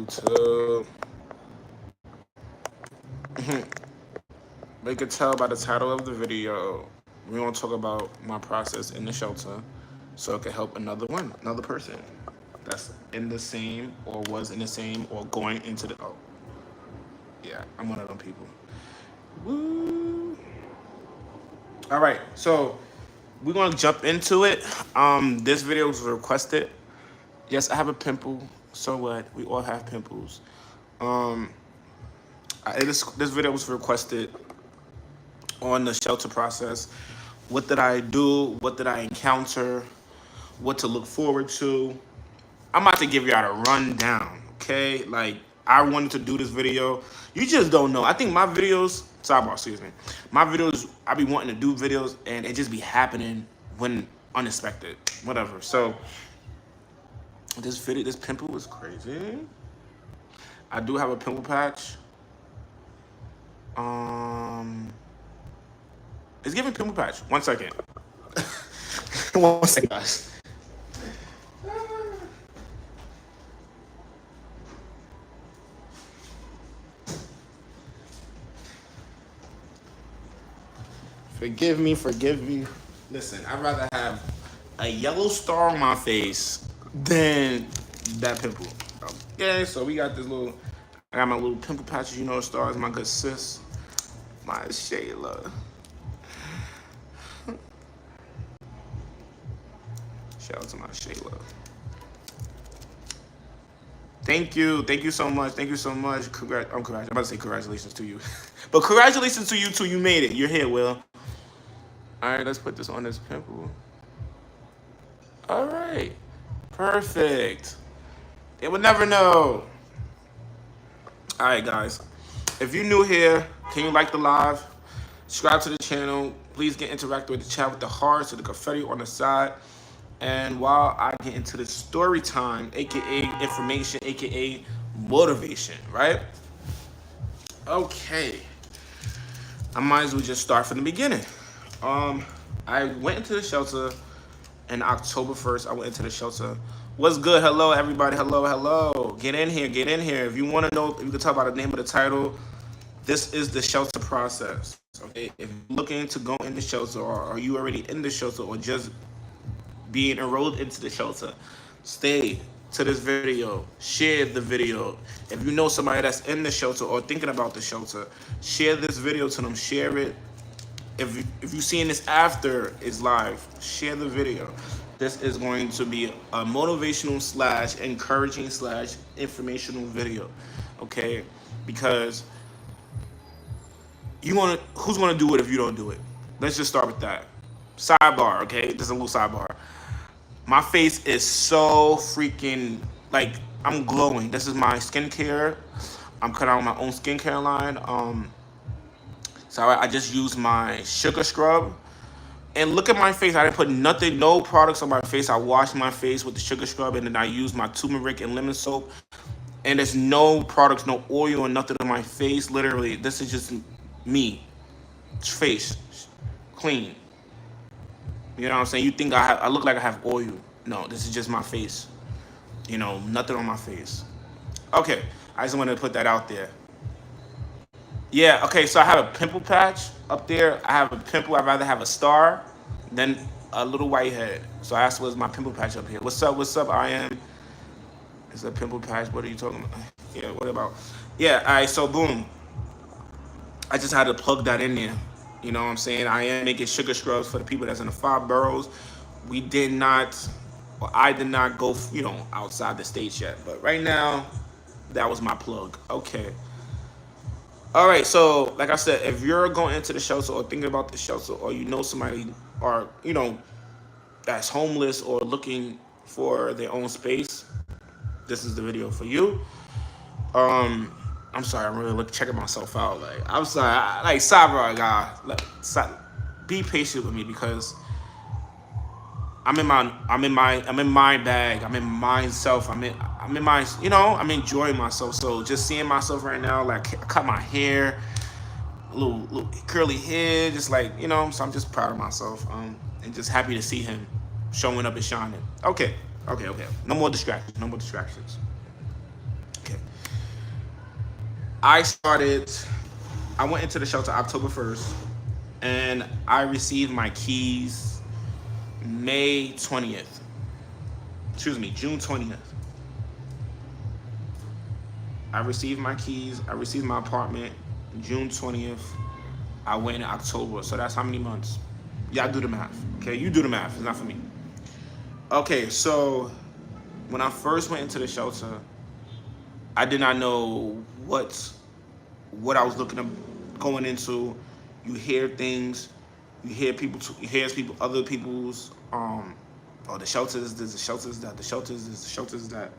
YouTube. They could tell by the title of the video, we're gonna talk about my process in the shelter, so it could help another person that's in the same or was in the same or going into the. Oh, yeah, I'm one of them people. Woo! All right, so we're gonna jump into it. This video was requested. Yes, I have a pimple. So what? We all have pimples. Um, this video was requested on the shelter process. What did I do? What did I encounter? What to look forward to? I'm about to give y'all a rundown, okay? Like, I wanted to do this video. You just don't know. I think my videos, sidebar, excuse me. My videos, I be wanting to do videos and it just be happening when unexpected, whatever. So, this pimple was crazy. I do have a pimple patch. It's giving pimple patch. 1 second. 1 second, guys. Forgive me. Listen, I'd rather have a yellow star on my face than that pimple. Okay, so we got this little, I got my little pimple patches, you know, stars, my good sis, my Shayla. Shout out to my Shayla. Thank you so much. I'm about to say congratulations to you. But congratulations to you too, you made it. You're here, Will. All right, let's put this on this pimple. All right, perfect. They would never know. All right, guys. If you're new here, can you like the live? Subscribe to the channel. Please get interactive with the chat with the hearts or the confetti on the side. And while I get into the story time, aka information, aka motivation, right? Okay. I might as well just start from the beginning. I went into the shelter on October 1st. I went into the shelter. What's good? Hello, everybody. Hello. Get in here. If you want to know, if you can talk about the name of the title, this is the shelter process. Okay. If you're looking to go in the shelter, or are you already in the shelter, or just being enrolled into the shelter, stay to this video, share the video. If you know somebody that's in the shelter or thinking about the shelter, share this video to them, share it. If you seeing this after it's live, share the video. This is going to be a motivational / encouraging / informational video, okay? Because who's gonna do it if you don't do it? Let's just start with that. Sidebar, okay? Just a little sidebar. My face is so freaking, like, I'm glowing. This is my skincare. I'm cutting out my own skincare line. So I just used my sugar scrub. And look at my face. I didn't put nothing, no products on my face. I washed my face with the sugar scrub, and then I used my turmeric and lemon soap. And there's no products, no oil or nothing on my face. Literally, this is just me. Face. Clean. You know what I'm saying? You think I look like I have oil. No, this is just my face. You know, nothing on my face. Okay, I just wanted to put that out there. Yeah, okay, so I have a pimple patch up there. I have a pimple. I'd rather have a star than a little white head. So that's what's my pimple patch up here. What's up, I am? It's a pimple patch. What are you talking about? Yeah, what about? Yeah, all right, so boom. I just had to plug that in there. You know what I'm saying? I am making sugar scrubs for the people that's in the 5 boroughs. I did not go, outside the states yet. But right now, that was my plug. Okay. All right, so like I said, if you're going into the shelter or thinking about the shelter, or you know somebody, or, that's homeless or looking for their own space, this is the video for you. I'm sorry, I'm really checking myself out. Like, I'm sorry, sidebar, guy. Be patient with me because I'm in my bag. I'm in myself. I'm in my, I'm enjoying myself. So just seeing myself right now, like I cut my hair, little curly hair, just like, so I'm just proud of myself. And just happy to see him showing up and shining. Okay. No more distractions. Okay. Okay. I went into the shelter October 1st, and I received my keys May 20th. Excuse me, June 20th. I received my keys. I received my apartment June 20th. I went in October. So that's how many months? Y'all do the math. Okay, you do the math. It's not for me. Okay, so when I first went into the shelter, I did not know what I was looking at going into. You hear things, you hear other people's oh, the shelters, there's the shelters that, the shelters, there's the shelters that.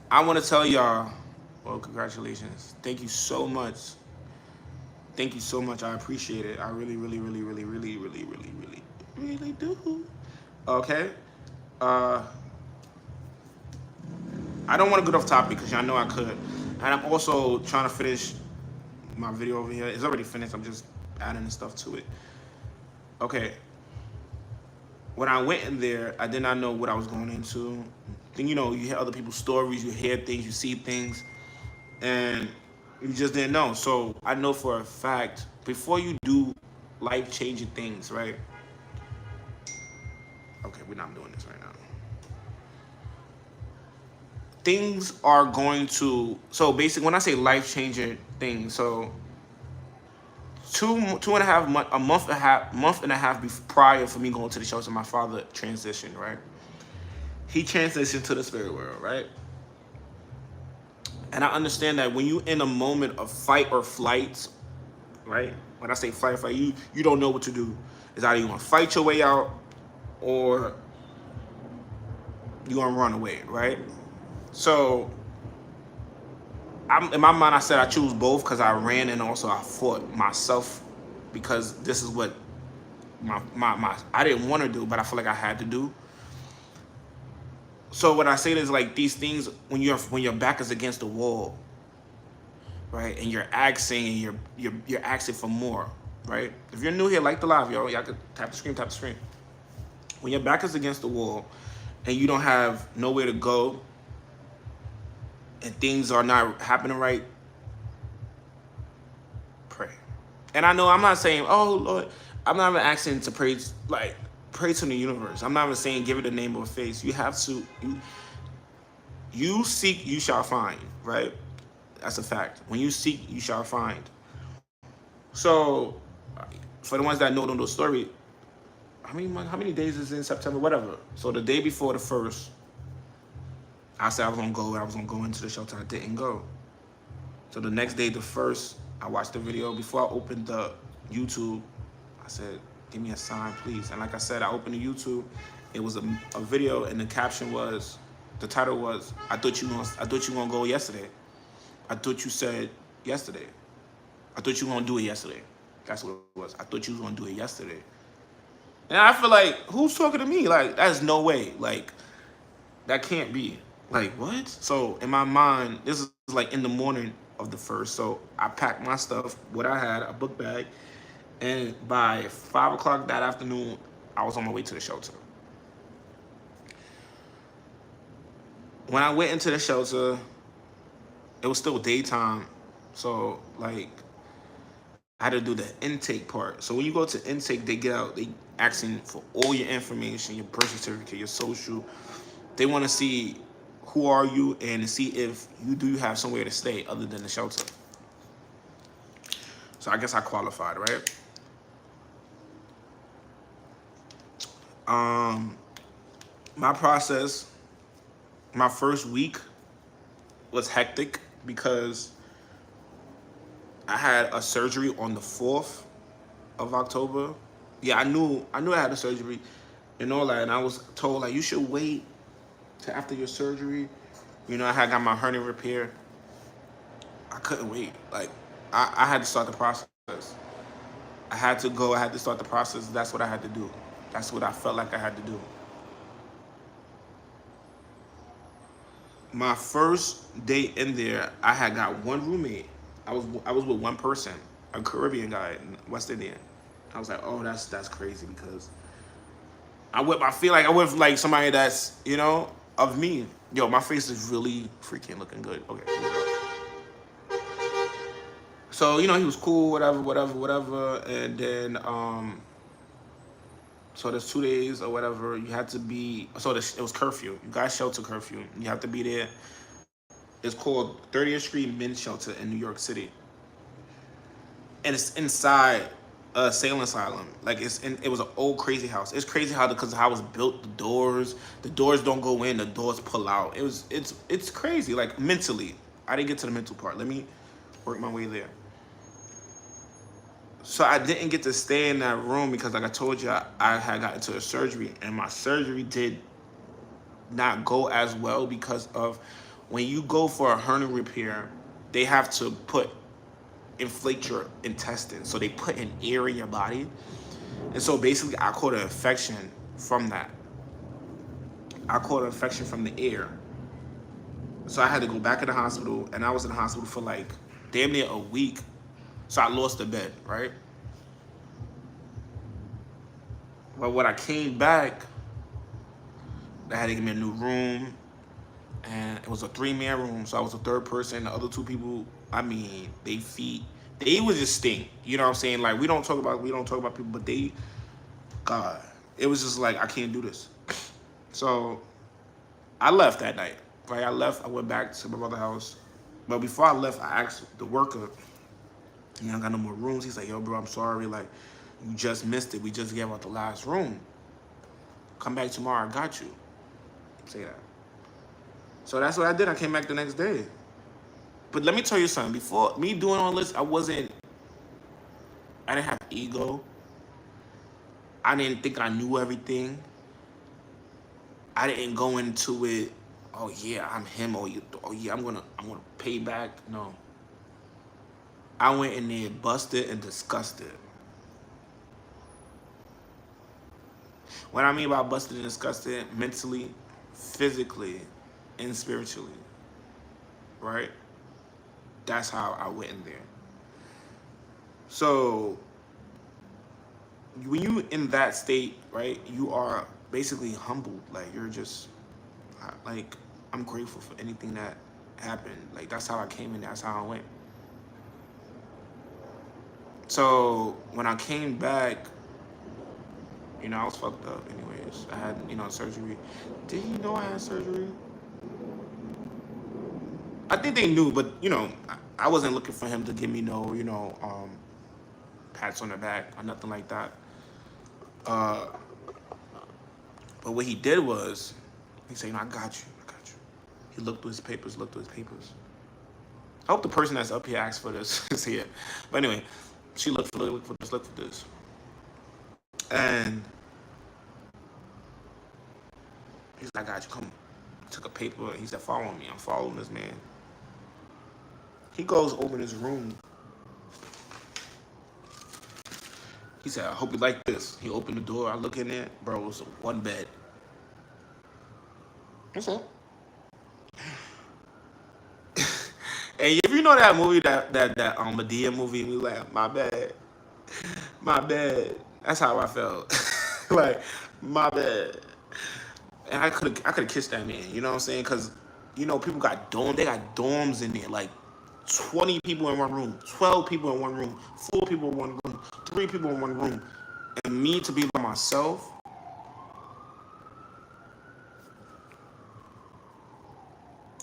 I want to tell y'all, well, congratulations. Thank you so much. Thank you so much. I appreciate it. I really, really, really, really, really, really, really, really, really do. Okay. I don't want to get off topic because y'all know I could. And I'm also trying to finish my video over here. It's already finished. I'm just adding stuff to it. Okay. When I went in there, I did not know what I was going into. Then, you know, you hear other people's stories, you hear things, you see things, and you just didn't know. So I know for a fact, before you do life-changing things, right? Okay, we're not doing this right now. Things are going to, so basically when I say life-changing things, so two and a half month, a month and a half prior for me going to the shelter, my father transitioned, right? He transitioned to the spirit world, right? And I understand that when you in a moment of fight or flight, right? When I say fight or flight, you don't know what to do. It's either you want to fight your way out or you want to run away, right? So in my mind, I said I choose both because I ran and also I fought myself because this is what my I didn't want to do, but I feel like I had to do. So what I say is like these things when your back is against the wall, right, and you're asking and you're asking for more, right? If you're new here, like the live, y'all could tap the screen. When your back is against the wall and you don't have nowhere to go and things are not happening right, pray. And I know I'm not saying, oh Lord, I'm not even asking to pray to the universe. I'm not even saying give it a name or a face. You have to, you seek, you shall find, right? That's a fact. When you seek, you shall find. So, for the ones that know the story, how many days is in September? Whatever. So the day before the 1st, I said I was gonna go, and I was gonna go into the shelter. I didn't go. So the next day, the 1st, I watched the video. Before I opened the YouTube, I said, give me a sign, please. And like I said, I opened the YouTube. It was a video, and the caption was, the title was, I thought you gonna go yesterday. I thought you said yesterday. I thought you were gonna do it yesterday. That's what it was. I thought you was gonna do it yesterday. And I feel like, who's talking to me? Like, that's no way. Like, that can't be. Like, what? So in my mind, this is like in the morning of the 1st. So I packed my stuff, what I had, a book bag. And by 5 o'clock that afternoon, I was on my way to the shelter. When I went into the shelter, it was still daytime. So, like, I had to do the intake part. So when you go to intake, they asking for all your information, your birth certificate, your social. They want to see who are you and to see if you do have somewhere to stay other than the shelter. So I guess I qualified, right? My process, my first week was hectic because I had a surgery on the 4th of October. Yeah, I knew I had a surgery and all that, and I was told like you should wait till after your surgery. You know, I had got my hernia repaired. I couldn't wait. Like I had to start the process. I had to go. I had to start the process. That's what I had to do. That's what I felt like I had to do. My first day in there, I had got one roommate. I was with one person, a Caribbean guy, West Indian. I was like, oh, that's crazy because I feel like I went like somebody that's, you know, of me. Yo, my face is really freaking looking good. Okay. So, he was cool, whatever, whatever, whatever. And then, so there's 2 days or whatever. You had to be, so it was curfew. You got shelter curfew. You have to be there. It's called 30th Street Men's Shelter in New York City. And it's inside a sailing asylum. Like it was an old crazy house. It's crazy because how it was built. The doors don't go in. The doors pull out. It's crazy. Like mentally, I didn't get to the mental part. Let me work my way there. So I didn't get to stay in that room because, like I told you, I had gotten to a surgery, and my surgery did not go as well because of when you go for a hernia repair, they have to inflate your intestines. So they put an air in your body. And so basically I caught an infection from that. I caught an infection from the air. So I had to go back in the hospital, and I was in the hospital for like damn near a week. So I lost the bed, right? But when I came back, they had to give me a new room, and it was a 3-man room. So I was the third person. The other 2 people, I mean, they was just stink. You know what I'm saying? Like we don't talk about people, but God, it was just like I can't do this. So I left that night. Right, I left. I went back to my mother's house. But before I left, I asked the worker, I got no more rooms. He's like, yo, bro, I'm sorry. Like, you just missed it. We just gave out the last room. Come back tomorrow. I got you. Say that. So that's what I did. I came back the next day. But let me tell you something. Before me doing all this, I didn't have ego. I didn't think I knew everything. I didn't go into it, oh yeah, I'm him. Oh yeah, I'm gonna pay back. No. I went in there busted and disgusted. What I mean by busted and disgusted, mentally, physically, and spiritually. Right? That's how I went in there. So when you in that state, right, you are basically humbled. Like you're just like, I'm grateful for anything that happened. Like that's how I came in. That's how I went. So when I came back, I was fucked up. Anyways, I had surgery. Did he know I had surgery? I think they knew, but I wasn't looking for him to give me no pats on the back or nothing like that. But what he did was, he said, I got you. He looked through his papers. I hope the person that's up here asked for this is here. But anyway, she looked for this. And he's like, I got you, come. He took a paper, and he said, follow me. I'm following this man. He goes over his room. He said, I hope you like this. He opened the door. I look in there. Bro, it was one bed. That's all. And if you know that movie, that Medea movie, we like, my bad. That's how I felt. Like, my bad. And I could have kissed that man. You know what I'm saying? Because people got they got dorms in there. Like 20 people in one room, 12 people in one room, 4 people in one room, 3 people in one room, and me to be by myself.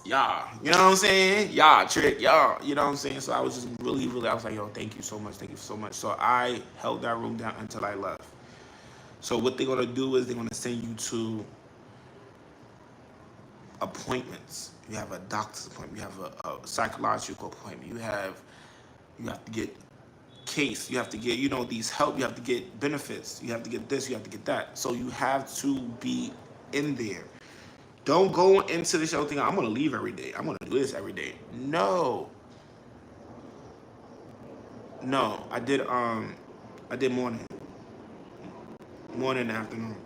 Yeah, you know what I'm saying? Yeah, trick, yeah, you know what I'm saying? So I was just really, I was like, yo, thank you so much. So I held that room down until I left. So what they're gonna do is they're gonna send you to appointments. You have a doctor's appointment. You have a psychological appointment. You have to get case. You have to get, these help. You have to get benefits. You have to get this. You have to get that. So you have to be in there. Don't go into the show thinking, I'm going to leave every day. I'm going to do this every day. No, I did morning and afternoon.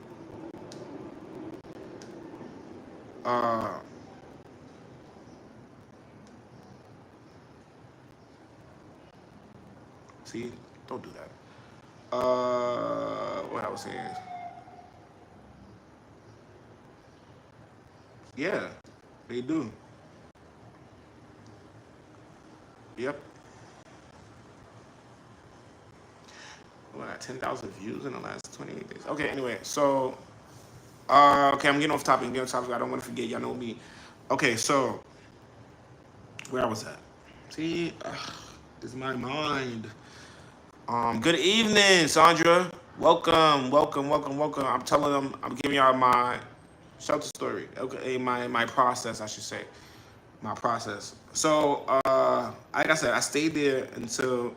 See, don't do that. What I was saying. Yeah. They do. Yep. Well, I got 10,000 views in the last 28 days. Okay, anyway, so okay, I'm getting off topic. Getting off topic. I don't want to forget. Y'all know me. Okay, so where I was at. See, this is my mind. Good evening, Sandra. Welcome, welcome, welcome, welcome. I'm telling them, I'm giving y'all my shelter story. Okay, my process, I should say, my process. So, like I said, I stayed there until.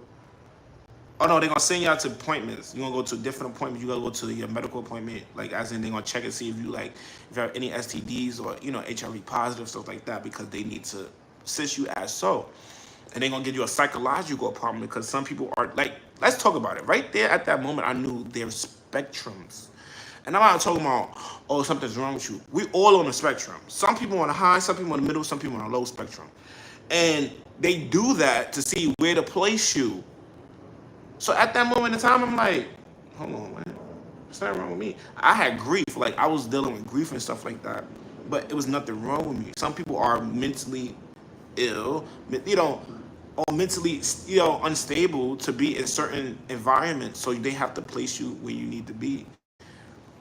Oh no, they're gonna send y'all to appointments. You're gonna go to different appointments. You gotta go to your medical appointment, like as in they're gonna check and see if you if you have any STDs or HIV positive stuff like that because they need to assist you as so. And they're gonna give you a psychological appointment because some people are like, let's talk about it. Right there at that moment, I knew there's spectrums. And I'm not talking about, oh, something's wrong with you. We all on the spectrum. Some people on the high, some people in the middle, some people on the low spectrum. And they do that to see where to place you. So at that moment in time, I'm like, hold on, man. There's nothing wrong with me. I had grief. Like, I was dealing with grief and stuff like that. But it was nothing wrong with me. Some people are mentally ill, or mentally, unstable to be in certain environments. So they have to place you where you need to be.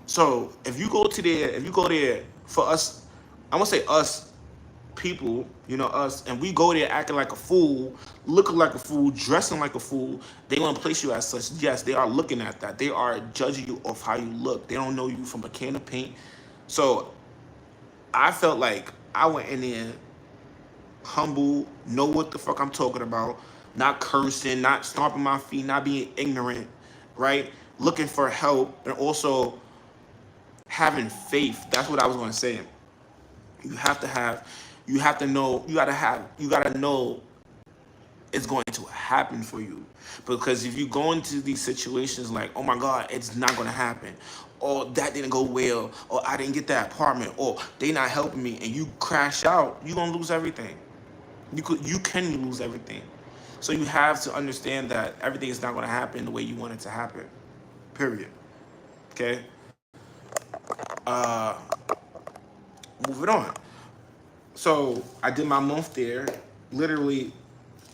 So if you go there for us, I'm gonna say us people, us, and we go there acting like a fool, looking like a fool, dressing like a fool, they want to place you as such. Yes, they are looking at that. They are judging you off how you look. They don't know you from a can of paint. So I felt like I went in there humble, know what the fuck I'm talking about, not cursing, not stomping my feet, not being ignorant, right? Looking for help, and also having faith. That's what I was going to say. You have to know, you gotta know it's going to happen for you. Because if you go into these situations like, oh my God, it's not going to happen, or that didn't go well, or I didn't get that apartment, or they not helping me, and you crash out, you're going to lose everything. You can lose everything. So you have to understand that everything is not going to happen the way you want it to happen. Period. Okay? Moving on. So I did my month there. Literally,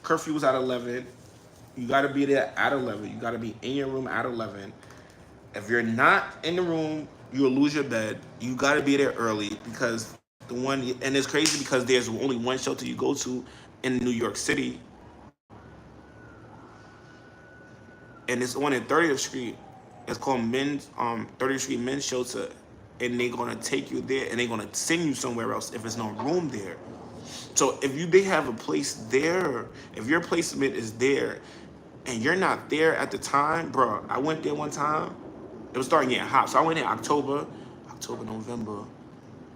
curfew was at 11. You got to be there at 11. You got to be in your room at 11. If you're not in the room, you'll lose your bed. You got to be there early because and it's crazy because there's only one shelter you go to in New York City. And it's on at 30th Street. It's called 30th Street Men's Shelter. And they're gonna take you there and they're gonna send you somewhere else if there's no room there. So if they have a place there, if your placement is there and you're not there at the time, bro, I went there one time, it was starting getting hot. So I went in October, November.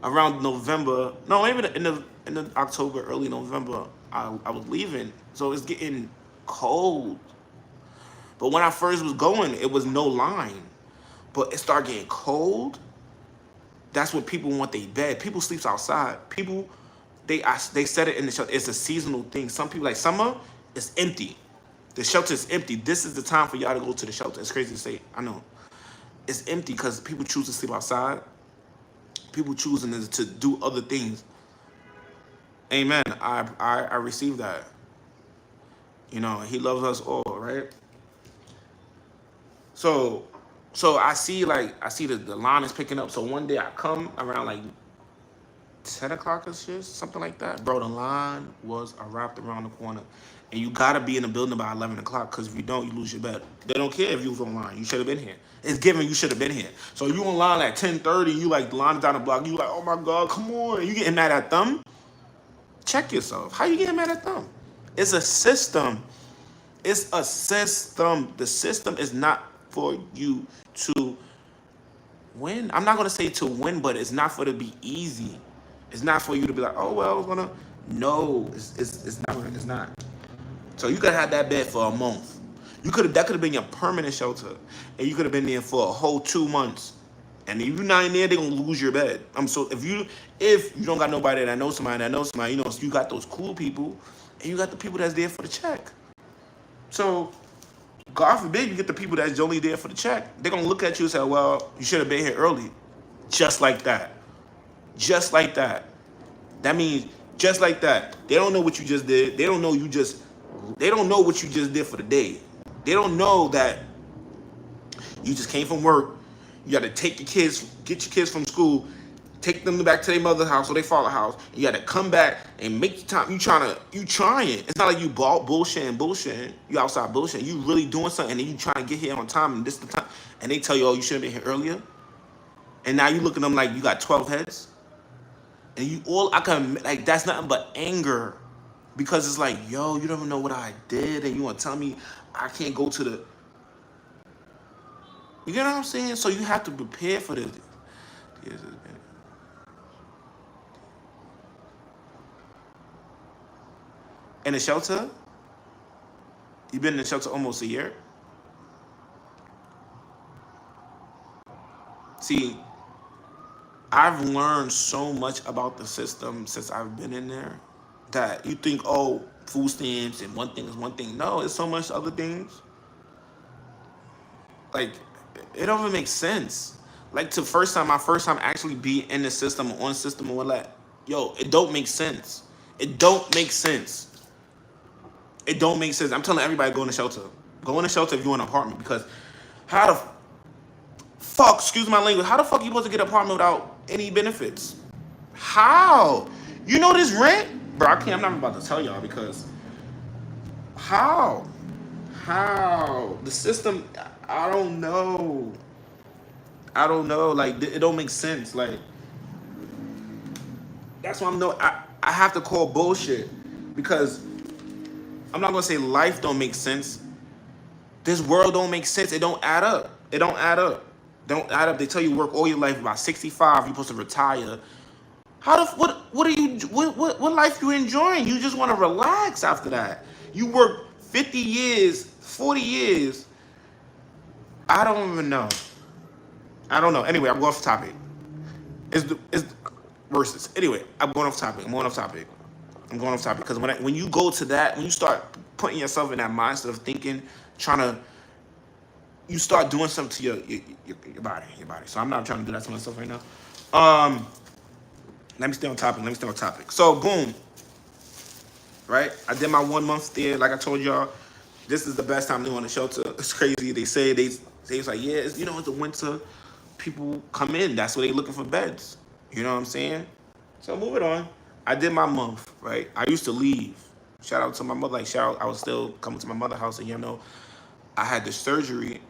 Around November, no, maybe in the October, early November, I was leaving. So it's getting cold. But when I first was going, it was no line. But it started getting cold. That's when people want their bed. People sleeps outside. People, they said it in the shelter. It's a seasonal thing. Some people, like summer, it's empty. The shelter is empty. This is the time for y'all to go to the shelter. It's crazy to say. I know. It's empty because people choose to sleep outside. People choosing to do other things. Amen. I received that. He loves us all, right? So I see the line is picking up. So one day I come around like 10 o'clock or shit, something like that. Bro, the line was wrapped around the corner. And you gotta be in the building by 11 o'clock because if you don't, you lose your bed. They don't care if you was online. You should have been here. It's given you should have been here. So you online at 10:30, you like the line down the block, you like, oh my God, come on. You getting mad at them? Check yourself. How you getting mad at them? It's a system. It's a system. The system is not for you to win. I'm not gonna say to win, but it's not for it to be easy. It's not for you to be like, oh well, no, it's not. It's not. So you could have that bed for a month. That could have been your permanent shelter, and you could have been there for a whole 2 months. And if you're not in there, they're gonna lose your bed. So if you don't got nobody that knows somebody, so you got those cool people, and you got the people that's there for the check. So God forbid you get the people that's only there for the check. They're gonna look at you and say, well, you should have been here early. Just like that. Just like that. That means just like that. They don't know what you just did. They don't know they don't know what you just did for the day. They don't know that you just came from work. You got to take your kids, get your kids from school, take them back to their mother's house or their father's house. You got to come back and make the time. You trying. It's not like you bullshitting. You outside bullshitting. You really doing something, and then you trying to get here on time, and this the time. And they tell you, oh, you should have been here earlier. And now you look at them like you got 12 heads. And that's nothing but anger. Because it's like, yo, you don't even know what I did, and you want to tell me I can't go to the... You get what I'm saying? So you have to prepare for this. In the shelter? You've been in the shelter almost a year? See, I've learned so much about the system since I've been in there that you think, oh, food stamps and one thing is one thing. No, it's so much other things. Like, it don't even make sense. Like, my first time actually be in the system, on system, or what, yo, it don't make sense. It don't make sense. It don't make sense. I'm telling everybody, go in the shelter. Go in the shelter if you're in an apartment, because how the fuck, excuse my language, how the fuck you supposed to get an apartment without any benefits? How? You know this rent? Bro, I'm not about to tell y'all, because how? The system, I don't know. Like, it don't make sense. Like, that's why I have to call bullshit, because I'm not gonna say life don't make sense. This world don't make sense. It don't add up. Don't add up. They tell you work all your life. About 65, you're supposed to retire. What life you enjoying? You just want to relax after that. You work 50 years, 40 years. I don't even know. I don't know. Anyway, I'm going off topic. It's versus. Anyway, I'm going off topic because when you go to that, when you start putting yourself in that mindset of thinking, you start doing something to your body. So I'm not trying to do that to myself right now. Let me stay on topic. So boom, right? I did my 1 month there. Like I told y'all, this is the best time to go in the shelter. It's crazy. They say it's like, yeah, it's the winter. People come in. That's where they looking for beds. You know what I'm saying? So moving on. I did my month, right? I used to leave. Shout out to my mother. I was still coming to my mother's house, and I had the surgery,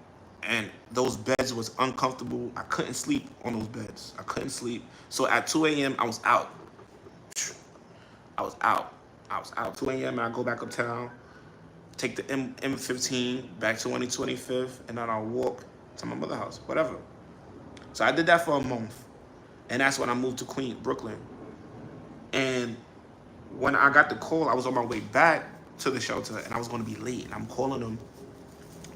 and those beds was uncomfortable. I couldn't sleep on those beds. I couldn't sleep. So at 2 a.m., I was out. 2 a.m., and I go back uptown, take the M15 back to 125th, and then I'll walk to my mother's house, whatever. So I did that for a month, and that's when I moved to Brooklyn. And when I got the call, I was on my way back to the shelter, and I was going to be late. And I'm calling them,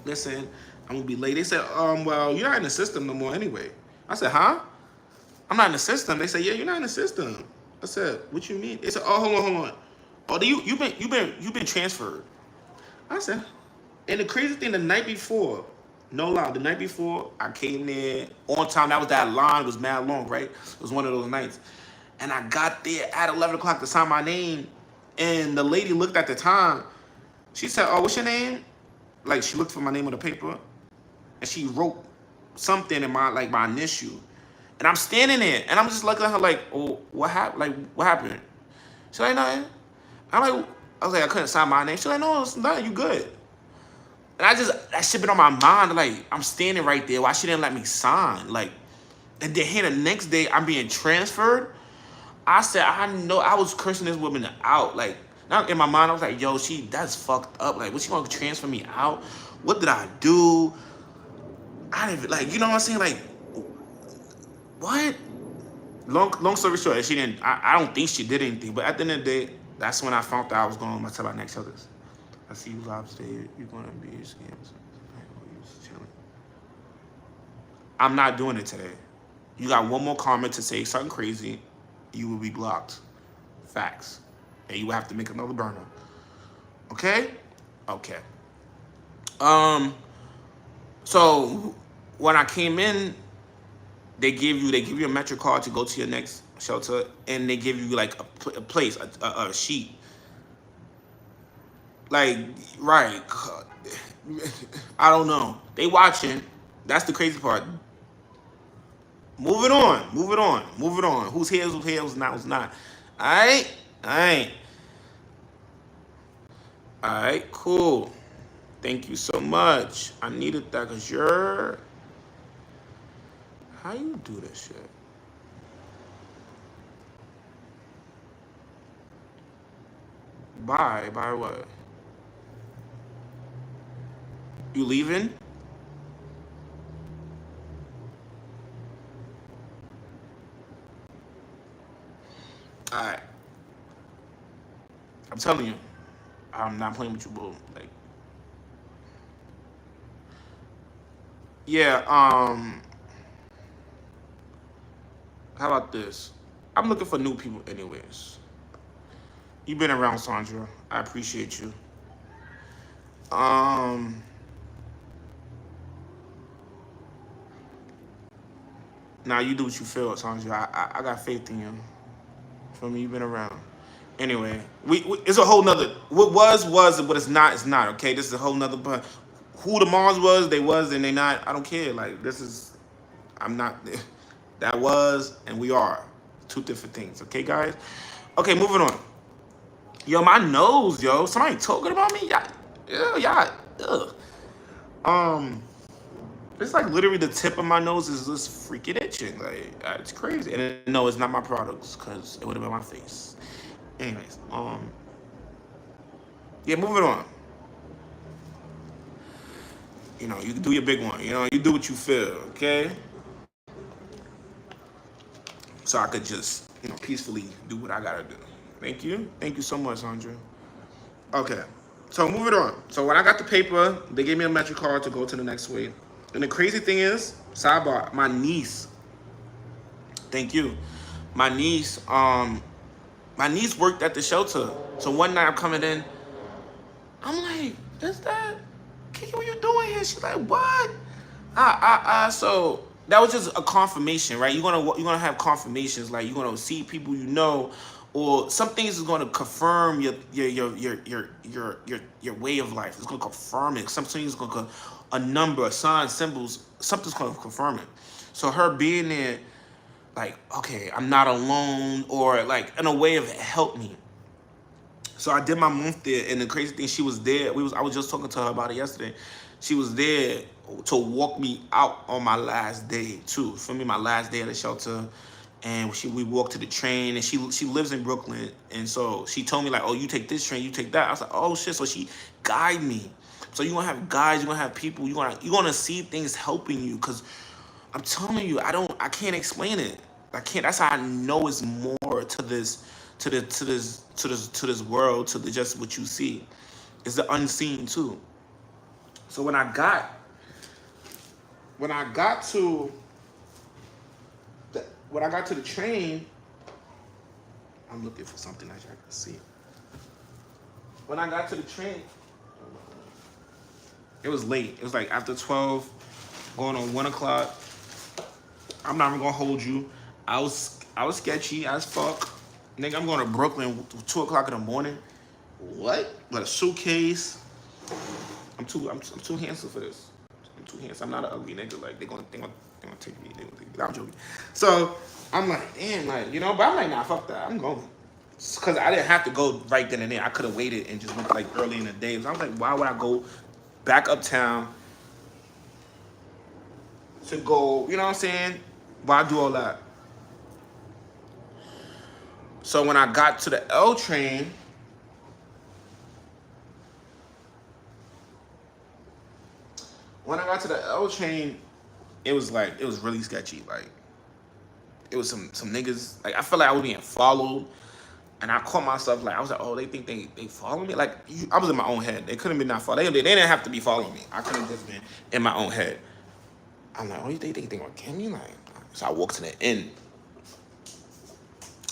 listen, I'm going to be late. They said, well, you're not in the system no more anyway. I said, huh? I'm not in the system. They said, yeah, you're not in the system. I said, what you mean? They said, oh, hold on. Oh, you've been transferred. I said, and the crazy thing, the night before, no lie, the night before, I came there on time. That line was mad long, right? It was one of those nights. And I got there at 11 o'clock to sign my name. And the lady looked at the time. She said, oh, what's your name? Like, she looked for my name on the paper. And she wrote something in my initial. And I'm standing there. And I'm just looking at her like, oh, what happened? Like, what happened? She's like, nothing. I was like, I couldn't sign my name. She's like, no, it's nothing. You good. And that shit been on my mind. Like, I'm standing right there. Why she didn't let me sign? Like, and then here the next day, I'm being transferred. I said, I know, I was cursing this woman out. Like, now in my mind, I was like, yo, that's fucked up. Like, what, she gonna transfer me out? What did I do? I didn't, like, you know what I'm saying? Like, what? Long story short, I don't think she did anything. But at the end of the day, that's when I found out I was going to my next others. I see you live today. You're going to be scams. I'm not doing it today. You got one more comment to say something crazy, you will be blocked. Facts. And you will have to make another burner. Okay? Okay. So when I came in, they give you a Metro card to go to your next shelter, and they give you like a place, a sheet. Like, right. I don't know. They watching. That's the crazy part. Move it on. Move it on. Move it on. Who's here? Who's here? Who's not? Who's not? All right. All right. All right. Cool. Thank you so much. I needed that because you're. How you do this shit? Bye. Bye what? You leaving? All right. I'm telling you, I'm not playing with you, boo. Like, yeah. How about this? I'm looking for new people, anyways. You've been around, Sandra. I appreciate you. Um. Now you do what you feel, Sandra. I got faith in you. For me, you've been around. Anyway, we it's a whole nother. What was, but it's not. It's not. Okay, this is a whole nother. But who the Mars was, they was, and they not. I don't care. Like this is. I'm not. That was, and we are two different things. Okay, guys. Okay, moving on. Yo, my nose, yo. Somebody talking about me? Yeah. Ugh. Um. It's like literally the tip of my nose is just freaking itching. Like it's crazy. And no, it's not my products because it would have been my face. Anyways, yeah, moving on. You know, you do your big one. You know, you do what you feel, okay? So I could just, peacefully do what I gotta do. Thank you. Thank you so much, Sandra. Okay. So moving on. So when I got the paper, they gave me a Metro card to go to the next week. And the crazy thing is, sidebar, my niece, thank you. My niece, my niece worked at the shelter. So one night I'm coming in, I'm like, is that Kiki, what you doing here? She's like, what? So that was just a confirmation, right? You're gonna have confirmations, like you're gonna see people you know, or some things is gonna confirm your way of life. It's gonna confirm it. Some things is gonna a number, a sign, symbols, something's gonna confirm it. So her being there, like, okay, I'm not alone, or like in a way of it helped me. So I did my month there, and the crazy thing, she was there. I was just talking to her about it yesterday. She was there to walk me out on my last day too. For me, my last day at the shelter, and we walked to the train, and she lives in Brooklyn, and so she told me like, oh, you take this train, you take that. I was like, oh shit. So she guided me. So you're gonna have guides, you're gonna have people, you're gonna see things helping you, because I'm telling you, I can't explain it. I can't. That's how I know it's more to this world, to the just what you see. It's the unseen too. So when I got to the train, I'm looking for something that I can see. When I got to the train, it was late. It was like after 12, going on 1 o'clock. I'm not even gonna hold you. I was sketchy as fuck. Nigga, I'm going to Brooklyn 2 o'clock in the morning. What? With a suitcase. I'm too handsome for this. I'm too handsome. I'm not an ugly nigga. Like they gonna take me. I'm joking. So I'm like, damn, like, but I'm like, nah, fuck that. I'm going. Cause I didn't have to go right then and there. I could have waited and just went like early in the day. So I was like, why would I go back uptown to go, you know what I'm saying? Why do all that? So when I got to the L train, it was really sketchy. Like it was some niggas. Like I felt like I was being followed, and I caught myself like I was like, oh, they think they follow me. Like I was in my own head. They couldn't be not following. They didn't have to be following me. I could have just been in my own head. I'm like, oh, they think they gonna kill me? Like, so I walked to the end.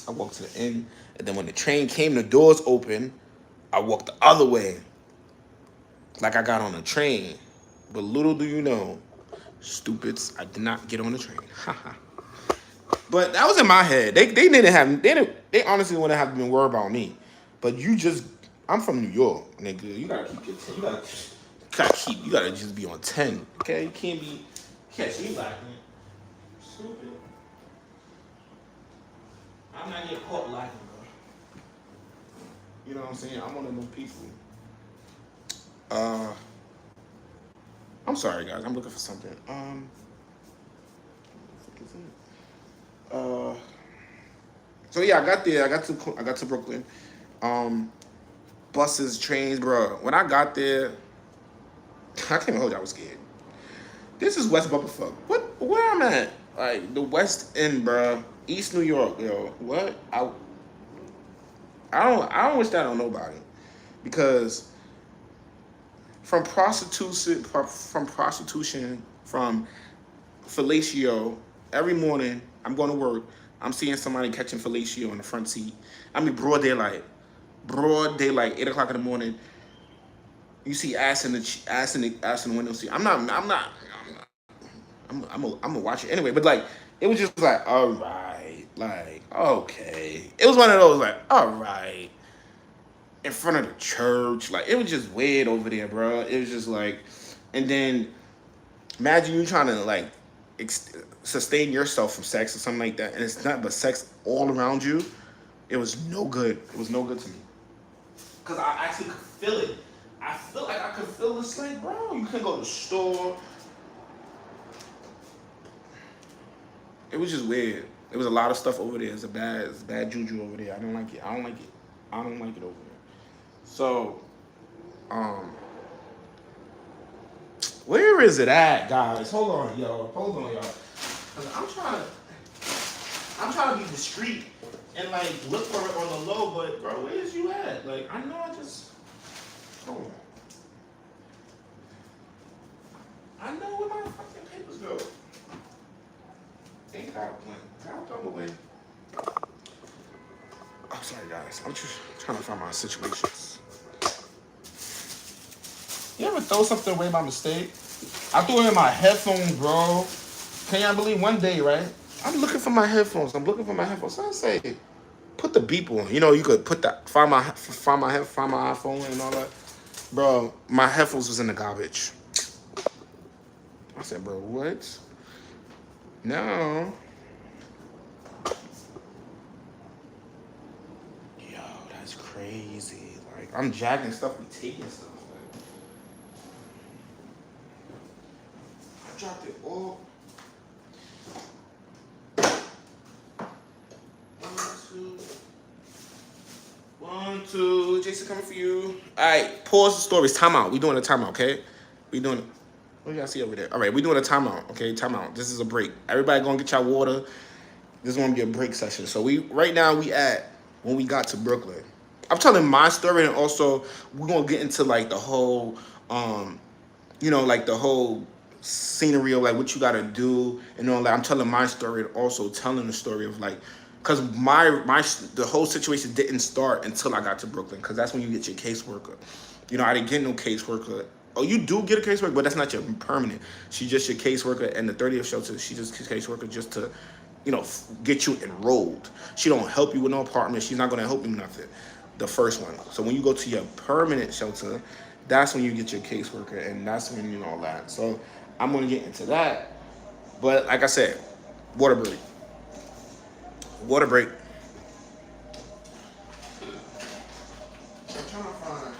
And then when the train came, the doors open. I walked the other way, like I got on a train. But little do you know, stupids, I did not get on the train. But that was in my head. They honestly wouldn't have been worried about me. But I'm from New York, nigga. You gotta keep your 10. You gotta just be on 10. Okay, you can't be lacking. Stupid. I'm not getting caught lacking, bro. You know what I'm saying? I'm one of those people. I'm sorry, guys. I'm looking for something. What the fuck is it? So yeah, I got there. I got to Brooklyn. Buses, trains, bro. When I got there, I can't even hold you. I was scared. This is West Bucklefuck. Where I'm at? Like the West End, bro. East New York, yo. What? I don't wish that on nobody, because from prostitution, from fellatio, every morning I'm going to work. I'm seeing somebody catching fellatio in the front seat. I mean, broad daylight, 8 o'clock in the morning. You see ass in the window seat. I'm gonna watch it anyway. But like, it was just like, all right, like, okay. It was one of those like, all right, in front of the church. Like, it was just weird over there, bro. It was just like, and then imagine you trying to like sustain yourself from sex or something like that, and it's nothing but sex all around you. It was no good. It was no good to me, because I actually could feel it. I feel like I could feel this, like, bro, you can go to the store. It was just weird. There was a lot of stuff over there. It's bad juju over there. I don't like it. I don't like it over there. So, where is it at, guys? Hold on, y'all. 'Cause I'm trying to be discreet and like look for it on the low, but bro, where is you at? Like, I know hold on. I know where my fucking papers go. Ain't got a plan. I'll throw them away. I'm sorry, guys. I'm just trying to find my situations. You ever throw something away by mistake? I threw it in my headphones, bro. Can y'all believe one day, right? I'm looking for my headphones. So I say, put the beep on. You know, you could put that, find my iPhone and all that. Bro, my headphones was in the garbage. I said, bro, what? No. Yo, that's crazy. Like, I'm jacking stuff and taking stuff. Like, I dropped it all. 1, 2. Jason coming for you. All right, pause the stories. Timeout. We doing a timeout, okay? We doing it. What do y'all see over there? All right, we doing a timeout, okay? Timeout. This is a break. Everybody gonna get y'all water. This is gonna be a break session. So right now we at when we got to Brooklyn. I'm telling my story, and also we're gonna get into like the whole, like the whole scenery of like what you gotta do and all that. I'm telling my story and also telling the story of like, cause the whole situation didn't start until I got to Brooklyn, cause that's when you get your caseworker. You know, I didn't get no caseworker. Oh, you do get a caseworker, but that's not your permanent. She's just your caseworker, and the 30th shelter, she's just a caseworker just to, get you enrolled. She don't help you with no apartment. She's not gonna help you with nothing. The first one. So when you go to your permanent shelter, that's when you get your caseworker, and that's when all that. So I'm gonna get into that. But like I said, water break. Water break. I'm trying to find.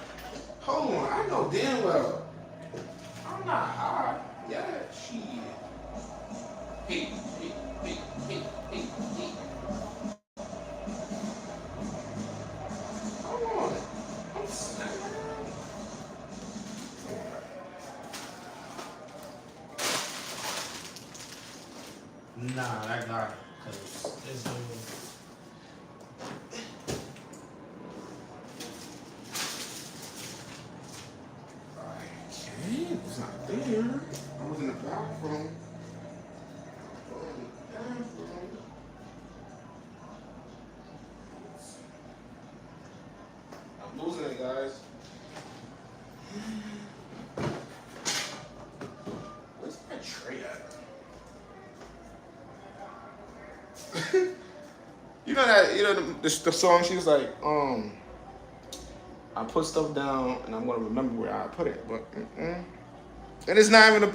Hold on, I know damn well. I'm not high. Yeah, shit. Hey. Hold on. I'm snapping. Nah, that guy. Cause this dude. It's not there. I was in the bathroom. I'm losing it, guys. Where's my tray at? You know that, you know the song, she was like, I put stuff down and I'm gonna remember where I put it, but and it's not even a.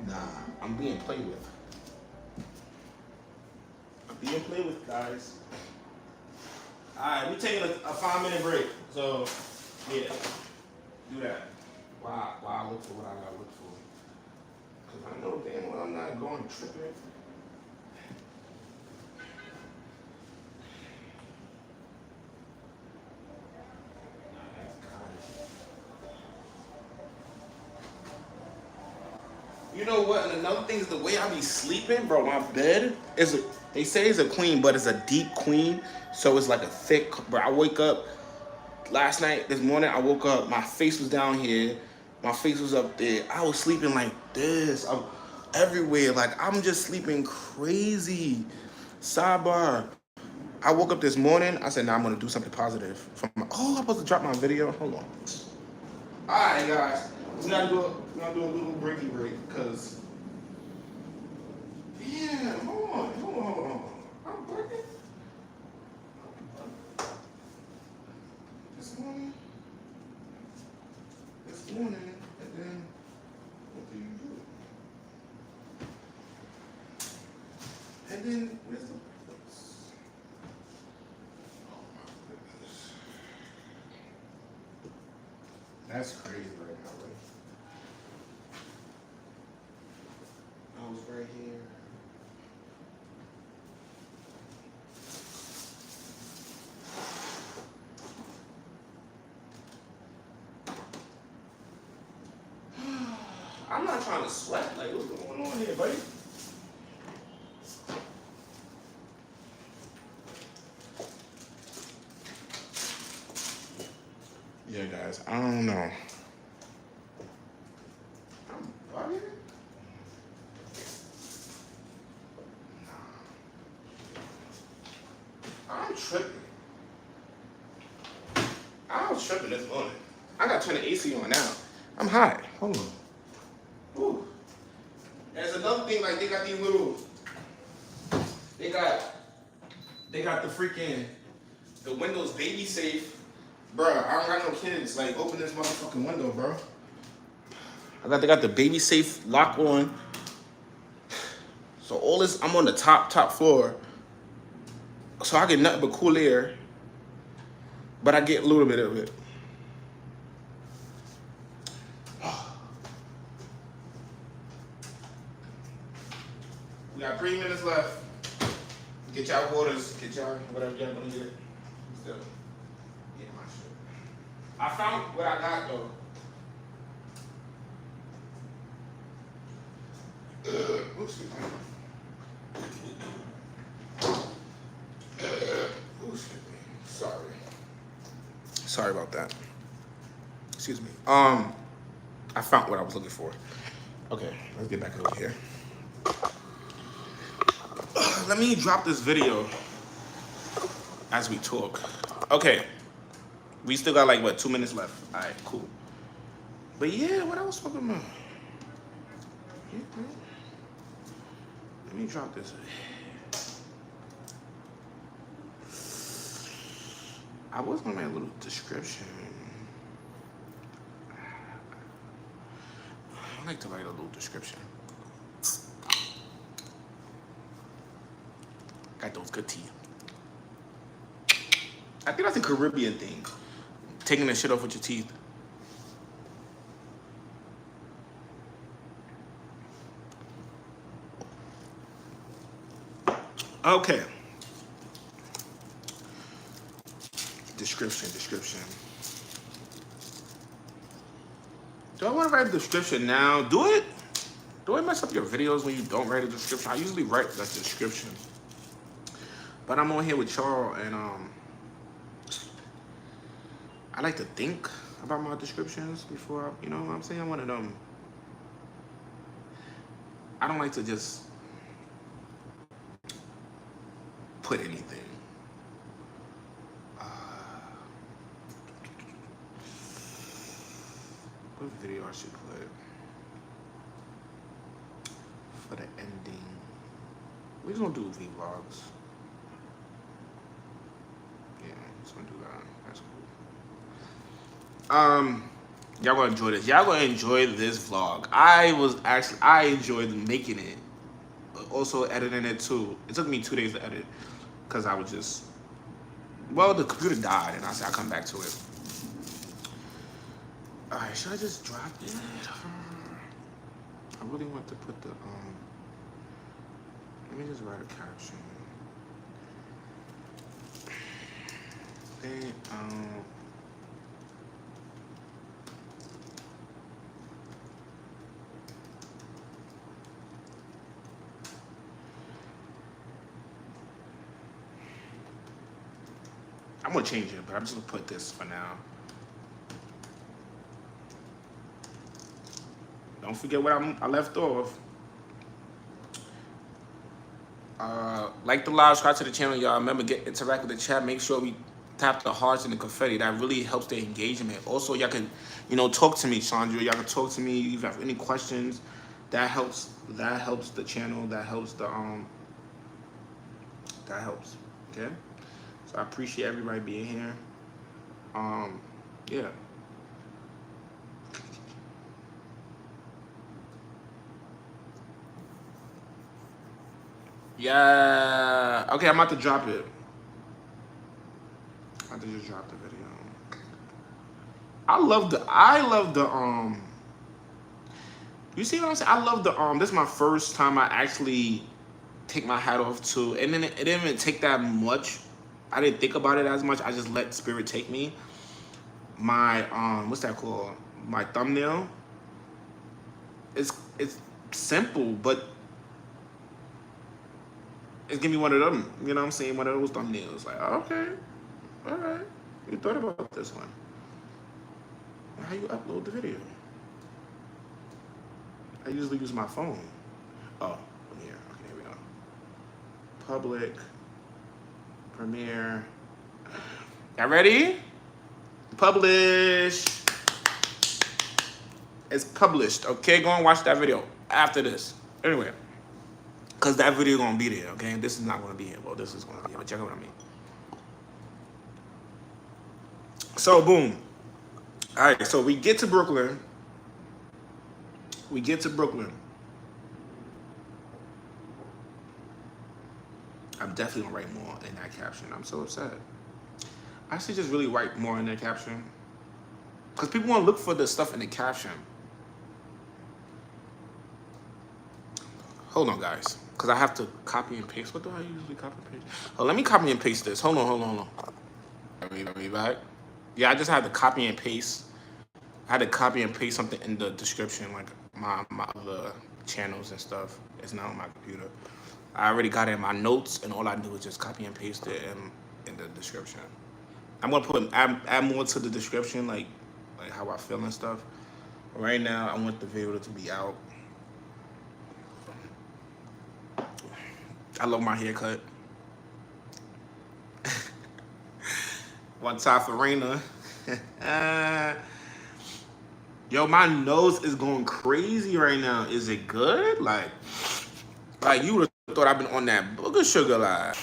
Nah, I'm being played with. I'm being played with, guys. All right, we taking a 5-minute break. So, yeah, do that. Why I look for what I gotta look for? Cause I know damn well I'm not going tripping. You know what? And another thing is the way I be sleeping, bro. My bed is they say it's a queen, but it's a deep queen, so it's like a thick. Bro, I wake up last night, this morning. I woke up, my face was down here, my face was up there. I was sleeping like this. I'm everywhere. Like I'm just sleeping crazy. Sidebar. I woke up this morning. I said, "Nah, I'm gonna do something positive." I'm supposed to drop my video. Hold on. All right, guys. We gotta do a little breaky break, cause yeah, hold on. I'm breaking this morning, and then what do you do? And then where's the breakfast? Oh my goodness, that's crazy right now, right? I was right here. I'm not trying to sweat. Like, what's going on here, buddy? Yeah, guys, I don't know. I'm bugging. I'm tripping. I was tripping this morning. I gotta turn the AC on now. I'm hot. Hold on. Ooh. There's another thing, like they got these little. They got the freaking the Windows baby safe. Bruh, I don't got no kids. Like, open this motherfucking window, bro. They got the baby safe lock on. So all this, I'm on the top floor. So I get nothing but cool air. But I get a little bit of it. We got 3 minutes left. Get y'all waters, get y'all whatever y'all gonna get. Still, get my shit. I found what I got though. Oops, Sorry about that. Excuse me. I found what I was looking for. Okay, let's get back over here. Let me drop this video as we talk. Okay, we still got like what 2 minutes left. All right, cool. But yeah, what I was talking about? Let me drop this. I was gonna make a little description. I like to write a little description. Got those good teeth. I think that's a Caribbean thing. Taking that shit off with your teeth. Okay. Description. Do I want to write a description now? Do it mess up your videos when you don't write a description? I usually write that description. But I'm on here with y'all and I like to think about my descriptions before I, you know what I'm saying? One of them. I don't like to just put anything. What video I should put for the ending? We're just gonna do vlogs. gonna do that. That's cool. Y'all gonna enjoy this. Y'all gonna enjoy this vlog. I enjoyed making it. Also editing it too. It took me 2 days to edit because I was just, well, the computer died and I said I'll come back to it. All right, should I just drop it? I really want to put the let me just write a caption. Then I'm gonna change it, but I'm just gonna put this for now. Don't forget what I left off. Like the live, subscribe to the channel, y'all. Remember, interact with the chat. Make sure we tap the hearts and the confetti. That really helps the engagement. Also, y'all can, talk to me, Chandra. Y'all can talk to me if you have any questions. That helps. That helps the channel. That helps the That helps. Okay. So I appreciate everybody being here. Yeah. Yeah. Okay, I'm about to drop it. I have to just drop the video. I love the you see what I'm saying? I love the this is my first time I actually take my hat off to, and then it didn't even take that much. I didn't think about it as much. I just let spirit take me. My what's that called? My thumbnail. It's simple, but it's gonna be one of them. You know what I'm saying? One of those thumbnails. Like, okay, all right. You thought about this one. How you upload the video? I usually use my phone. Oh, Premiere. Okay, here we go. Public. Premiere. Y'all ready? Publish. It's published. Okay, go and watch that video after this. Anyway, because that video gonna be there. Okay, this is not gonna be here. Well, this is gonna be here. But check out what I mean. So boom. All right. So we get to Brooklyn. I'm definitely gonna write more in that caption. I'm so upset. I should just really write more in that caption. Because people want to look for the stuff in the caption. Hold on, guys. Because I have to copy and paste. What do I usually copy and paste? Oh, let me copy and paste this. Hold on. Are we back? Yeah, I just had to copy and paste. I had to copy and paste something in the description, like my other channels and stuff. It's not on my computer. I already got it in my notes, and all I do is just copy and paste it in the description. I'm gonna add more to the description, like how I feel and stuff. Right now, I want the video to be out. I love my haircut. One time for Raina. Yo, my nose is going crazy right now. Is it good? Like you would have thought I've been on that booger sugar line.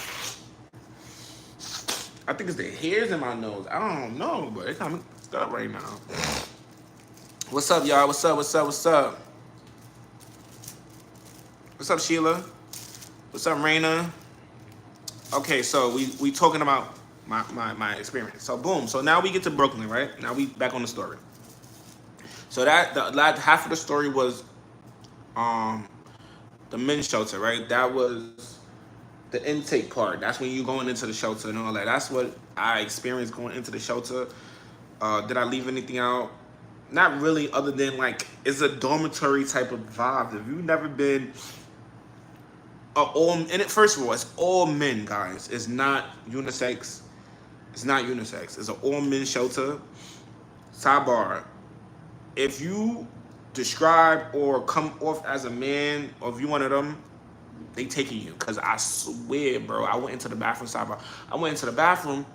I think it's the hairs in my nose. I don't know, but it's kind of messed up right now. What's up, y'all? What's up? What's up, Sheila? What's up, Raina? Okay, so we talking about my experience. So boom. So now we get to Brooklyn, right? Now we back on the story. So that the half of the story was the men's shelter, right? That was the intake part. That's when you going into the shelter and all that. That's what I experienced going into the shelter. Did I leave anything out? Not really, other than like it's a dormitory type of vibe. If you've never been first of all, it's all men, guys. It's not unisex. It's an all men shelter. Sidebar. If you describe or come off as a man, or if you one of them, they taking you. Cause I swear, bro, I went into the bathroom, sidebar. I went into the bathroom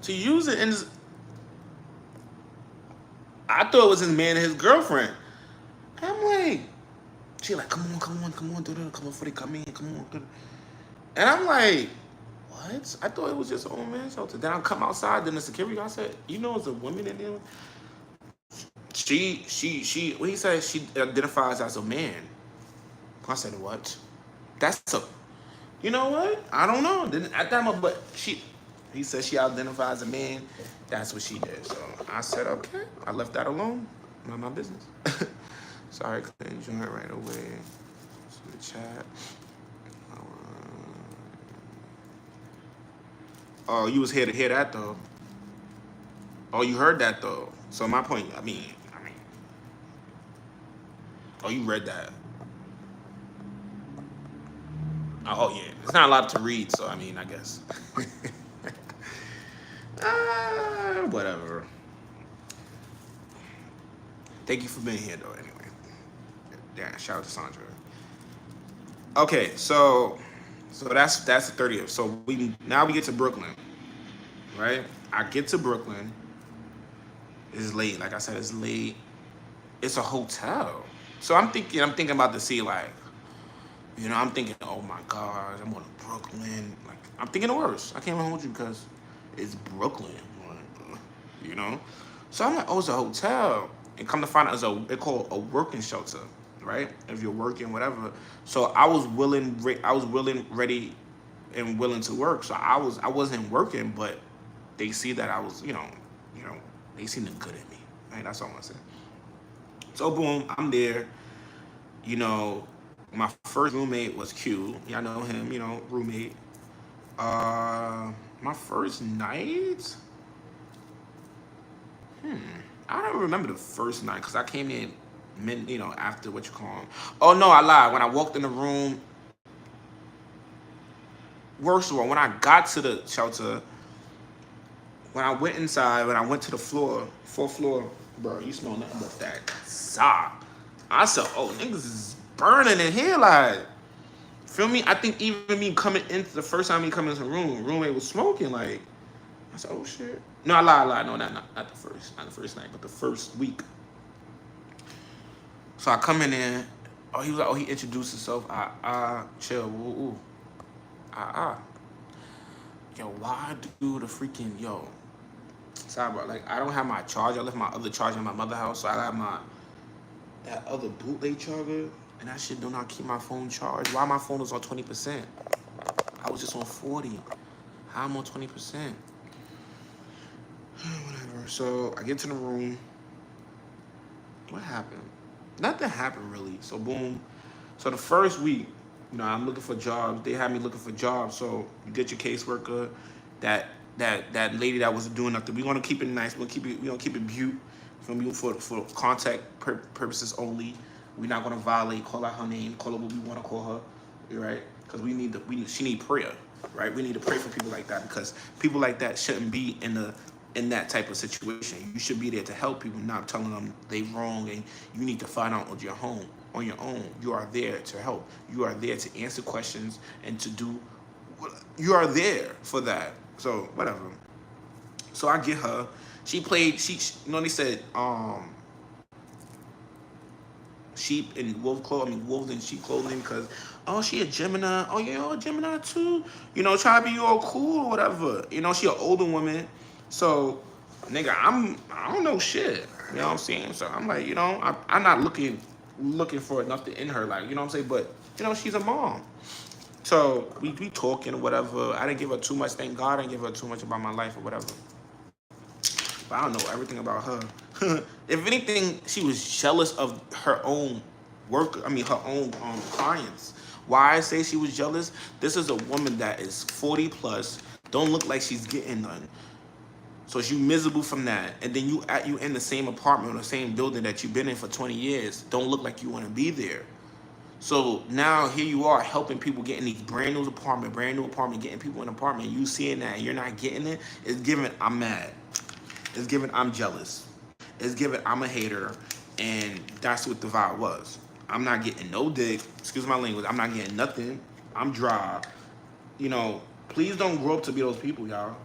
to use it, and I thought it was his man and his girlfriend. I'm like, she like, come on, do that, come on, before they come in, come on. And I'm like, what? I thought it was just an old man shelter. Then I come outside, then the security guy said, you know, it's a woman in there. What he said, she identifies as a man. I said, what? That's a, you know what? I don't know. Then at that moment, but he said she identifies as a man. That's what she did. So I said, okay. I left that alone. Not my business. Sorry, couldn't join it right away. To the chat. Oh, you was here to hear that though. Oh, you heard that though. So my point, I mean. Oh, you read that. Oh yeah, it's not a lot to read, so I mean, I guess. Whatever. Thank you for being here, though. Anyway, yeah. Shout out to Sandra. Okay, so that's the 30th. So now we get to Brooklyn, right? I get to Brooklyn. It's late. Like I said, it's late. It's a hotel. So I'm thinking about the sea, like. You know, I'm thinking, oh my gosh, I'm going to Brooklyn. Like, I'm thinking the worst. I can't even hold you because it's Brooklyn. You know? So I'm like, oh, it's a hotel. And come to find out, it's called a working shelter, right? If you're working, whatever. So I was willing, ready, and willing to work. So I wasn't working, but they see that I was, you know, they seen the good in me. Right? That's all I want to say. So boom, I'm there. You know, my first roommate was Q. Y'all know him, you know, roommate. My first night? I don't remember the first night because I came in, you know, after what you call them. Oh, no, I lied. When I walked in the room, worst of all, when I got to the shelter, when I went inside, when I went to the floor, fourth floor, bro, you smell nothing but that sock. I said, oh, niggas is burning in here, like, feel me? I think even me coming into the first time me coming into the room, roommate was smoking, like, I said, oh shit. No, I lied. No, not the first night, but the first week. So I come in there, he was like, he introduced himself, chill, ooh, Yo, why do the freaking, sidebar, like, I don't have my charger. I left my other charger in my mother's house, so I got that other bootleg charger, and that shit do not keep my phone charged. Why my phone was on 20%? I was just on 40. How I'm on 20%? Whatever. So I get to the room. What happened? Nothing happened really. So boom. So the first week, you know, I'm looking for jobs. They had me looking for jobs. So you get your caseworker, that lady that was doing nothing. We're gonna keep it nice. We're gonna keep it beaut. For contact purposes only. We're not gonna violate. Call out her name. Call her what we want to call her. Right? Because she need prayer. Right? We need to pray for people like that because people like that shouldn't be in that type of situation. You should be there to help people, not telling them they wrong and you need to find out on your own. You are there to help. You are there to answer questions and to do. You are there for that. So whatever. So I get her. She played. You know they said sheep and wolf clothing. Wolves and sheep clothing because she a Gemini. Oh yeah, a Gemini too. You know, try to be all cool or whatever. You know, she an older woman. So, nigga, I don't know shit. You know what I'm saying? So I'm like, you know, I'm not looking for nothing in her, like, you know what I'm saying? But, you know, she's a mom. So we talking or whatever. I didn't give her too much. Thank God I didn't give her too much about my life or whatever. But I don't know everything about her. If anything, she was jealous of her own her own clients. Why I say she was jealous? This is a woman that is 40 plus, don't look like she's getting none. So you miserable from that, and then you in the same apartment or the same building that you've been in for 20 years. Don't look like you want to be there. So now here you are helping people get in these brand new apartment, getting people in an apartment. You seeing that and you're not getting it. It's giving I'm mad. It's giving I'm jealous. It's giving I'm a hater, and that's what the vibe was. I'm not getting no dick. Excuse my language. I'm not getting nothing. I'm dry. You know, please don't grow up to be those people, y'all.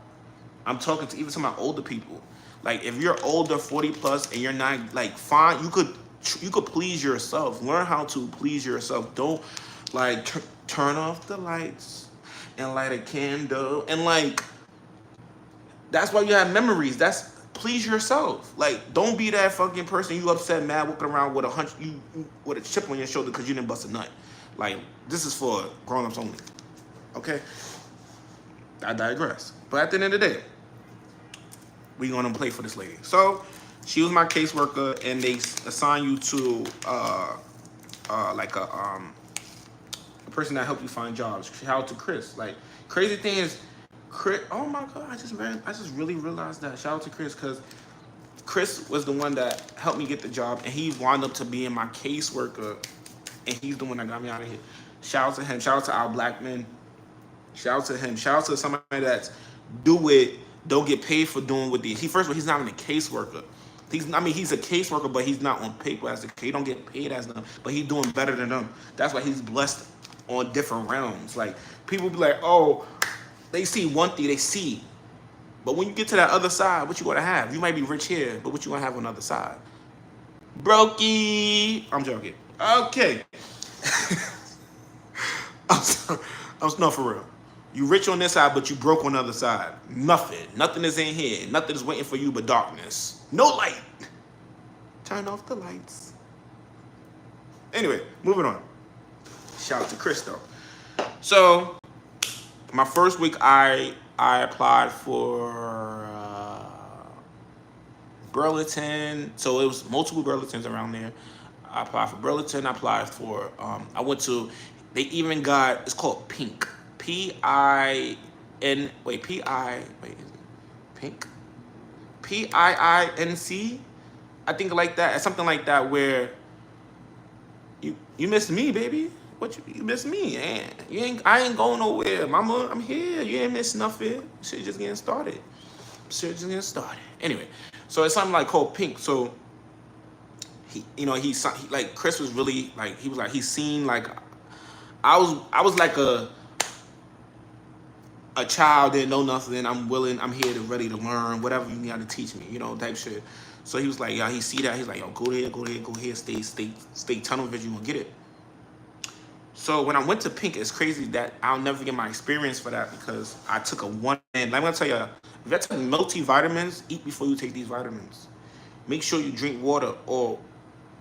I'm talking to even to my older people. Like, if you're older, 40 plus, and you're not, like, fine, you could please yourself. Learn how to please yourself. Don't, like, turn off the lights and light a candle and like that's why you have memories. That's please yourself. Like don't be that fucking person you upset mad walking around with with a chip on your shoulder because you didn't bust a nut. Like this is for grown-ups only. Okay? I digress. But at the end of the day, we gonna play for this lady. So she was my caseworker and they assign you to like a person that helped you find jobs. Shout out to Chris. Like crazy thing is Chris, oh my god, I just really realized that. Shout out to Chris because Chris was the one that helped me get the job and he wound up to being my caseworker and he's the one that got me out of here. Shout out to him. Shout out to our black men. Shout out to him. Shout out to somebody that's do it, don't get paid for doing what he's first of all, he's not even a caseworker. He's a caseworker, but he's not on paper as a case. He don't get paid as them, but he's doing better than them. That's why he's blessed on different realms. Like people be like, oh, they see one thing, they see. But when you get to that other side, what you gonna have? You might be rich here, but what you gonna have on the other side? Brokey. I'm joking. Okay. No, for real. You rich on this side, but you broke on the other side. Nothing is in here. Nothing is waiting for you but darkness. No light. Turn off the lights. Anyway, moving on. Shout out to Chris though. So, my first week I applied for Burlington. So it was multiple Burlingtons around there. I applied for Burlington. I applied for, I went to, they even got, it's called Pink. Pink? PIINC? I think like that, something like that where you missed me, baby. You missed me, man. I ain't going nowhere. Mama, I'm here. You ain't missed nothing. Shit just getting started. Anyway, so it's something like called Pink. So he like Chris was really like he's seen like I was like a child, didn't know nothing. I'm here to ready to learn whatever you got to teach me, type shit. So he was like, yeah, he see that. He's like, yo, go here, stay tunnel vision, you gonna get it. So when I went to Pink, it's crazy that I'll never get my experience for that because I took a one. And I'm gonna tell you, if you take multivitamins, eat before you take these vitamins. Make sure you drink water or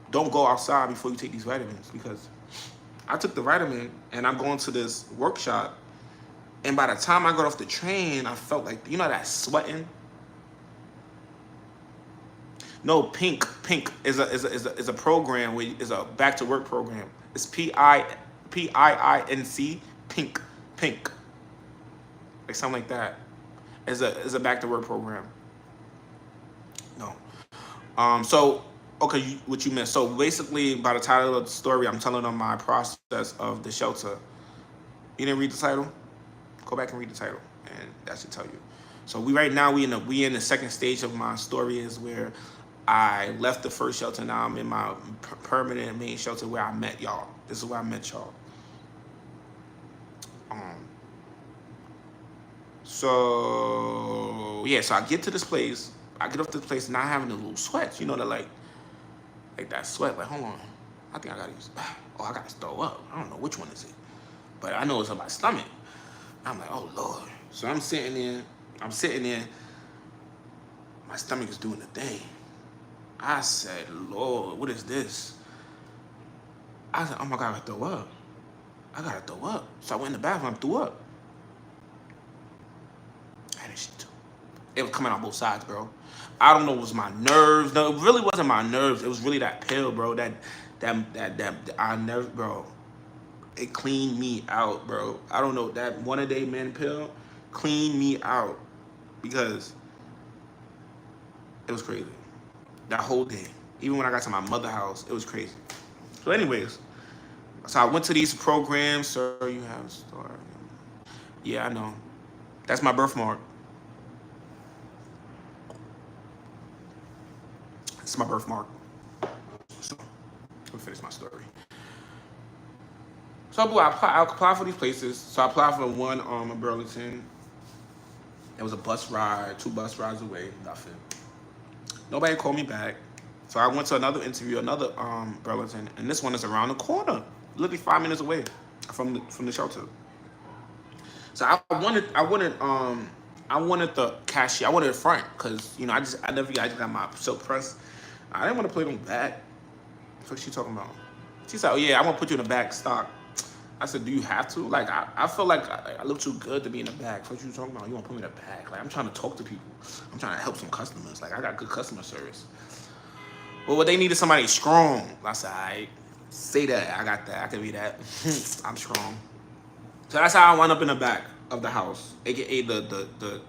don't go outside before you take these vitamins because I took the vitamin and I'm going to this workshop. And by the time I got off the train, I felt like, that sweating? No, Pink is a program where is a back to work program. It's PIINC, Pink, like something like that. Is a back to work program. No. So okay, what you missed. So basically, by the title of the story, I'm telling them my process of the shelter. You didn't read the title? Go back and read the title, and that should tell you. So we in the second stage of my story is where I left the first shelter. Now I'm in my permanent main shelter where I met y'all. This is where I met y'all. So yeah, so I get to this place. I get off this place, not having a little sweats. That like that sweat. Like hold on, I think I gotta use. Oh, I gotta throw up. I don't know which one is it, but I know it's on my stomach. I'm like, oh Lord. So I'm sitting there. My stomach is doing the thing. I said, Lord, what is this? I said, oh my God, I gotta throw up. So I went in the bathroom, I threw up. I had this shit too. It was coming out both sides, bro. I don't know, it was my nerves. No, it really wasn't my nerves. It was really that pill, bro. That I never, bro. It cleaned me out, bro. I don't know, that one-a-day men pill cleaned me out because it was crazy. That whole day. Even when I got to my mother's house, it was crazy. So anyways, so I went to these programs. Sir, you have a story. Yeah, I know. That's my birthmark. It's my birthmark. So, let me finish my story. So I applied for these places. So I applied for one in Burlington. It was a bus ride, 2 bus rides away, nothing. Nobody called me back. So I went to another interview, another Burlington, and this one is around the corner, literally 5 minutes away from the shelter. So I wanted the cashier. I wanted the front because I just got my silk press. I didn't want to play them back. What's she talking about? She said, "Oh yeah, I want to put you in the back stock." I said, "Do you have to? Like, I feel like I look too good to be in the back. What you talking about? You want to put me in the back? Like, I'm trying to talk to people. I'm trying to help some customers. Like, I got good customer service. Well, what they needed somebody strong. I said, I say that. I got that. I can be that. I'm strong. So that's how I wound up in the back of the house, aka the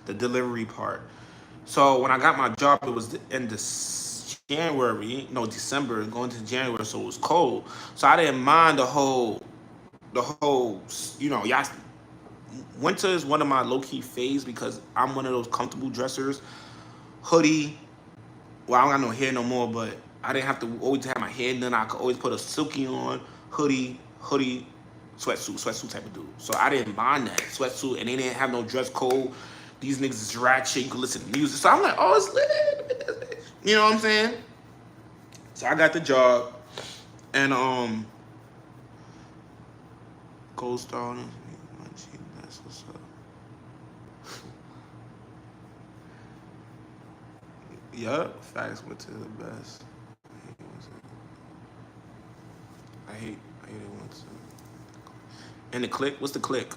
delivery part. So when I got my job, it was in January, no December, going to January, so it was cold. So I didn't mind the whole. Y'all, winter is one of my low key phase because I'm one of those comfortable dressers. Hoodie. Well, I don't got no hair no more, but I didn't have to always have my hair done. I could always put a silky on, hoodie, sweatsuit type of dude. So I didn't mind that sweatsuit, and they didn't have no dress code. These niggas is ratchet. You can listen to music. So I'm like, oh, it's lit. You know what I'm saying? So I got the job, and Gold Star. That's what's up. Yup, facts went to the best. I hate it once. And the click, what's the click?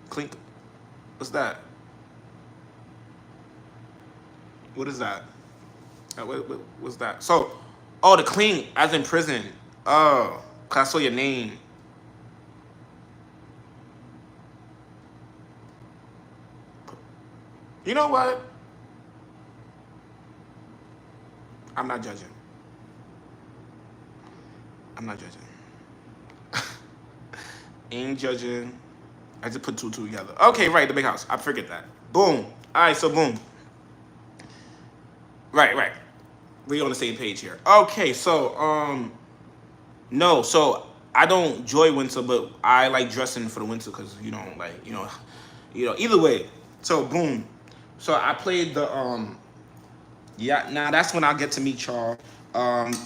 Clink, what's that? What is that? What's that? So, oh, the clean, as in prison. Oh, cause I saw your name. You know what? I'm not judging. I'm not judging. Ain't judging. I just put two together. Okay, right, the big house. I forget that. Boom. All right, so boom. Right. We on the same page here. Okay, so no, so I don't enjoy winter, but I like dressing for the winter because either way. So boom. So I played the yeah. Now that's when I get to meet y'all. I've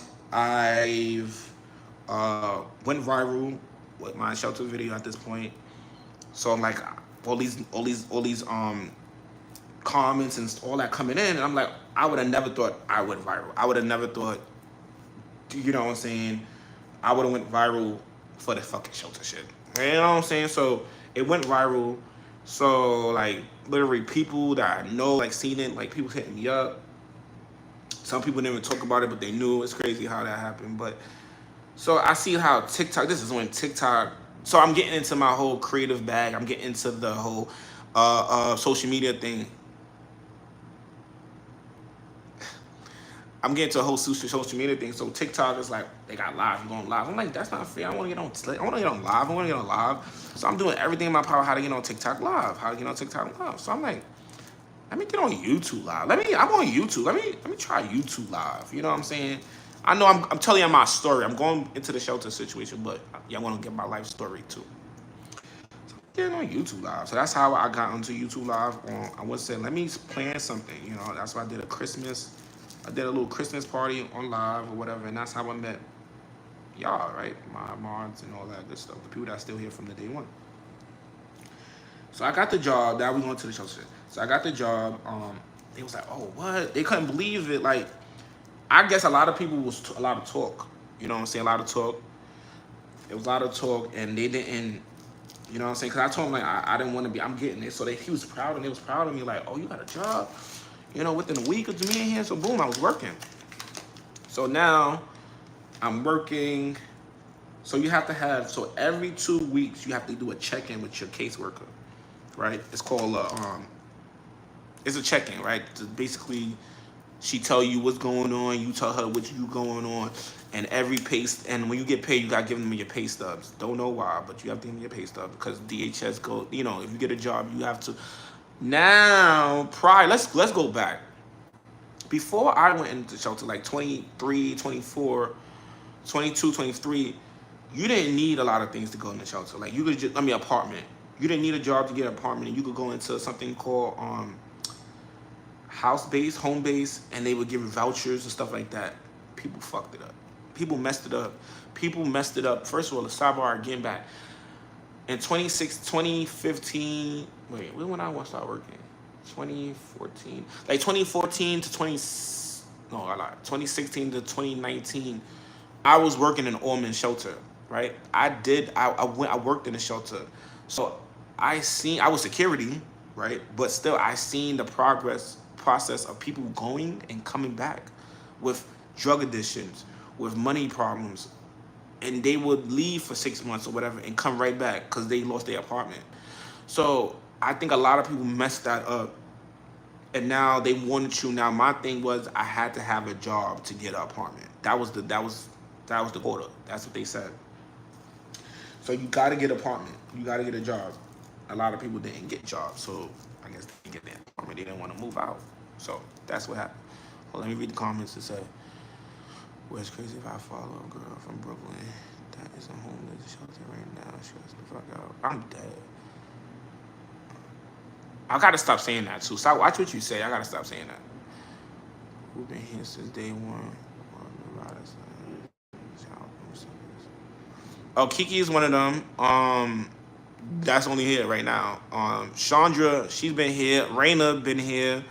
went viral with my shelter video at this point. So I'm like all these comments and all that coming in, and I'm like, I would have never thought I went viral. I would have never thought, you know what I'm saying? I would have went viral for the fucking shelter shit. You know what I'm saying? So it went viral. So like literally people that I know like seen it, like people hitting me up. Some people didn't even talk about it, but they knew. It's crazy how that happened. But so I see how TikTok. This is when TikTok. So I'm getting into my whole creative bag. I'm getting into the whole social media thing. I'm getting to a whole social media thing. So TikTok is like, they got live, you're going live. I'm like, that's not fair. I want to get on live. So I'm doing everything in my power how to get on TikTok live, So I'm like, let me get on YouTube live. I'm on YouTube. Let me try YouTube live. You know what I'm saying? I know I'm telling you my story. I'm going into the shelter situation, but y'all want to get my life story too. So I'm getting on YouTube live. So that's how I got onto YouTube live. I would say, let me plan something. That's why I did I did a little Christmas party on live or whatever, and that's how I met y'all, right? My mods and all that good stuff. The people that are still here from the day one. So I got the job. Now we going to the shelter. So I got the job. They was like, oh, what? They couldn't believe it. Like, I guess a lot of people was a lot of talk. You know what I'm saying? A lot of talk. It was a lot of talk, and they didn't. You know what I'm saying? Because I told him, like, I didn't want to be. I'm getting it. So he was proud, and they was proud of me. Like, oh, you got a job. Within a week of me in here. So boom, I was working. So now I'm working. So you have to have, so every 2 weeks you have to do a check-in with your caseworker, right? It's called it's a check-in, right? Basically, she tell you what's going on, you tell her what you going on, and and when you get paid, you gotta give them your pay stubs. Don't know why, but you have to give them your pay stub because DHS go, if you get a job, you have to. Now, let's go back. Before I went into shelter, like 23, 24, 22, 23, you didn't need a lot of things to go into shelter. Like you could just, apartment. You didn't need a job to get an apartment, and you could go into something called house base, home base, and they would give you vouchers and stuff like that. People fucked it up. People messed it up. People messed it up. First of all, the sidebar again back. In 2015, wait, when I start working? 2014. Like 2014 to 2016 to 2019, I was working in an Orman shelter, right? I worked in a shelter. So I was security, right? But still I seen the process of people going and coming back with drug addictions, with money problems, and they would leave for 6 months or whatever and come right back because they lost their apartment. So I think a lot of people messed that up, and now they wanted you. Now my thing was I had to have a job to get an apartment. That was the quota. That's what they said. So you got to get an apartment. You got to get a job. A lot of people didn't get jobs, so I guess they didn't get their apartment. They didn't want to move out. So that's what happened. Well, let me read the comments to say. Well, it's crazy if I follow a girl from Brooklyn that is a homeless shelter right now. Stress the fuck out. I'm dead. I gotta stop saying that too. Stop. Watch what you say. I gotta stop saying that. We've been here since day one. Oh, Kiki is one of them. That's only here right now. Chandra, she's been here. Raina been here.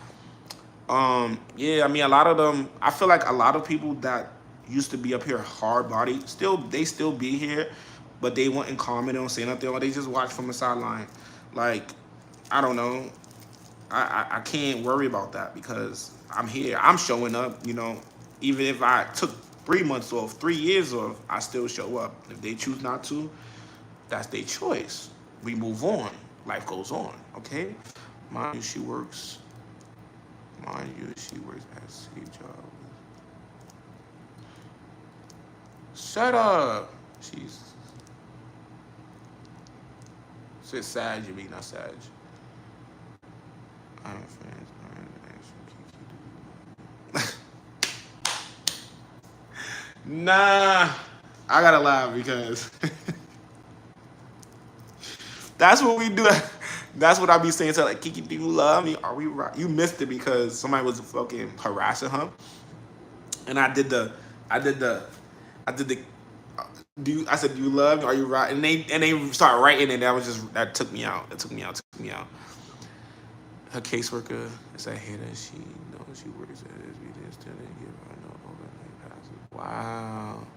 Yeah, I mean a lot of them. I feel like a lot of people that used to be up here hard body they still be here, but they wouldn't comment, they don't say nothing, or they just watch from the sideline. Like, I don't know. I can't worry about that because I'm here. I'm showing up, you know. Even if I took 3 months off, 3 years off, I still show up. If they choose not to, that's their choice. We move on. Life goes on, okay? Mind you, she works at Steve Jobs. Shut up. She's Sag, you mean, not Sag. I'm friends. Nah, I gotta laugh because that's what we do. That's what I be saying to like, Kiki, do you love me? Are we right? You missed it because somebody was fucking harassing her, and I said, do you love me? Are you right? And they started writing, and that took me out. Her caseworker is a hater. She knows she works at SB. They still didn't give her no overnight passes. Wow.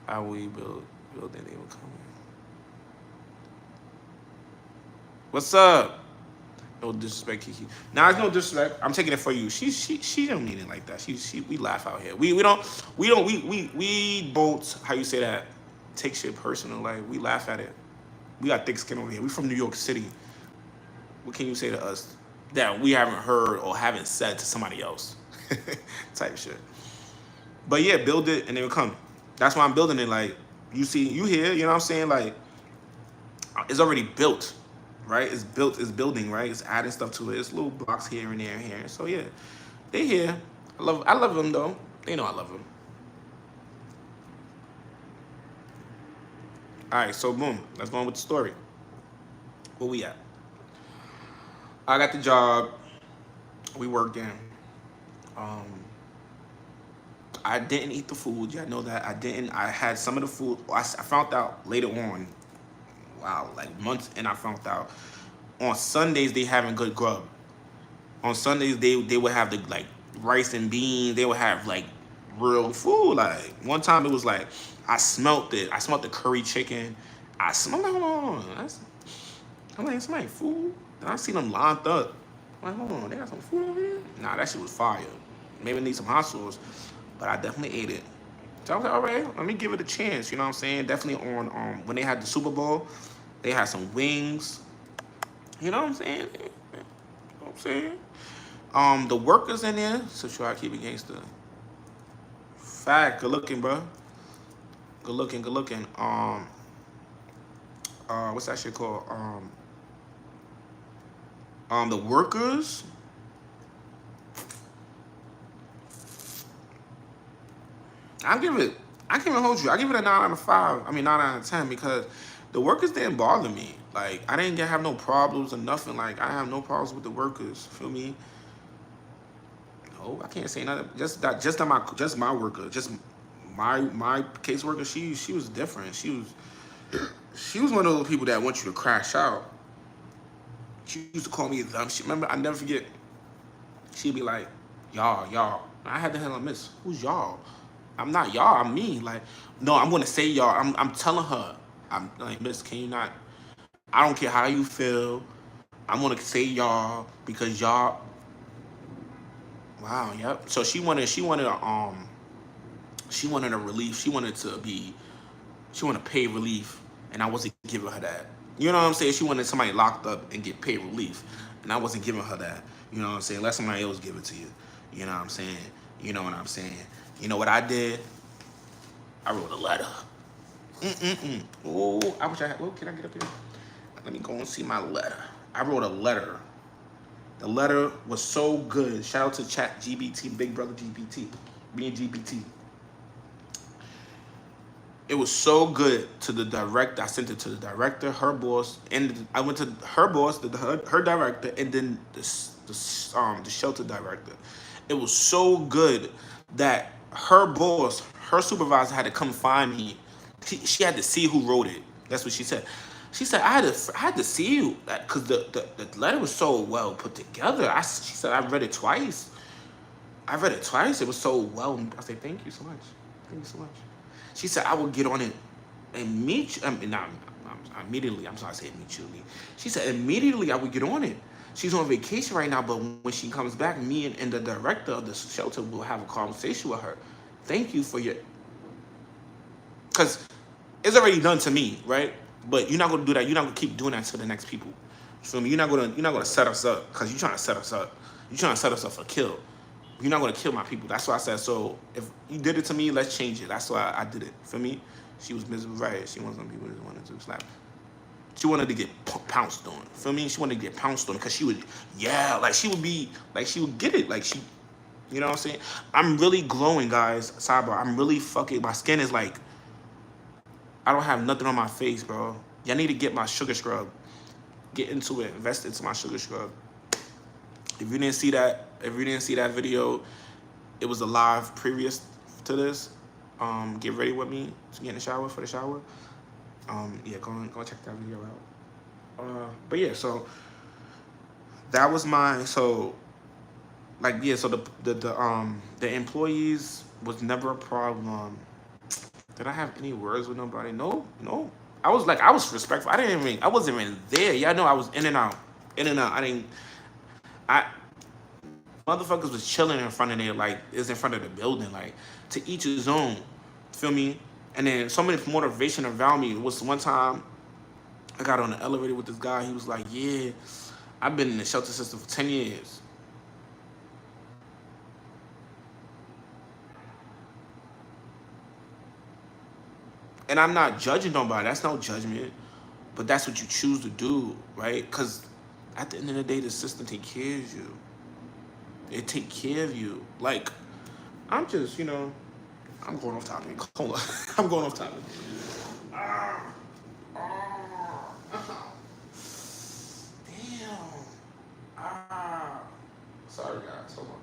How we building they were coming. What's up? No disrespect, Kiki. Nah, it's no disrespect. I'm taking it for you. She don't mean it like that. We laugh out here. We don't how you say that, take shit personal. Like, we laugh at it. We got thick skin over here. We from New York City. What can you say to us that we haven't heard or haven't said to somebody else? Type shit. But yeah, build it and they will come. That's why I'm building it. Like, you here, you know what I'm saying? Like, it's already built, right? It's building, right? It's adding stuff to it. It's little blocks here and there and here. So yeah, they here. I love them though. They know I love them. All right, so boom. Let's go on with the story. Where we at? I got the job. We worked in. I didn't eat the food. Y'all know that. I didn't. I had some of the food. I found out later on. Wow, like months, and I found out on Sundays they having good grub. On Sundays they would have the like rice and beans. They would have like real food. Like one time it was like I smelt it. I smelt the curry chicken. I'm like, hold on. I'm like, somebody food. And I seen them lined up. I'm like, hold on, they got some food over here? Nah, that shit was fire. Maybe need some hot sauce, but I definitely ate it. So I was like, all right, let me give it a chance. You know what I'm saying? Definitely on when they had the Super Bowl, they had some wings. You know what I'm saying? You know what I'm saying? The workers in there, so try to keep it gangster. Fact, good looking, bro. Good looking. What's that shit called? The workers. I can't even hold you. I give it a 9 out of 5. I mean 9 out of 10 because the workers didn't bother me. Like I didn't have no problems or nothing. Like I have no problems with the workers. Feel me? No, I can't say nothing. Just my worker. Just my caseworker, she was different. She was one of those people that want you to crash out. She used to call me dumb. She remember, I never forget. She'd be like, y'all. I had to handle miss. Who's y'all? I'm not y'all. I'm me. Like, no, I'm gonna say y'all. I'm telling her. I'm like, miss, can you not? I don't care how you feel. I'm gonna say y'all because y'all. Wow. Yep. So she wanted a relief. She wanted to pay relief, and I wasn't giving her that. You know what I'm saying? She wanted somebody locked up and get paid relief, and I wasn't giving her that. You know what I'm saying? Let somebody else give it to you. You know what I'm saying? You know what I'm saying? You know what I did? I wrote a letter. Oh, I wish I had. Oh, can I get up here? Let me go and see my letter. I wrote a letter. The letter was so good. Shout out to Chat GBT, Big Brother GPT, me and GPT. It was so good to the director. I sent it to the director, her boss, and I went to her boss, her director, and then the shelter director. It was so good that her boss, her supervisor, had to come find me. She had to see who wrote it. That's what she said. She said I had to see you because the letter was so well put together. She said I read it twice. It was so well. I said thank you so much. Thank you so much. She said, I will get on it and meet you. Immediately. I'm sorry, I said immediately. She said, immediately I would get on it. She's on vacation right now, but when she comes back, me and the director of the shelter will have a conversation with her. Thank you for your... Because it's already done to me, right? But you're not going to do that. You're not going to keep doing that to the next people. You feel me? You're not going to set us up because you're trying to set us up. You're trying to set us up for kill. You're not going to kill my people. That's why I said, so if you did it to me, let's change it. That's why I did it. For me, she was miserable, right? She wasn't some people that wanted to slap. She wanted to get pounced on. Feel me? She wanted to get pounced on because she would, she would get it. Like she, you know what I'm saying? I'm really glowing, guys. Sidebar. I'm really fucking, my skin is like, I don't have nothing on my face, bro. Y'all need to get my sugar scrub. Get into it. Invest into my sugar scrub. If you didn't see that video, it was a live previous to this. Get ready with me to get in the shower for the shower. Yeah, go check that video out. But yeah, so that was so the employees was never a problem. Did I have any words with nobody? No. I was respectful. I wasn't even there. Y'all know I was in and out. Motherfuckers was chilling in front of there, like, it's in front of the building, like, to each his own, feel me? And then so many motivation around me. It was one time I got on the elevator with this guy. He was like, yeah, I've been in the shelter system for 10 years. And I'm not judging nobody. That's no judgment. But that's what you choose to do, right? Because at the end of the day, the system takes care of you. It take care of you. Like, I'm just, I'm going off topic. Hold on. I'm going off topic. Damn. Sorry, guys. Hold on.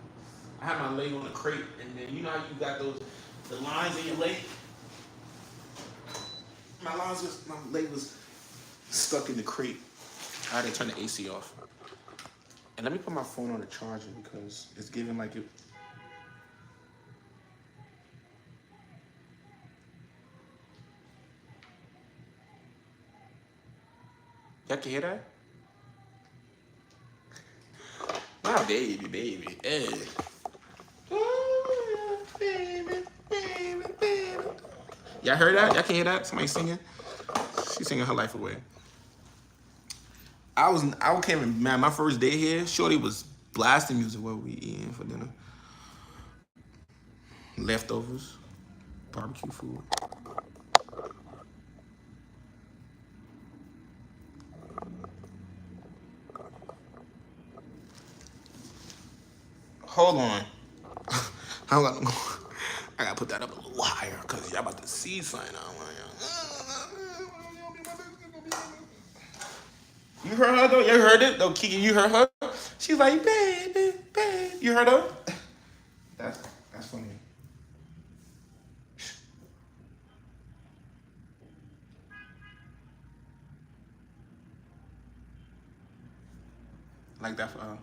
I had my leg on the crate, and then you know how you got the lines in your leg? My leg was stuck in the crate. I had to turn the AC off. And let me put my phone on the charger because it's giving like it. Y'all can hear that? My baby. Hey. Oh, baby. Y'all heard that? Y'all can hear that? Somebody singing? She's singing her life away. I came in, man, my first day here, Shorty was blasting music while we eating for dinner. Leftovers, barbecue food. Hold on. I gotta put that up a little higher because y'all about to see something. You heard her though? You heard it? Though, Kiki, you heard her? She's like, baby. You heard her? That's funny. like that for her.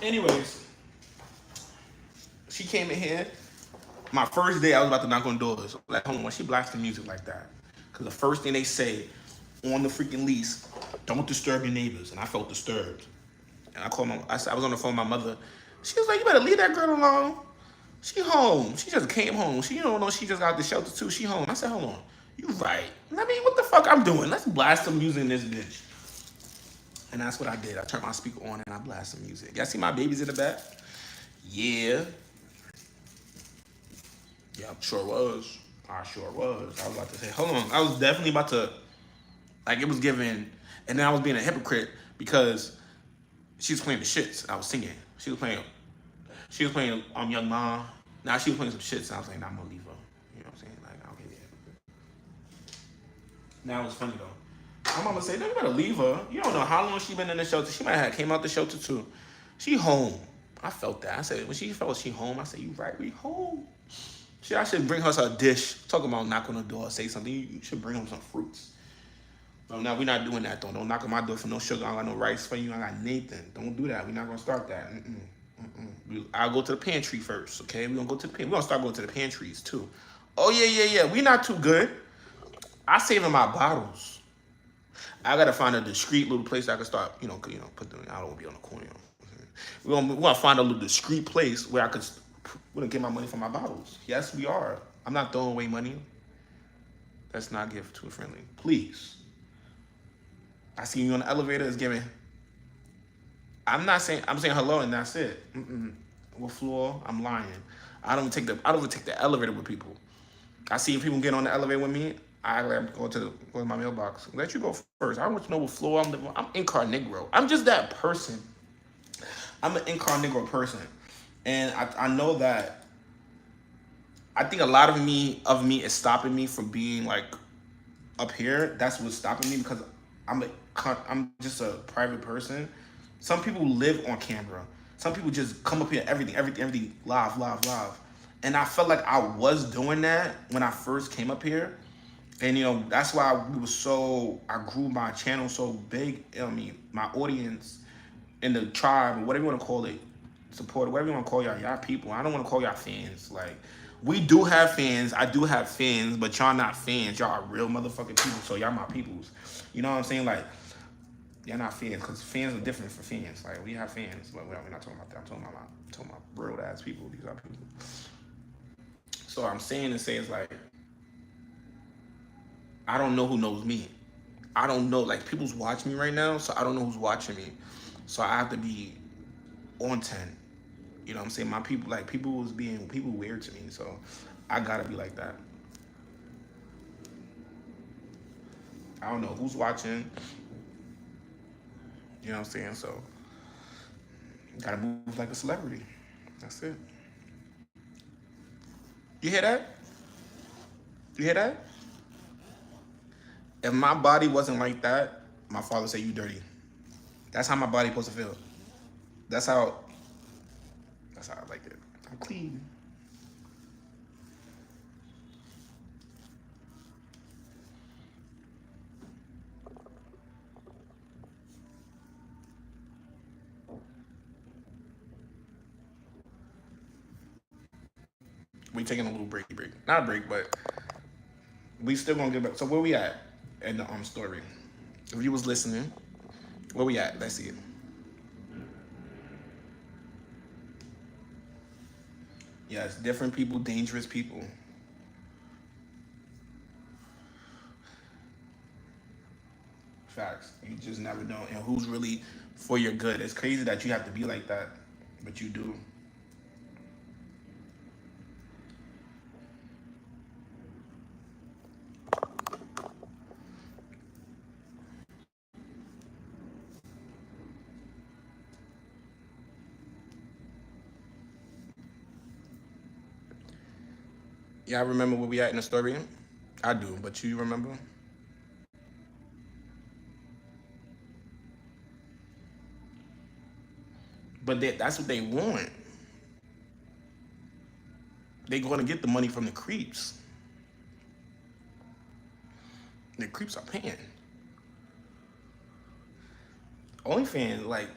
Anyways, she came in here. My first day, I was about to knock on doors. Like, hold on, why she blasting music like that? Because the first thing they say on the freaking lease, don't disturb your neighbors. And I felt disturbed. And I called I was on the phone with my mother. She was like, you better leave that girl alone. She home. She just came home. She don't know she just got the shelter too. She home. I said, hold on. You right. I mean, what the fuck I'm doing? Let's blast some music in this bitch. And that's what I did. I turned my speaker on and I blasted some music. Y'all see my babies in the back? Yeah. Yeah, sure was. I sure was. I was about to say, hold on. I was definitely about to, like, it was giving, and then I was being a hypocrite because she was playing the shits. I was singing. She was playing Young Ma. Now she was playing some shits, and I was like, nah, I'm gonna leave her. You know what I'm saying? Like, okay, yeah. Now it was funny though. My mama said, no, you better leave her. You don't know how long she been in the shelter. She might have came out the shelter too. She home. I felt that. I said, when she felt she home, I said, you right, we home. I should bring her a dish. Talking about knock on the door, say something. You should bring her some fruits. So now we're not doing that though. Don't knock on my door for no sugar. I got no rice for you. I got Nathan. Don't do that. We're not gonna start that. I'll go to the pantry first, okay? We're gonna go to the pantry. We're gonna start going to the pantries too. Oh yeah. We not too good. I saving my bottles. I gotta find a discreet little place I can start, put them. I don't wanna be on the corner. We're gonna find a little discreet place where I could get my money for my bottles. Yes, we are. I'm not throwing away money. Let's not give too friendly. Please. I see you on the elevator. It's giving. I'm saying hello and that's it. What floor? I'm lying. I don't take the elevator with people. I see people get on the elevator with me. I let them go to my mailbox. Let you go first. I want to know what floor I'm living on. I'm incarnegro. I'm just that person. I'm an incarnegro person. And I know that I think a lot of me is stopping me from being like up here. That's what's stopping me because I'm just a private person. Some people live on camera. Some people just come up here, everything live. And I felt like I was doing that when I first came up here. And that's why I grew my channel so big. My audience in the tribe, or whatever you want to call it, support, whatever you want to call y'all people. I don't want to call y'all fans. Like, we do have fans. I do have fans, but y'all not fans. Y'all are real motherfucking people, so y'all my peoples. You know what I'm saying? Like, y'all not fans, because fans are different for fans. Like, we have fans, but we're not talking about that. I'm talking about real ass people. These are people. So I'm saying to say is like, I don't know who knows me. I don't know, like, people's watching me right now, so I don't know who's watching me. So I have to be on 10. You know what I'm saying? My people, like, people weird to me, so I gotta be like that. I don't know who's watching. You know what I'm saying? So gotta move like a celebrity. That's it. You hear that? You hear that? If my body wasn't like that, my father said, you dirty. That's how my body supposed to feel. That's how I like it. I'm clean. We taking a little break. Not a break, but we still gonna get back. So where we at in the story? If you was listening, where we at? Let's see it. Yes, different people, dangerous people. Facts. You just never know. And who's really for your good. It's crazy that you have to be like that, but you do. Yeah, I remember where we at in the story. I do, but you remember? But that's what they want. They going to get the money from the creeps. The creeps are paying. OnlyFans, like,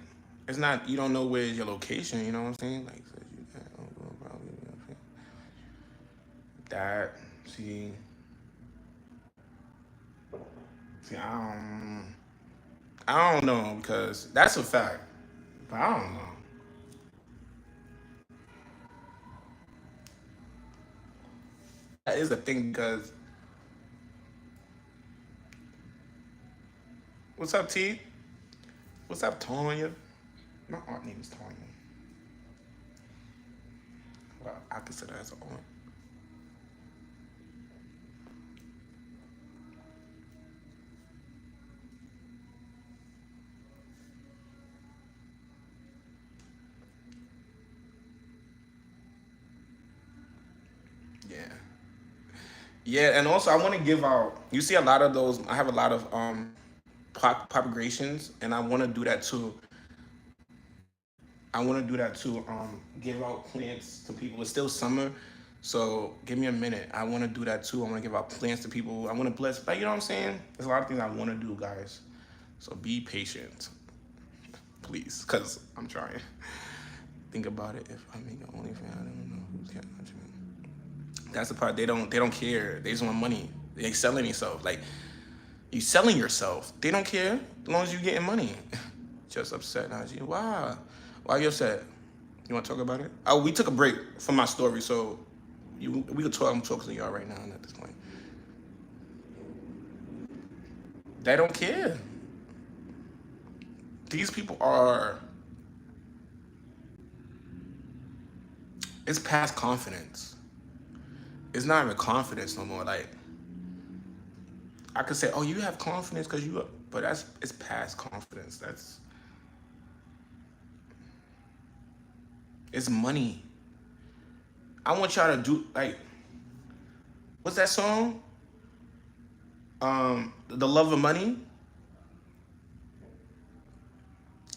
it's not, you don't know where's your location, you know what I'm saying? Like, so you probably, you know what I'm saying? That, see, I don't know because that's a fact, but I don't know. That is a thing because, what's up, T? What's up, Tonya? My aunt name is Tonya. Well, I consider her as an aunt. Yeah. Yeah, and also I want to give out. You see a lot of those. I have a lot of propagations, and I want to do that too. I want to do that too. Give out plants to people. It's still summer, so give me a minute. I want to do that too. I want to give out plants to people. I want to bless. Like, you know what I'm saying? There's a lot of things I want to do, guys. So be patient, please, cause I'm trying. Think about it. If I make an OnlyFans, I don't know who's getting much. That's the part they don't care. They just want money. They selling themselves. Like, you selling yourself. They don't care as long as you getting money. Just upset, Najee. Why? Why you upset? You want to talk about it? Oh, we took a break from my story, so we could talk. I'm talking to y'all right now at this point. They don't care. These people are. It's past confidence. It's not even confidence no more. Like, I could say, oh, you have confidence because you, but it's past confidence. It's money. I want y'all to do like, what's that song? The Love of Money.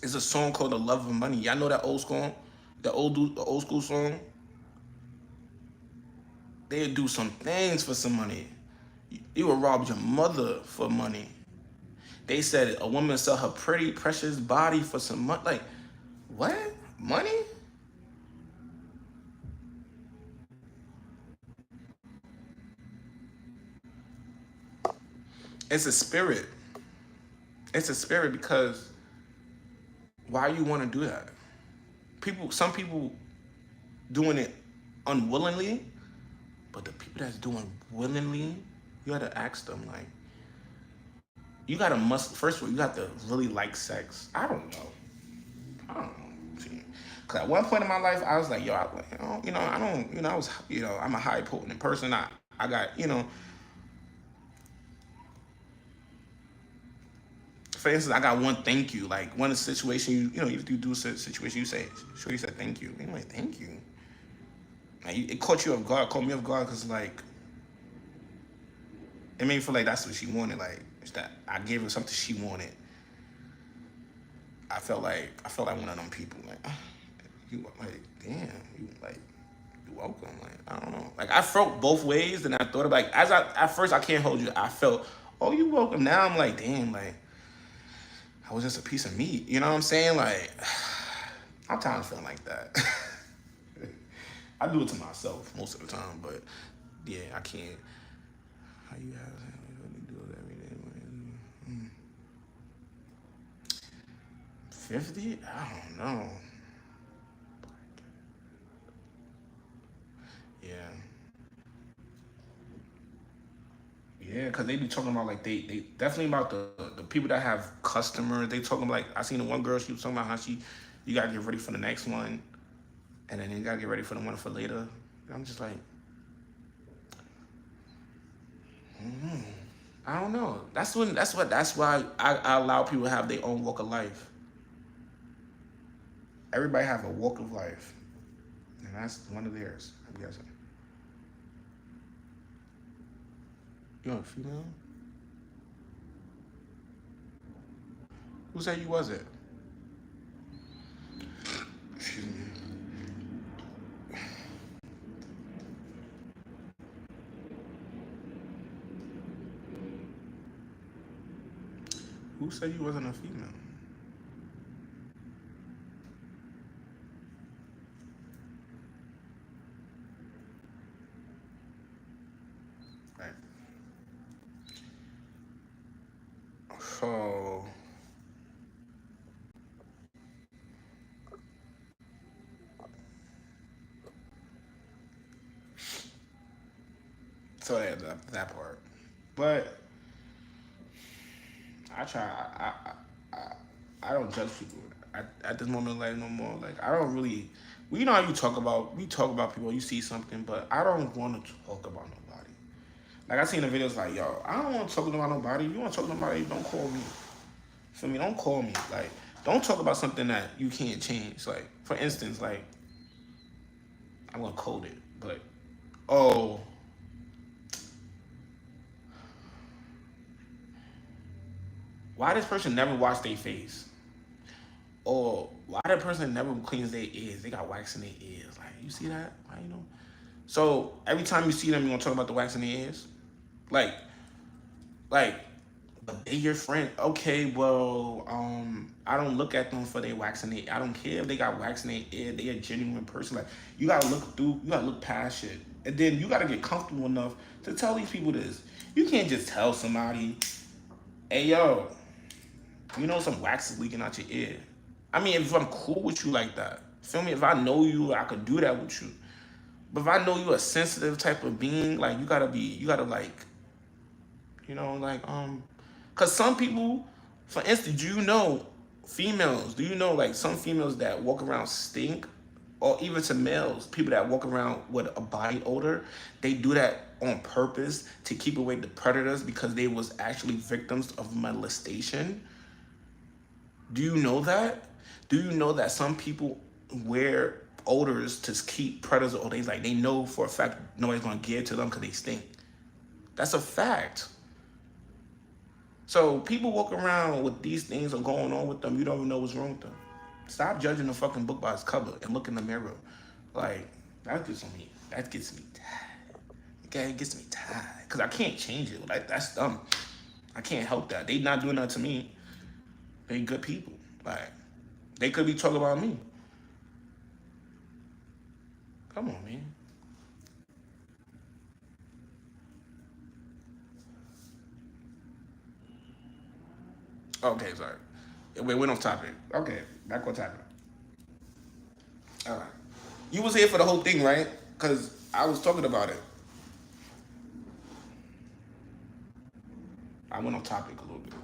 It's a song called The Love of Money. Y'all know that old school, the old school song. They'd do some things for some money. You would rob your mother for money. They said a woman sell her pretty, precious body for some money. Like, what? Money? It's a spirit. It's a spirit because why you want to do that? Some people doing it unwillingly, but the people that's doing willingly, you gotta ask them like, you gotta first of all, you got to really like sex. I don't know. I don't know. See, cause at one point in my life, I was like, yo, I don't, I was, I'm a high potent person. I got, for instance, I got one thank you. Like one situation, you do a situation, you say, sure, you said thank you. Anyway, thank you. Like, it caught you off guard, caught me off guard, cause like, it made me feel like that's what she wanted. Like, it's that I gave her something she wanted. I felt like one of them people. Like, you like, damn, you like, you're welcome. Like, I don't know. Like, I felt both ways, and I thought about like, at first I can't hold you. I felt, oh, you welcome. Now I'm like, damn, like, I was just a piece of meat. You know what I'm saying? Like, I'm tired of feeling like that. I do it to myself most of the time, but yeah, I can't. How you have do it every day? 50? I don't know. Yeah. Yeah, because they be talking about like they definitely about the people that have customers. They talking like I seen the one girl, she was talking about how you gotta get ready for the next one, and then you gotta get ready for the one for later. And I'm just like, I don't know. That's why I allow people to have their own walk of life. Everybody have a walk of life, and that's one of theirs. I'm guessing. You a female? Who said you was it? Excuse me. Who said you wasn't a female? So that part. But I try. I don't judge people at this moment in life no more. Like I don't really. Well, you know how we talk about people. You see something, but I don't want to talk about nobody. Like I seen the videos like, yo, I don't want to talk about nobody. If you want to talk to nobody, don't call me. Feel me? Don't call me. Like, don't talk about something that you can't change. Like, for instance, like, I'm gonna code it, but oh, why this person never wash their face? Or why that person never cleans their ears? They got wax in their ears. Like, you see that? Why you know? So every time you see them, you gonna talk about the wax in their ears? Like, like, but they your friend. Okay, well, I don't look at them for their wax in their. I don't care if they got wax in their ear. They a genuine person. Like, you gotta look through. You gotta look past shit, and then you gotta get comfortable enough to tell these people this. You can't just tell somebody, "Hey, yo, you know some wax is leaking out your ear." I mean, if I'm cool with you like that, feel me? If I know you, I could do that with you. But if I know you a sensitive type of being, like you gotta like, like cause some people, for instance, do you know females? Do you know like some females that walk around stink, or even to males, people that walk around with a body odor, they do that on purpose to keep away the predators because they was actually victims of molestation. Do you know that? Do you know that some people wear odors to keep predators, or they know for a fact nobody's gonna get to them because they stink? That's a fact. So people walk around with these things are going on with them. You don't even know what's wrong with them. Stop judging the fucking book by its cover and look in the mirror. Like that gets me. That gets me tired. Okay, it gets me tired because I can't change it. Like that's dumb. I can't help that. They not doing that to me. They good people. Like they could be talking about me. Come on, man. Okay, sorry. We went off topic. Okay, back on topic. All right. You was here for the whole thing, right? Because I was talking about it. I went off topic a little bit.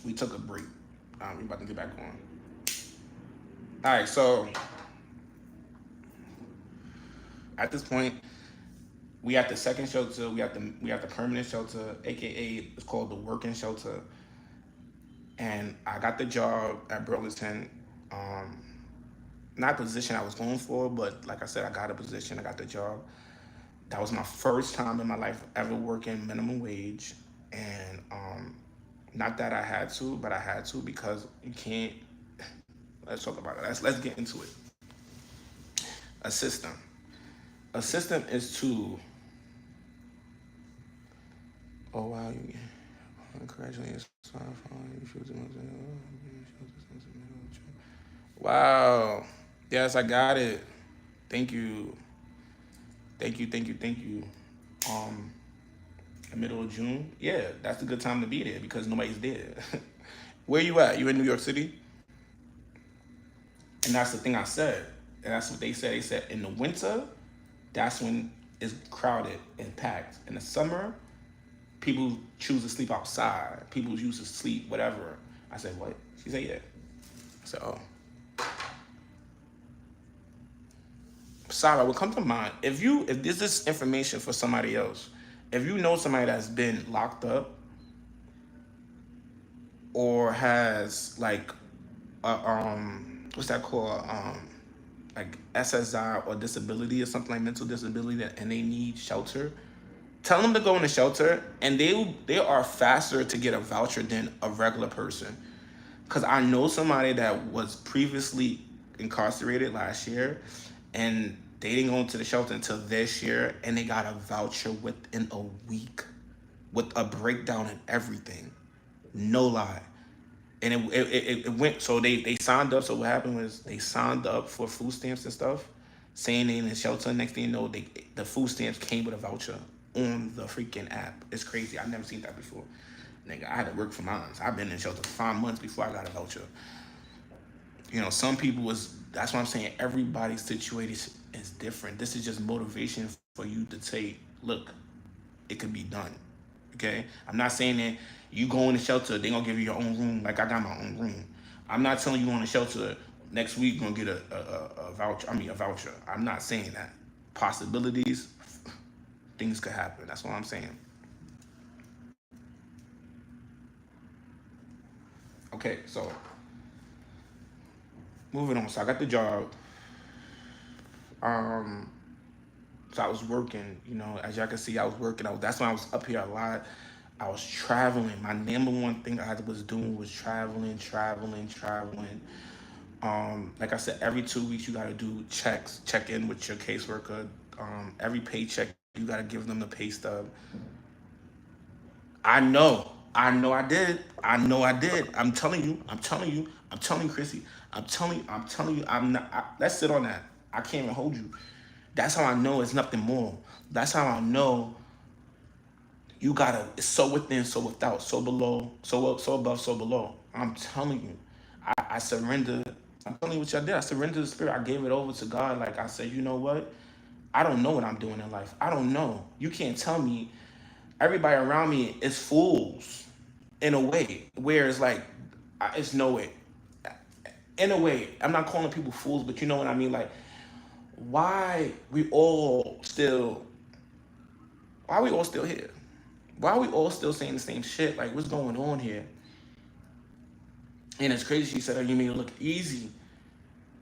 We took a break. We about to get back on. All right, so at this point, we at the second shelter. We at the permanent shelter, aka it's called the working shelter. And I got the job at Burlington. Not a position I was going for, but like I said, I got a position. I got the job. That was my first time in my life ever working minimum wage, and not that I had to, but I had to because you can't. Let's talk about it. Let's get into it. A system. A system is to. Oh wow, congratulations. Wow. Yes, I got it. Thank you. Thank you, thank you, thank you. Um, the middle of June. Yeah, that's a good time to be there because nobody's there. Where you at? You in New York City? And that's the thing I said. And that's what they said. They said in the winter, that's when it's crowded and packed. In the summer, people choose to sleep outside. People choose to sleep, whatever. I said, what? She said, yeah. I said, oh. Sarah, what comes to mind, if this is information for somebody else, if you know somebody that's been locked up or has like what's that called? Like SSI or disability or something like mental disability and they need shelter, tell them to go in the shelter and they are faster to get a voucher than a regular person. Cause I know somebody that was previously incarcerated last year and they didn't go into the shelter until this year and they got a voucher within a week with a breakdown and everything. No lie. And it went, so they signed up. So what happened was they signed up for food stamps and stuff, saying they in the shelter. Next thing you know, the food stamps came with a voucher on the freaking app. It's crazy. I've never seen that before. Nigga, I had to work for mine. I've been in shelter for 5 months before I got a voucher. You know, some people that's what I'm saying. Everybody's situation is different. This is just motivation for you to take look, it could be done. Okay, I'm not saying that you go in the shelter, they gonna give you your own room. Like I got my own room. I'm not telling you go in the shelter next week gonna get a voucher. I mean a voucher. I'm not saying that. Possibilities, things could happen. That's what I'm saying. Okay, so moving on. So I got the job. Um, so I was working. You know, as y'all can see, I was working. That's why I was up here a lot. I was traveling. My number one thing I was doing was traveling, traveling, traveling. Like I said, every 2 weeks you gotta do checks, check in with your caseworker. Every paycheck you gotta give them the pay stub. I did. I know I did. I'm telling you. I'm telling you. I'm telling you, Chrissy. I'm telling you. I'm not. Let's sit on that. I can't even hold you. That's how I know it's nothing more. That's how I know you gotta. It's so within, so without, so below, so up, so above, so below. I'm telling you. I surrender. I'm telling you what y'all did. I surrendered the spirit. I gave it over to God. Like I said, you know what? I don't know what I'm doing in life. I don't know. You can't tell me. Everybody around me is fools in a way where it's like it's no way. In a way, I'm not calling people fools, but you know what I mean. Like, why we all still? Why we all still here? Why are we all still saying the same shit? Like, what's going on here? And it's crazy. She said, "Oh, you made it look easy."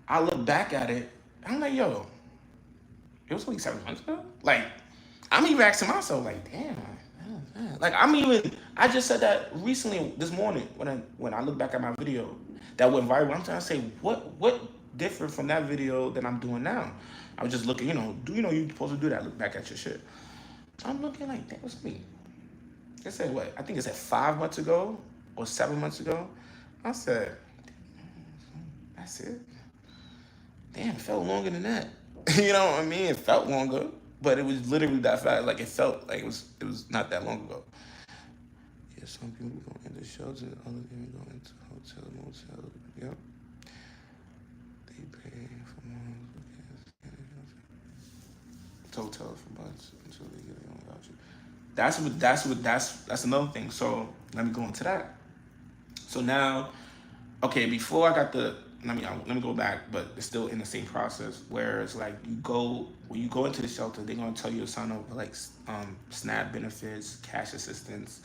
I look back at it. I'm like, yo, it was only 7 months ago. Like, I'm even asking myself, like, damn. Like I'm even. I just said that recently this morning when I look back at my video that went viral. I'm trying to say what different from that video than I'm doing now. I was just looking. You're supposed to do that. Look back at your shit. I'm looking like that was me. It said what? I think it said 5 months ago or 7 months ago. I said, that's it. Damn, it felt longer than that. You know what I mean? It felt longer, but it was literally that fast. Like it felt like it was not that long ago. Yeah, some people go into shelters, other people go into hotel, motel. Yep. They pay for months, hotels for months until they get their own voucher. That's another thing. So let me go into that. So now, okay, before I got the let me go back, but it's still in the same process where it's like when you go into the shelter, they're gonna tell you to sign up for like SNAP benefits, cash assistance.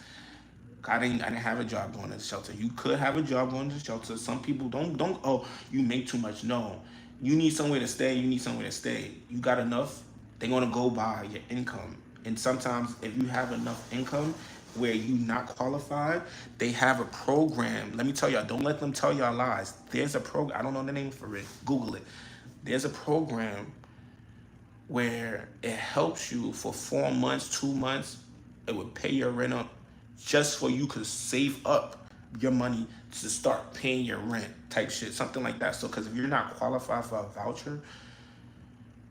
I didn't have a job going to the shelter. You could have a job going to the shelter. Some people don't. Oh, you make too much. No, you need somewhere to stay. You need somewhere to stay. You got enough. They're gonna go by your income. And sometimes if you have enough income where you not qualified, they have a program. Let me tell y'all. Don't let them tell y'all lies. There's a program. I don't know the name for it. Google it. There's a program where it helps you for 4 months, 2 months. It would pay your rent up just for you could save up your money to start paying your rent type shit, something like that. So, because if you're not qualified for a voucher,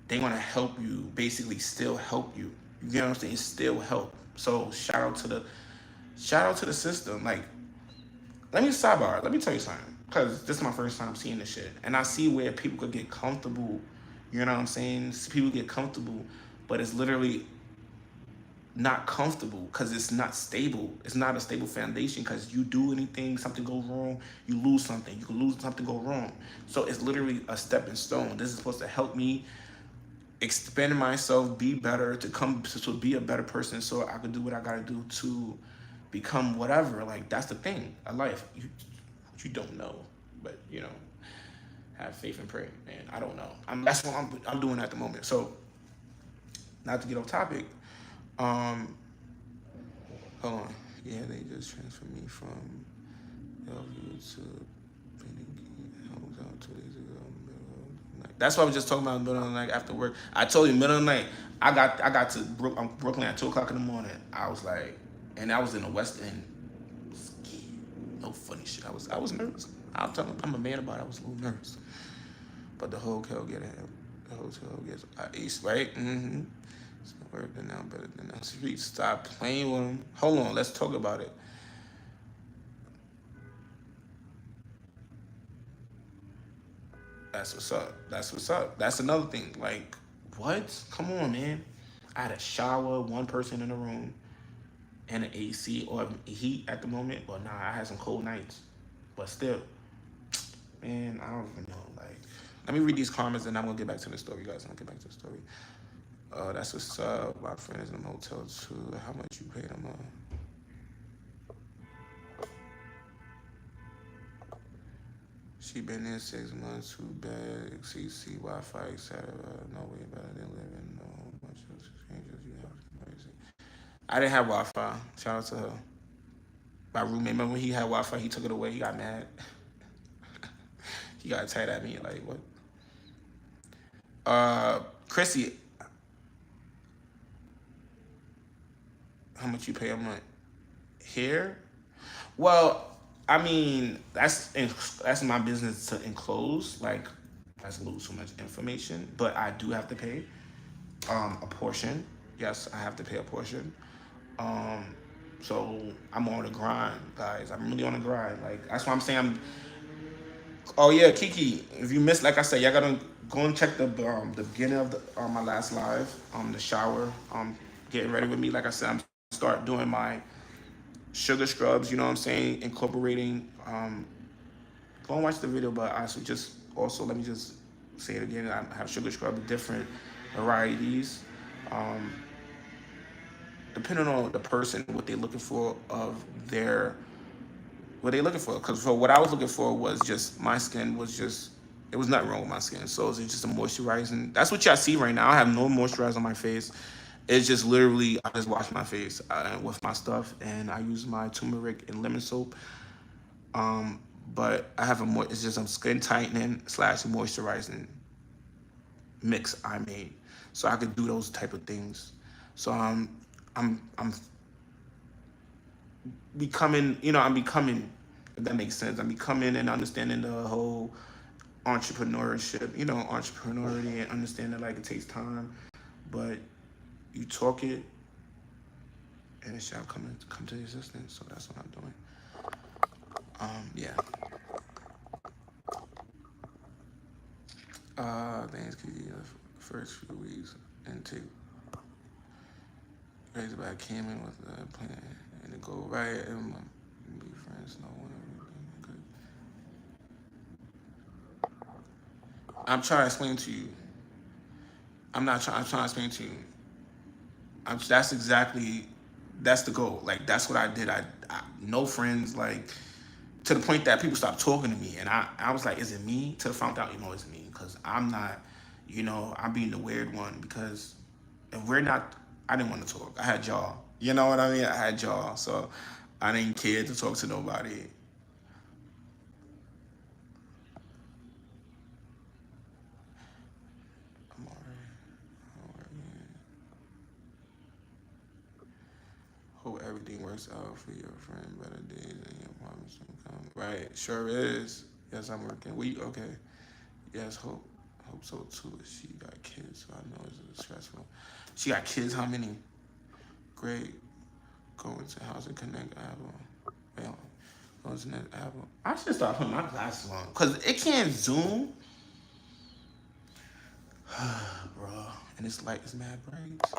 they want to help you, basically still help you. You get what I'm saying? Still help. So, shout out to the system. Like, let me sidebar. Let me tell you something, because this is my first time seeing this shit, and I see where people could get comfortable. You know what I'm saying? People get comfortable, but it's literally not comfortable because it's not stable. It's not a stable foundation because you do anything, something goes wrong, you lose something. You can lose something, go wrong. So it's literally a stepping stone. This is supposed to help me expand myself, be better, to be a better person so I could do what I gotta do to become whatever. Like that's the thing. A life. You don't know, but have faith and pray, man. I don't know. That's what I'm doing at the moment. So not to get off topic. Hold on. Yeah, they just transferred me from Bellevue to Benning. I was out 2 days ago. That's what I was just talking about. Middle of the night after work. I told you middle of the night. I got to Brooklyn at 2 o'clock in the morning. I was like, and I was in the West End. No funny shit. I was nervous. I'll tell them I'm a man about it. I was a little nervous. But the hotel gets East, right? Mm-hmm. It's working now better than that. Street. Stop playing with them. Hold on, let's talk about it. That's what's up. That's what's up. That's another thing. Like, what? Come on, man. I had a shower, one person in the room, and an AC or heat at the moment. But nah, I had some cold nights. But still, man, I don't even know. Like, let me read these comments and I'm gonna get back to the story, guys. I'm gonna get back to the story. That's what's up. My friends in the hotel too. How much you paid them? She been there 6 months. Too bad. CC Wi-Fi, etc. No way better than living. No whole bunch of strangers. You have crazy. I didn't have Wi-Fi. Shout out to her. My roommate, remember when he had Wi-Fi? He took it away. He got mad. He got tight at me. Like what? Chrissy, how much you pay a month? Here? Well, I mean, that's my business to enclose. Like, that's a little too much information, but I do have to pay a portion. Yes, I have to pay a portion. Um, so I'm on the grind, guys. I'm really on the grind. Like that's why I'm saying Oh yeah, Kiki. If you missed, like I said, y'all gotta go and check the beginning of my last live, the shower, getting ready with me. Like I said, I'm start doing my sugar scrubs. You know what I'm saying? Incorporating. Go and watch the video, but also let me just say it again. I have sugar scrub, different varieties, um, depending on the person, what they're looking for of their what they looking for. Because for what I was looking for was just my skin was just it was nothing wrong with my skin. So it's just a moisturizing. That's what y'all see right now. I have no moisturizer on my face. It's just literally I just wash my face with my stuff, and I use my turmeric and lemon soap. But I have it's just a skin tightening slash moisturizing mix I made, so I could do those type of things. So I'm becoming, I'm becoming, if that makes sense. I'm becoming and understanding the whole entrepreneurship, entrepreneurially, and understanding like it takes time, but you talk it and it shall come to existence. So that's what I'm doing. Yeah. Things could be the first few weeks into raised by Kim with the plan and to go right and be friends. No one. I'm trying to explain to you. I'm not trying. I'm trying to explain to you. That's the goal. Like that's what I did. I no friends. Like to the point that people stopped talking to me, and I was like, is it me? Till I found out, it's me, because I'm not. I'm being the weird one because if we're not, I didn't want to talk. I had y'all. You know what I mean? I had y'all, so I didn't care to talk to nobody. I'm alright. Hope everything works out for your friend. Better days and your promise will come. Right, sure is. Yes, I'm working. Okay? Yes, hope so too. She got kids, so I know it's stressful. She got kids. How many? Great. Going to House and Connect album. Well, going to that album. I should start putting my glasses on because it can't zoom, bro. And it's like it's mad braids.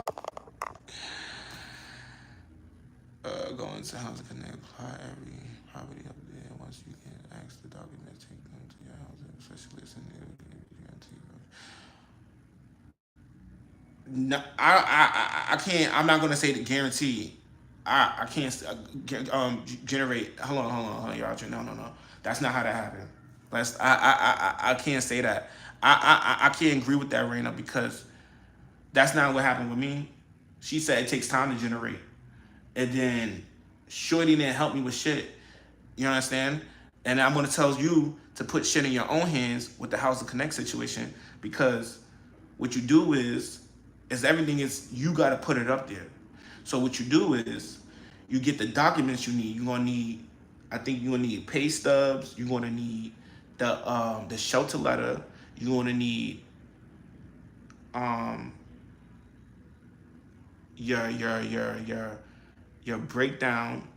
Going to House and Connect. Apply every property up there. Once you can ask the documents, take them to your house, especially listen to No, I can't. I'm not gonna say the guarantee. I can't generate. Hold on, y'all. No. That's not how that happened. I can't say that. I can't agree with that, Raina, because that's not what happened with me. She said it takes time to generate, and then Shorty didn't help me with shit. You understand? And I'm gonna tell you to put shit in your own hands with the House of Connect situation, because what you do is everything is you got to put it up there. So what you do is you get the documents you need. You're gonna need, I think you're gonna need pay stubs. You're gonna need the shelter letter. You're gonna need your breakdown,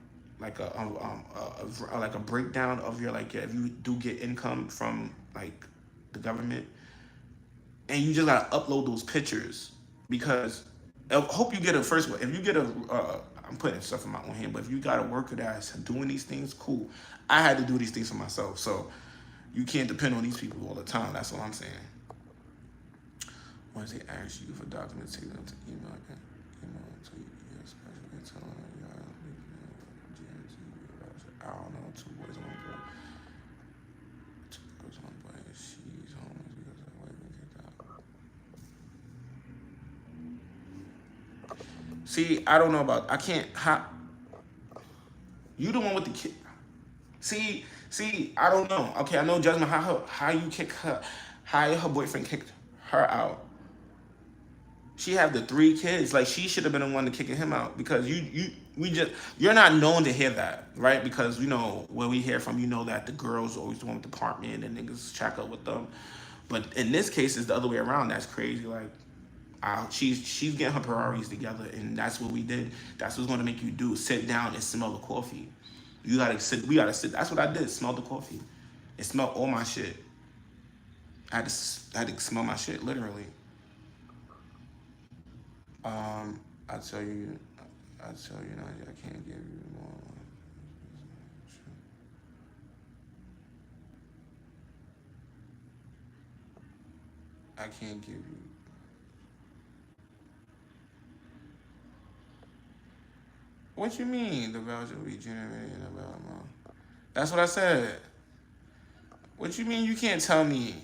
like a breakdown of your if you do get income from like the government, and you just gotta upload those pictures, because I hope you get a first. If you get a, I'm putting stuff in my own hand, but if you got a worker that's doing these things, cool. I had to do these things for myself, so you can't depend on these people all the time. That's what I'm saying. Once they ask you for documents, take them to email and email to your special and tell them you are GMT. I don't know, 2 boys, 1 girl. 2 girls, 1 boy. She's homeless because her wife been kicked out. See, I don't know about. I can't. You the one with the kid. See, I don't know. Okay, I know Jasmine. How you kick her? How her boyfriend kicked her out? She have the 3 kids. Like, she should have been the one to kicking him out, because you're not known to hear that, right? Because where we hear from, that the girls always the one with the apartment and niggas check up with them. But in this case, it's the other way around. That's crazy. Like, she's getting her priorities together, and that's what we did. That's what's going to make you do. Sit down and smell the coffee. You gotta sit. We gotta sit. That's what I did. Smell the coffee. It smelled all my shit. I had to smell my shit literally. I tell you, I can't give you more. I can't give you. What you mean the voucher will be generated in about a month? That's what I said. What you mean you can't tell me?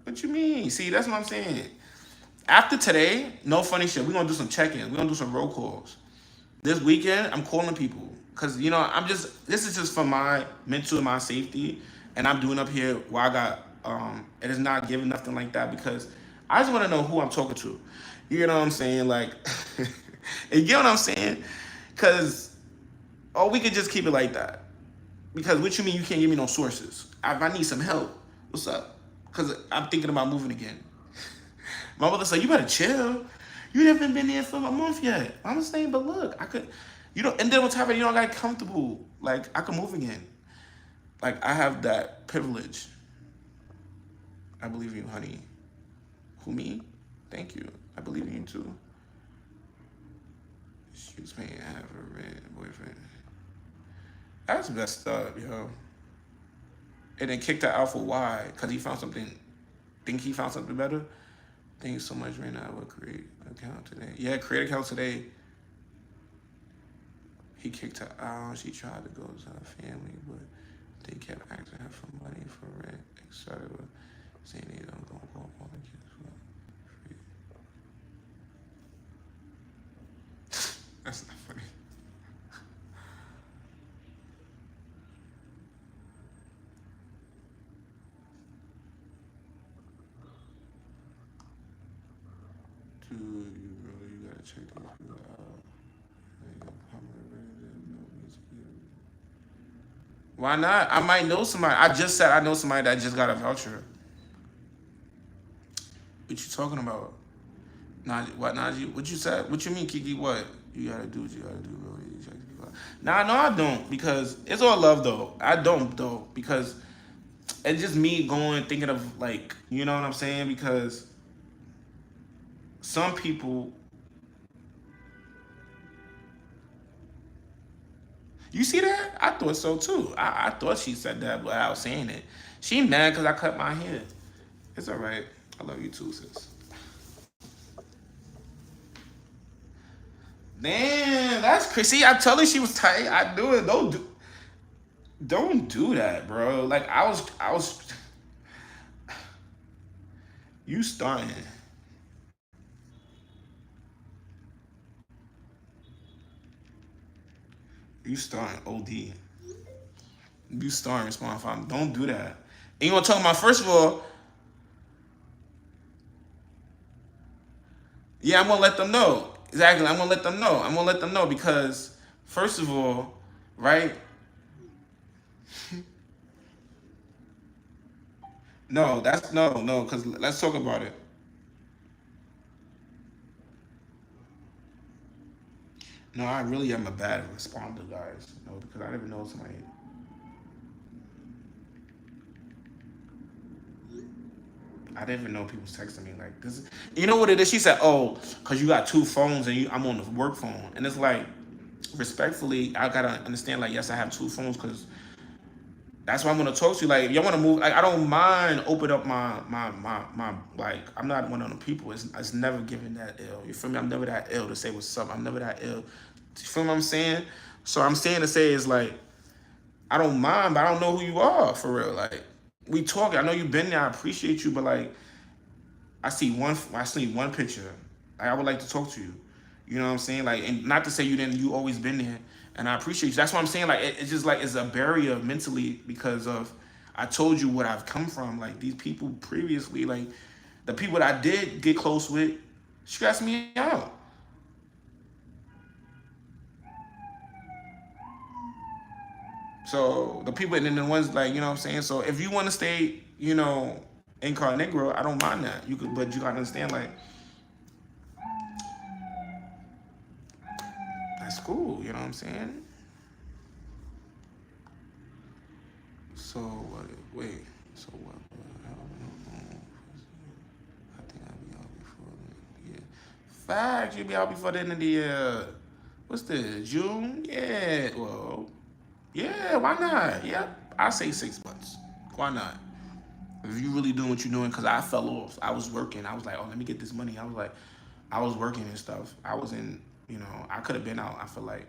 What you mean? See, that's what I'm saying. After today, no funny shit. We're going to do some check-ins. We're going to do some roll calls. This weekend, I'm calling people. Because, this is just for my mental and my safety. And I'm doing up here where I got, it is not giving nothing like that, because I just want to know who I'm talking to. You know what I'm saying? Like, you get what I'm saying? Because, we could just keep it like that. Because what you mean you can't give me no sources? If I need some help, what's up? Because I'm thinking about moving again. My mother said, you better chill. You haven't been there for a month yet. I'm saying, but look, I could, and then on top of it, I got comfortable. Like, I could move again. Like, I have that privilege. I believe in you, honey. Who, me? Thank you. I believe in you, too. She was paying half her rent, boyfriend. That's messed up, yo. And then kicked her out for why? Because he found something. Think he found something better? Thank you so much, right now. I will create an account today. Yeah, create an account today. He kicked her out. She tried to go to her family, but they kept asking her for money for rent, etc. Saying they don't go all the kids for free. That's not funny. Dude, you gotta check these people out. Why not? I might know somebody. I just said I know somebody that just got a voucher. What you talking about? What, Najee? What you said? What you mean, Kiki? What? You gotta do what you gotta do, bro. You check these people out. Nah, no, I don't. Because it's all love, though. I don't, though. Because it's just me going, thinking of, like, you know what I'm saying? Because some people, you see that? I thought so too. I thought she said that without saying it. She mad because I cut my hair. It's all right. I love you too, sis. Damn, that's crazy. See, I told her she was tight. I knew it. Don't do that, bro. Like, I was. You starting. You starting OD. You starting Respond. Don't do that. And you want to talk about, first of all, yeah, I'm going to let them know. Exactly, I'm going to let them know. I'm going to let them know because, first of all, right? No, because let's talk about it. No, I really am a bad responder, guys. No, because I didn't know somebody. I didn't even know people was texting me like this. You know what it is? She said, "Oh, cause you got two phones and I'm on the work phone." And it's like, respectfully, I gotta understand. Like, yes, I have two phones because that's why I'm gonna talk to you. Like, if y'all want to move, like, I don't mind open up my. Like, I'm not one of them people. It's never given that ill. You feel me? I'm never that ill to say what's up. I'm never that ill. You feel what I'm saying? So I'm saying to say is like, I don't mind, but I don't know who you are for real. Like, we talking. I know you've been there. I appreciate you, but like, I see one picture. Like, I would like to talk to you. You know what I'm saying? Like, and not to say you didn't. You always been there, and I appreciate you. That's what I'm saying. Like, it's just like it's a barrier mentally because of I told you what I've come from. Like these people previously, like the people that I did get close with, stressed me out. So the people and then the ones like you know what I'm saying. So if you want to stay, incognito, I don't mind that. You could, but you gotta understand like that's cool. You know what I'm saying? So what? Wait. So what? I think I'll be out before the end of the year. Fact, you'll be out before the end of the year. What's this? June? Yeah. Well, yeah. Why not? Yeah. I say 6 months. Why not? If you really doing what you're doing, because I fell off. I was working. I was like, oh, let me get this money. I was like, I was working and stuff. I was in, I could have been out. I feel like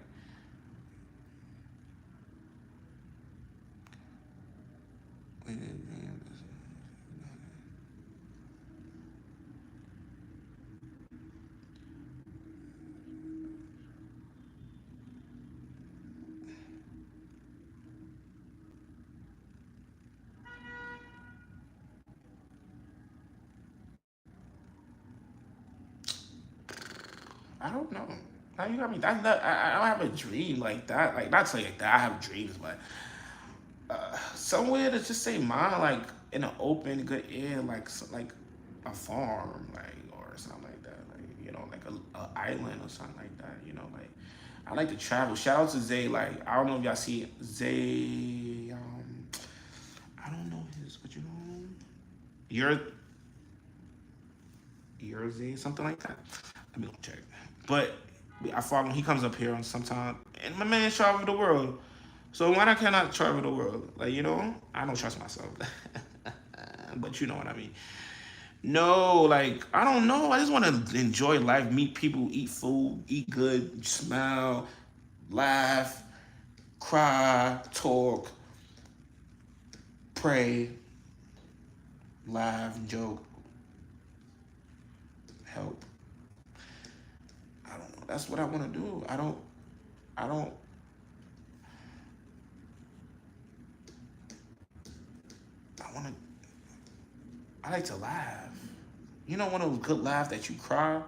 I don't know. Now you got me. That's not. I don't have a dream like that. Like not saying like that. I have dreams, but somewhere to just say mine, like in an open, good air, like a farm, like or something like that. Like like a island or something like that. Like I like to travel. Shout out to Zay. Like I don't know if y'all see Zay. I don't know his, but your Zay, something like that. Let me go check. But I follow him. He comes up here on sometime, and my man travel the world. So why not can I travel the world? Like I don't trust myself, but you know what I mean. No, like I don't know. I just want to enjoy life, meet people, eat food, eat good, smile, laugh, cry, talk, pray, laugh, joke, help. I don't know. That's what I want to do. I don't. I want to. I like to laugh. One of those good laughs that you cry,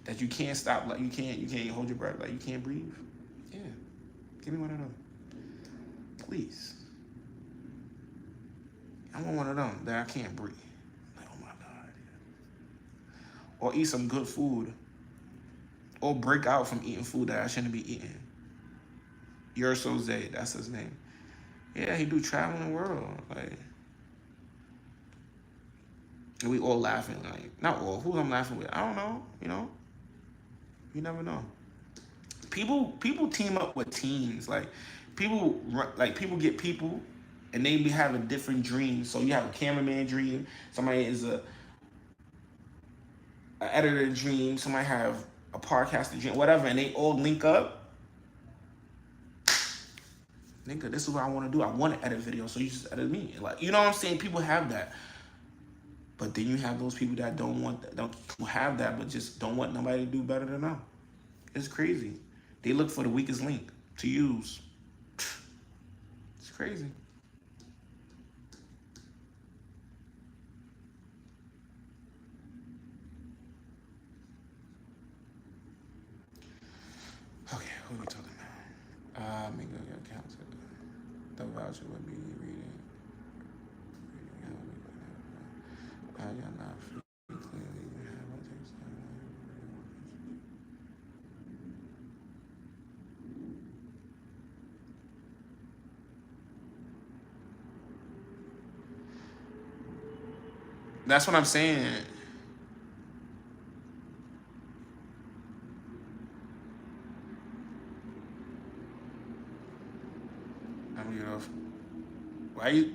that you can't stop, like you can't hold your breath, like you can't breathe. Yeah, give me one of them, please. I want one of them that I can't breathe. Like, oh my god. Or eat some good food, or break out from eating food that I shouldn't be eating. You're so Zay, that's his name. Yeah, he do traveling the world, like. And we all laughing, like not all. Who I'm laughing with? I don't know. You never know. People team up with teams. Like people get people, and they be having different dreams. So you have a cameraman dream. Somebody is a editor dream. Somebody have a podcaster dream. Whatever, and they all link up. Nigga, this is what I want to do. I want to edit videos, so you just edit me. Like you know what I'm saying? People have that. But then you have those people that don't want that, don't have that, but just don't want nobody to do better than them. It's crazy. They look for the weakest link to use. It's crazy. Okay, who are we talking about? Make your account. The voucher would be reading. You're not free. Clearly, you have a text. That's what I'm saying. I'm you know, why you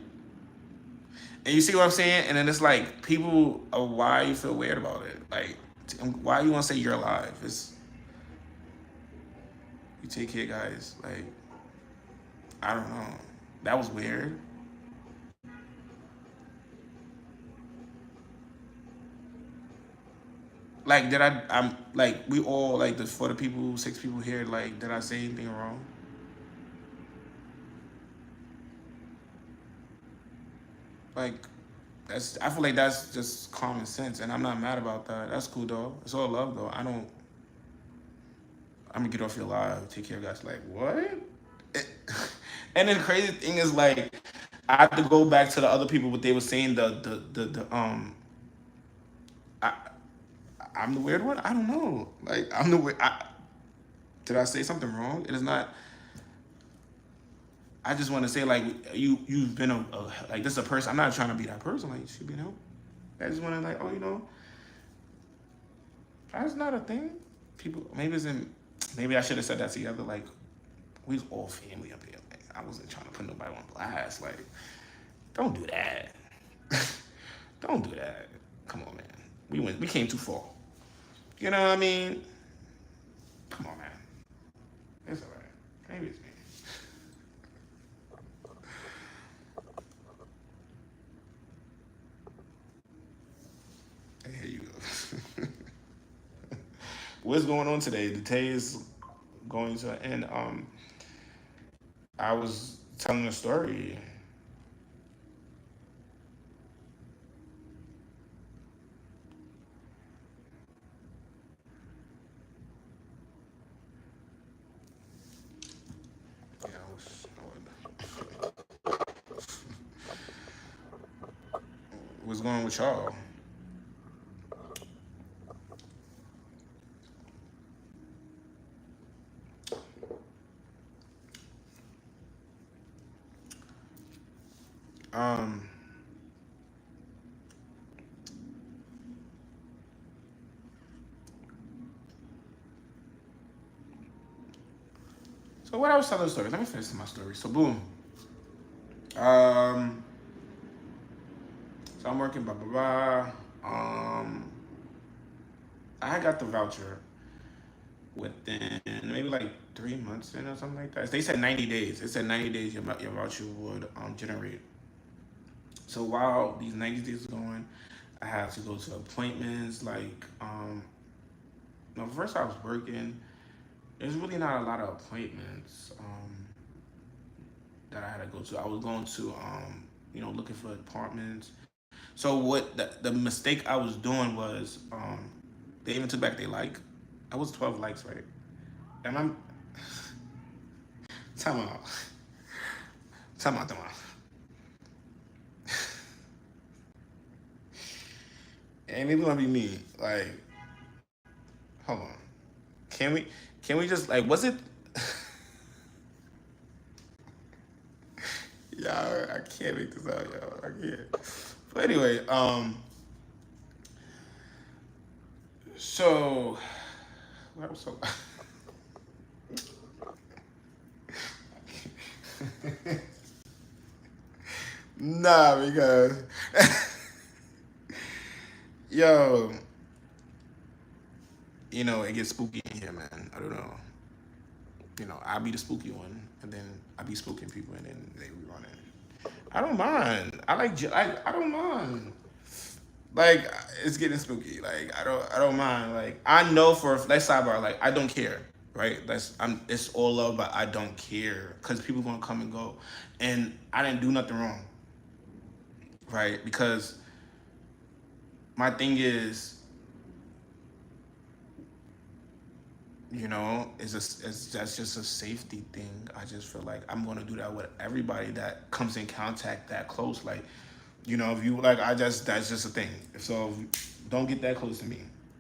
and you see what I'm saying? And then it's like people, why you feel weird about it? Like, why you want to say you're alive? It's you take care, guys. Like, I don't know. That was weird. Like, did I'm like we all like the for the people, 6 people here. Like, did I say anything wrong? Like, that's I feel like that's just common sense, and I'm not mad about that. That's cool though. It's all love though. I don't. I'm gonna get off your live. Take care, guys. Like what? It- and then the crazy thing is like I have to go back to the other people what they were saying. I I'm the weird one. I don't know. Like I'm the weird. Did I say something wrong? It is not. I just want to say like you've been a like this is a person. I'm not trying to be that person. Like you should be no. I just want to like that's not a thing. People maybe it's in maybe I should have said that together. Like we was all family up here. Like, I wasn't trying to put nobody on blast. Like don't do that. Don't do that. Come on, man. We came too far. You know what I mean? Come on, man. It's alright. Maybe it's me. Here you go. What's going on today? The day is going to end. I was telling a story. Yeah, what's going on with y'all? Um, so what I was telling the story. Let me finish my story. So boom. Um, so I'm working blah blah blah. I got the voucher within maybe like 3 months in or something like that. They said 90 days. It said 90 days your voucher would generate. So while these 90 days are going, I had to go to appointments. Like, no, first I was working. There's really not a lot of appointments that I had to go to. I was going to, looking for apartments. So what the mistake I was doing was, they even took back their like. I was 12 likes, right? And I'm, time out, time out. And maybe gonna be me. Like, hold on. Can we can we just like was it y'all I can't make this out, y'all. I can't. But anyway, so what was so nah because yo, it gets spooky in here, man. I don't know. I be the spooky one, and then I be spooking people, and then they be running. I don't mind. I don't mind. Like it's getting spooky. Like I don't mind. Like I know for let's sidebar. Like I don't care. Right. It's all love, but I don't care because people gonna come and go, and I didn't do nothing wrong. Right. Because my thing is, that's just a safety thing. I just feel like I'm gonna do that with everybody that comes in contact that close. Like, if you like, that's just a thing. So don't get that close to me.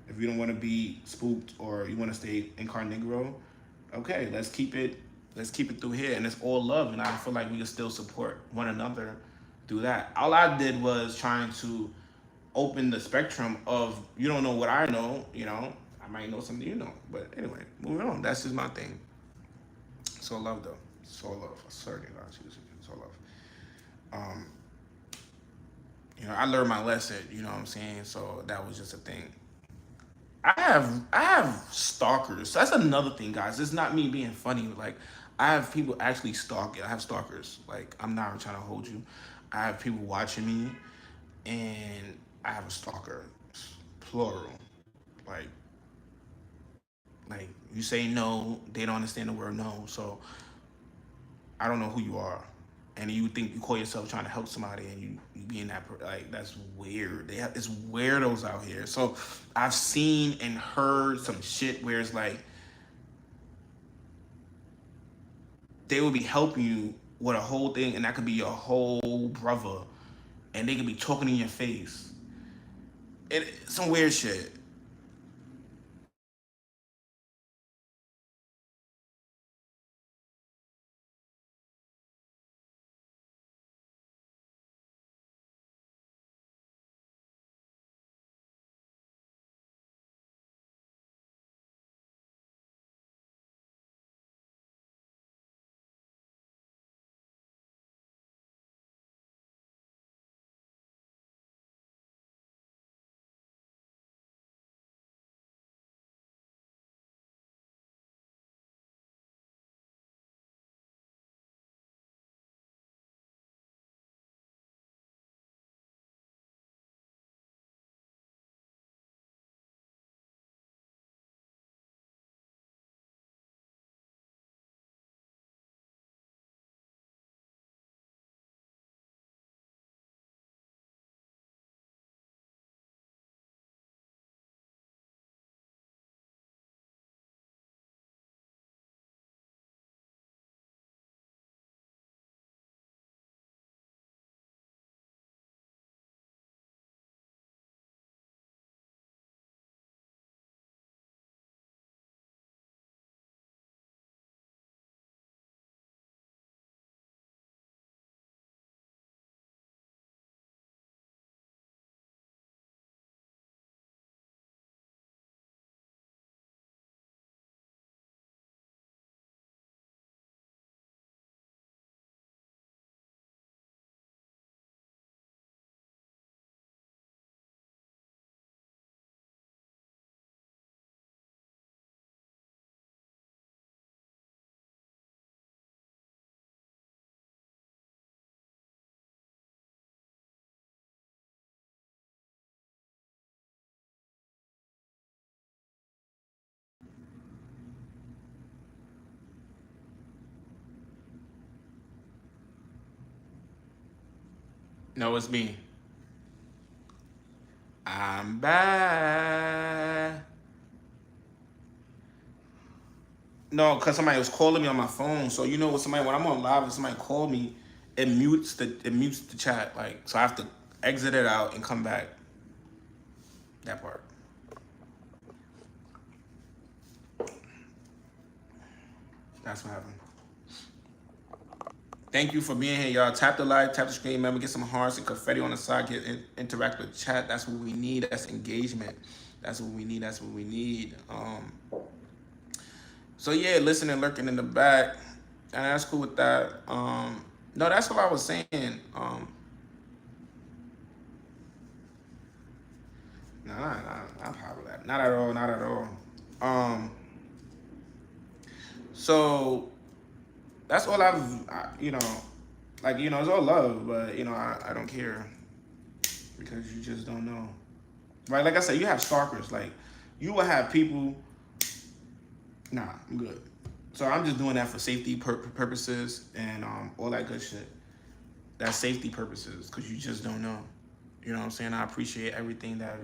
If you don't want to be spooked or you want to stay incognito, okay, let's keep it through here, and it's all love, and I feel like we can still support one another through that. All I did was trying to open the spectrum of you don't know what I know. You know, I might know something you know. But anyway, moving on. That's just my thing. So love though. So love. Certainly not. So love. Um, I learned my lesson. You know what I'm saying. So that was just a thing. I have stalkers. That's another thing, guys. It's not me being funny. Like I have people actually stalking. I have stalkers. Like I'm not trying to hold you. I have people watching me, and I have a stalker, plural. Like like you say no, they don't understand the word no. So I don't know who you are, and you think you call yourself trying to help somebody, and you being that like that's weird. It's weirdos out here. So I've seen and heard some shit where it's like they will be helping you with a whole thing, and that could be your whole brother, and they could be talking in your face. Some weird shit. No, it's me. I'm back. No, because somebody was calling me on my phone. So you know what somebody when I'm on live and somebody called me, it mutes the chat. Like so I have to exit it out and come back. That part. That's what happened. Thank you for being here, y'all. Tap the like, tap the screen. Remember, get some hearts and confetti on the side. Interact with the chat. That's what we need. That's engagement. That's what we need. That's what we need. So yeah, listening, lurking in the back, and that's cool with that. No, that's what I was saying. Not popular. Not at all. Not at all. Um, so that's all like it's all love, but I don't care because you just don't know, right? Like I said, you have stalkers. Like you will have people. Nah, I'm good. So I'm just doing that for safety purposes and all that good shit. That's safety purposes because you just don't know. You know what I'm saying? I appreciate everything that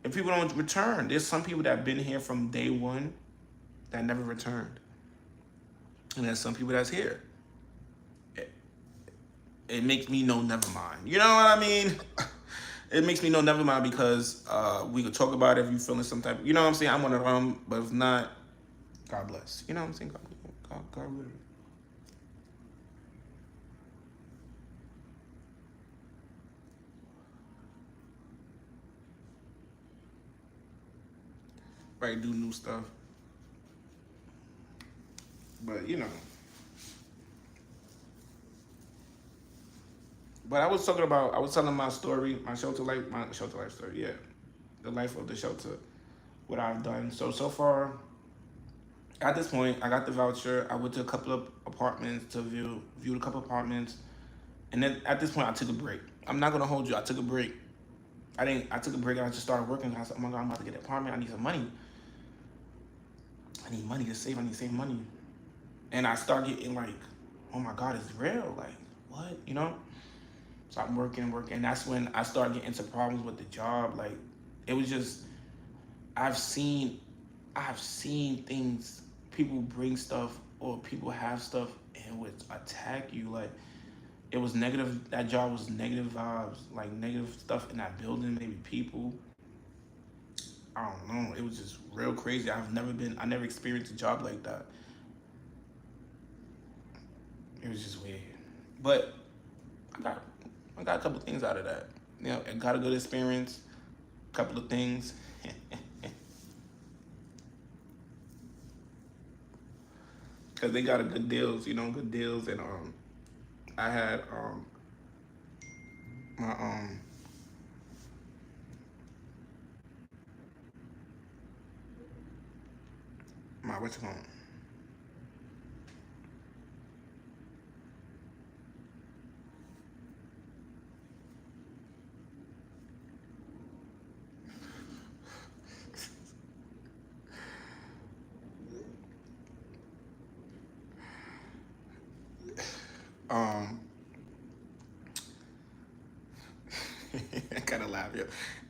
if people don't return, there's some people that have been here from day one that never returned, and there's some people that's here. It, it makes me know never mind. You know what I mean? It makes me know never mind because we could talk about it if you feeling some type. You know what I'm saying? I'm one of them, but if not, God bless. You know what I'm saying? God willing. probably do new stuff. But you know. But I was telling my story, my shelter life story, yeah. The life of the shelter, what I've done. So far, at this point, I got the voucher. I went to a couple of apartments to viewed a couple of apartments. And then at this point, I took a break. I'm not gonna hold you. I took a break. I took a break and I just started working. I said, oh my God, I'm about to get an apartment. I need some money. I need money to save. I need to save money. And I start getting like, oh my God, it's real. Like, what? You know? So I'm working. And that's when I started getting into problems with the job. Like, it was just, I've seen things, people bring stuff or people have stuff and would attack you. Like, it was negative. That job was negative vibes, like negative stuff in that building, maybe people. I don't know. It was just real crazy. I never experienced a job like that. It was just weird. But I got a couple things out of that. You know, I got a good experience, a couple of things. Cause they got a good deals, you know, good deals, and I had my my what's it called? Um, I kind of laugh, yeah.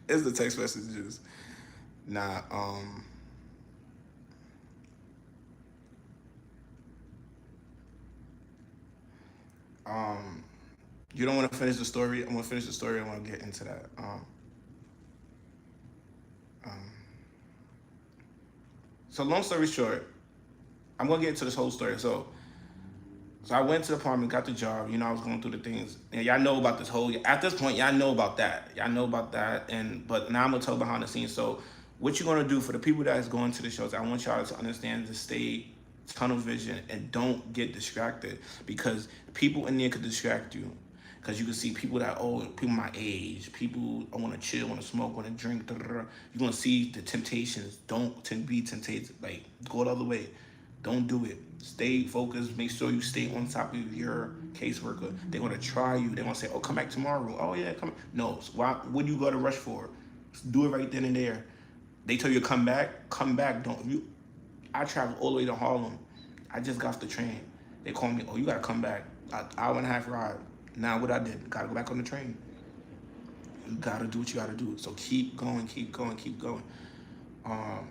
It's the text messages. Nah, um, you don't want to finish the story. I'm gonna finish the story. I want to get into that. Um, so long story short, I'm gonna get into this whole story. So I went to the apartment, got the job. You know, I was going through the things, and y'all know about this whole. At this point, y'all know about that. Y'all know about that, and but now I'm gonna tell behind the scenes. So, what you're gonna do for the people that is going to the shows? I want y'all to understand to stay tunnel vision and don't get distracted because people in there could distract you. Because you can see people people my age, people I want to chill, want to smoke, want to drink. Da, da, da. You're gonna see the temptations. Don't be tempted. Like go the other way. Don't do it. Stay focused. Make sure you stay on top of your caseworker. They're gonna try you. They're gonna say, "Oh, come back tomorrow." Oh yeah, come. No, so why? What do you go to rush for? Do it right then and there. They tell you to come back. Come back. Don't you? I traveled all the way to Harlem. I just got off the train. They called me. Oh, you gotta come back. An hour and a half ride. Now what I did? Gotta go back on the train. You gotta do what you gotta do. So keep going, keep going, keep going. Um,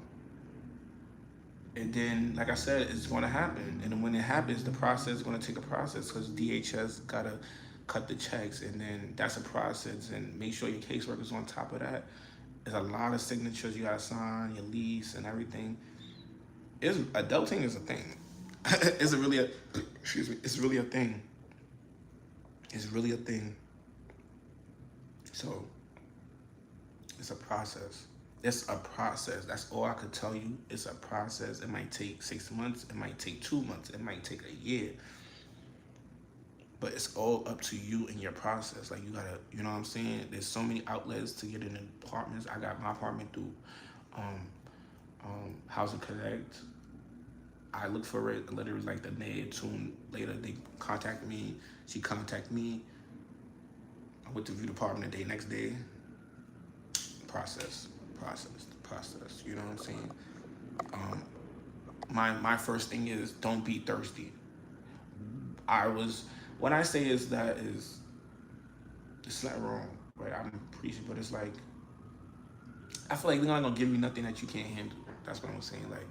And then, like I said, it's going to happen. And when it happens, the process is going to take a process because DHS got to cut the checks. And then that's a process. And make sure your caseworker's on top of that. There's a lot of signatures you got to sign, your lease and everything. Adulting is a thing. It's really a, excuse me, it's really a thing. It's really a thing. So, it's a process. It's a process. That's all I could tell you. It's a process. It might take 6 months. It might take 2 months. It might take a year. But it's all up to you and your process. Like you gotta, you know what I'm saying? There's so many outlets to get in apartments. I got my apartment through Housing Connect. I looked for it literally like the day or two later. They contacted me. She contacted me. I went to view the apartment the next day. Process. You know what I'm saying? My first thing is don't be thirsty. What I say is that is it's not wrong, right? I'm preaching, but it's like I feel like they're not gonna give me nothing that you can't handle. That's what I'm saying. Like,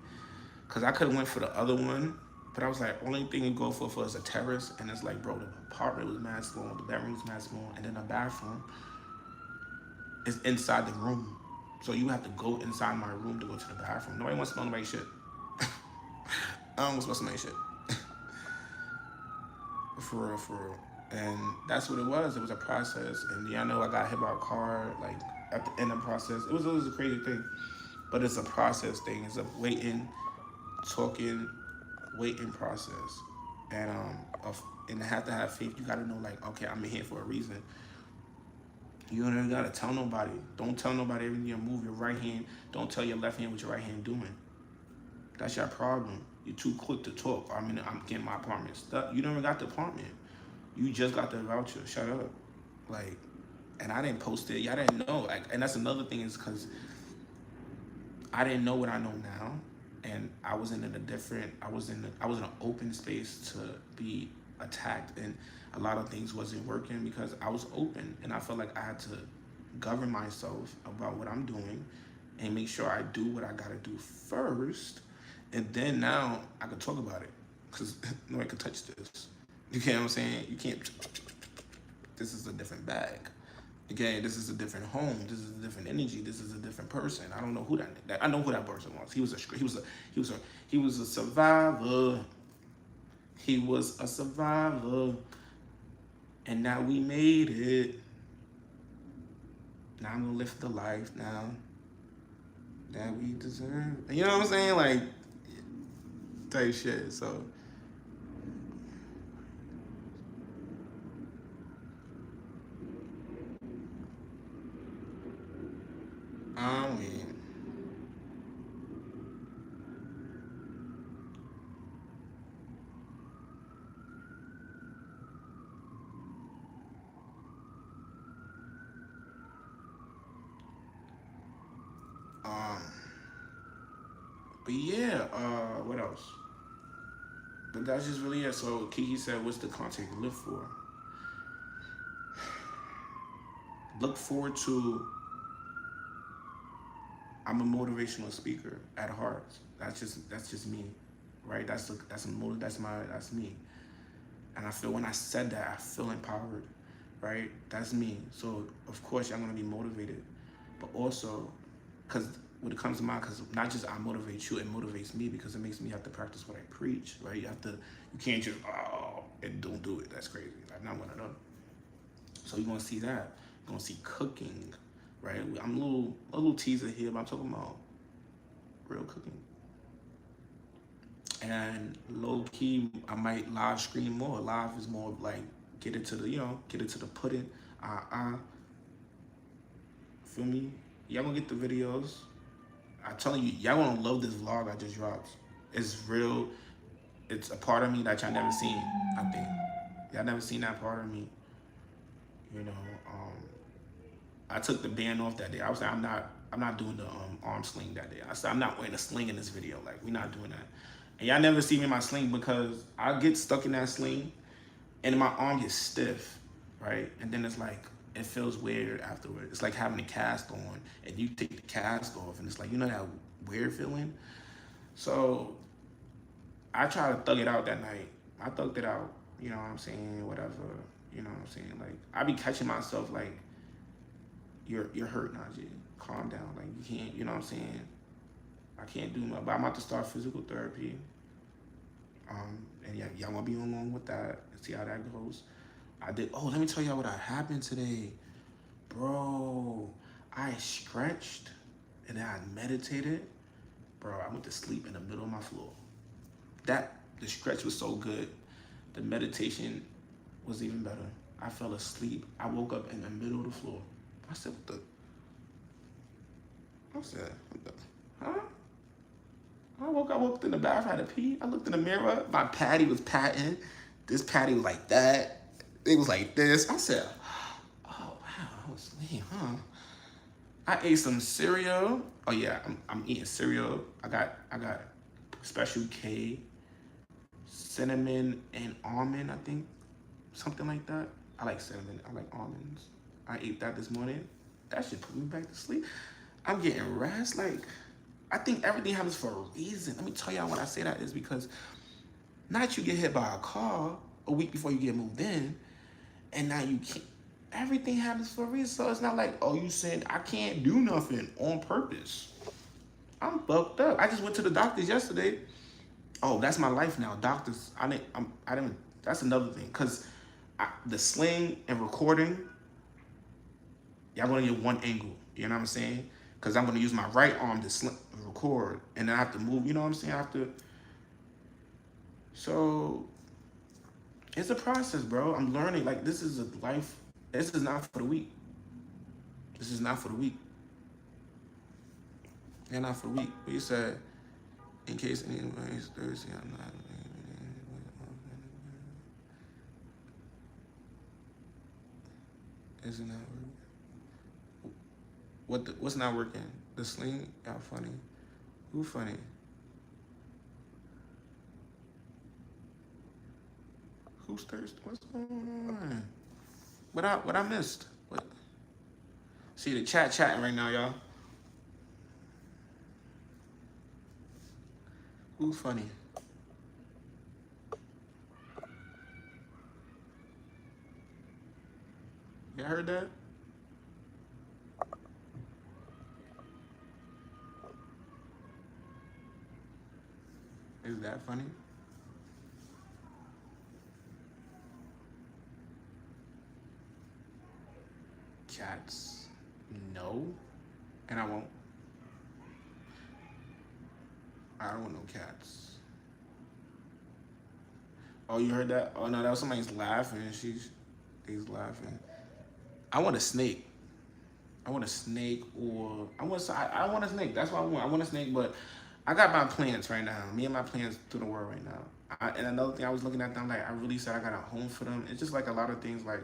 cause I could have went for the other one, but I was like, only thing you go for is a terrace, and it's like, bro, the apartment was mad small, the bedroom was mad small, and then the bathroom is inside the room. So you have to go inside my room to go to the bathroom. Nobody wants to smell nobody's shit. I don't want to smell somebody's shit. For real. And that's what it was. It was a process. And yeah, I know I got hit by a car, like, at the end of the process. It was a crazy thing. But it's a process thing. It's a waiting, talking, waiting process. And and have to have faith. You gotta know, like, okay, I'm in here for a reason. You don't even gotta tell nobody. Don't tell nobody everything you move your right hand. Don't tell your left hand what your right hand doing. That's your problem. You're too quick to talk. I mean, I'm getting my apartment stuck. You never got the apartment. You just got the voucher. Shut up. Like, and I didn't post it. Y'all didn't know. Like, and that's another thing is because I didn't know what I know now, and I was in a different. I was in an open space to be attacked, and a lot of things wasn't working because I was open, and I felt like I had to govern myself about what I'm doing, and make sure I do what I gotta do first, and then now I can talk about it, because nobody can touch this. You get what I'm saying? You can't. This is a different bag. Okay, this is a different home. This is a different energy. This is a different person. I don't know who that. I know who that person was. He was a survivor. He was a survivor, and now we made it. Now I'm gonna live the life now that we deserve. You know what I'm saying? Like, type shit. So. I mean, but yeah, what else? But that's just really it. So Kiki said, what's the content you live for? Look forward to, I'm a motivational speaker at heart. That's just me, right? That's me. And I feel when I said that, I feel empowered, right? That's me. So of course I'm gonna be motivated, but also, because when it comes to mine, because not just I motivate you, it motivates me because it makes me have to practice what I preach, right? You can't just and don't do it. That's crazy. I'm not one of them. So you're gonna see that. You're gonna see cooking, right? I'm a little teaser here, but I'm talking about real cooking. And low key, I might live stream more. Live is more like get it to the pudding. Feel me? Y'all gonna get the videos. I'm telling you, y'all gonna love this vlog I just dropped. It's real. It's a part of me that y'all never seen, I think. Y'all never seen that part of me. You know, I took the band off that day. I was like, I'm not doing the arm sling that day. I said, I'm not wearing a sling in this video. Like, we're not doing that. And y'all never see me in my sling because I get stuck in that sling and my arm gets stiff, right? And then it's like, it feels weird afterward. It's like having a cast on and you take the cast off and it's like, you know that weird feeling? So I tried to thug it out that night. I thugged it out, you know what I'm saying, whatever, you know what I'm saying? Like, I be catching myself like, you're hurt, Najee. Calm down, like you can't, you know what I'm saying? I can't do much, but I'm about to start physical therapy. And yeah, y'all gonna be along with that and see how that goes. Let me tell y'all what happened today. Bro, I stretched and then I meditated. Bro, I went to sleep in the middle of my floor. The stretch was so good. The meditation was even better. I fell asleep. I woke up in the middle of the floor. I said, huh? I woke in the bathroom, I had to pee. I looked in the mirror. My patty was patting. This patty was like that. It was like this. I said, oh, wow, I was asleep, huh? I ate some cereal. Oh, yeah, I'm eating cereal. I got Special K, cinnamon and almond, I think. Something like that. I like cinnamon. I like almonds. I ate that this morning. That should put me back to sleep. I'm getting rest. Like, I think everything happens for a reason. Let me tell y'all when I say that is because not you get hit by a car a week before you get moved in, and now you can't. Everything happens for a reason. So it's not like, oh, you said I can't do nothing on purpose. I'm fucked up. I just went to the doctors yesterday. Oh, that's my life now. Doctors, I didn't. That's another thing, cause the sling and recording, y'all gonna get one angle. You know what I'm saying? because I'm gonna use my right arm to record, and then I have to move. You know what I'm saying? I have to. So it's a process, bro. I'm learning. Like, this is a life. This is not for the weak. This is not for the weak. They're not for the weak. But you said, in case anybody's thirsty, I'm not. Isn't that working? What's not working? The sling? Y'all funny. Who funny? Who's thirsty? What's going on? What I missed? What? See the chatting right now, y'all. Who's funny? Y'all heard that? Is that funny? Cats. No. And I won't. I don't want no cats. Oh, you heard that? Oh no, that was somebody's laughing. He's laughing. I want a snake. I want a snake, or I want a snake. That's what I want. I want a snake, but I got my plants right now. Me and my plants through the world right now. And another thing I was looking at them, like, I really said I got a home for them. It's just like a lot of things, like,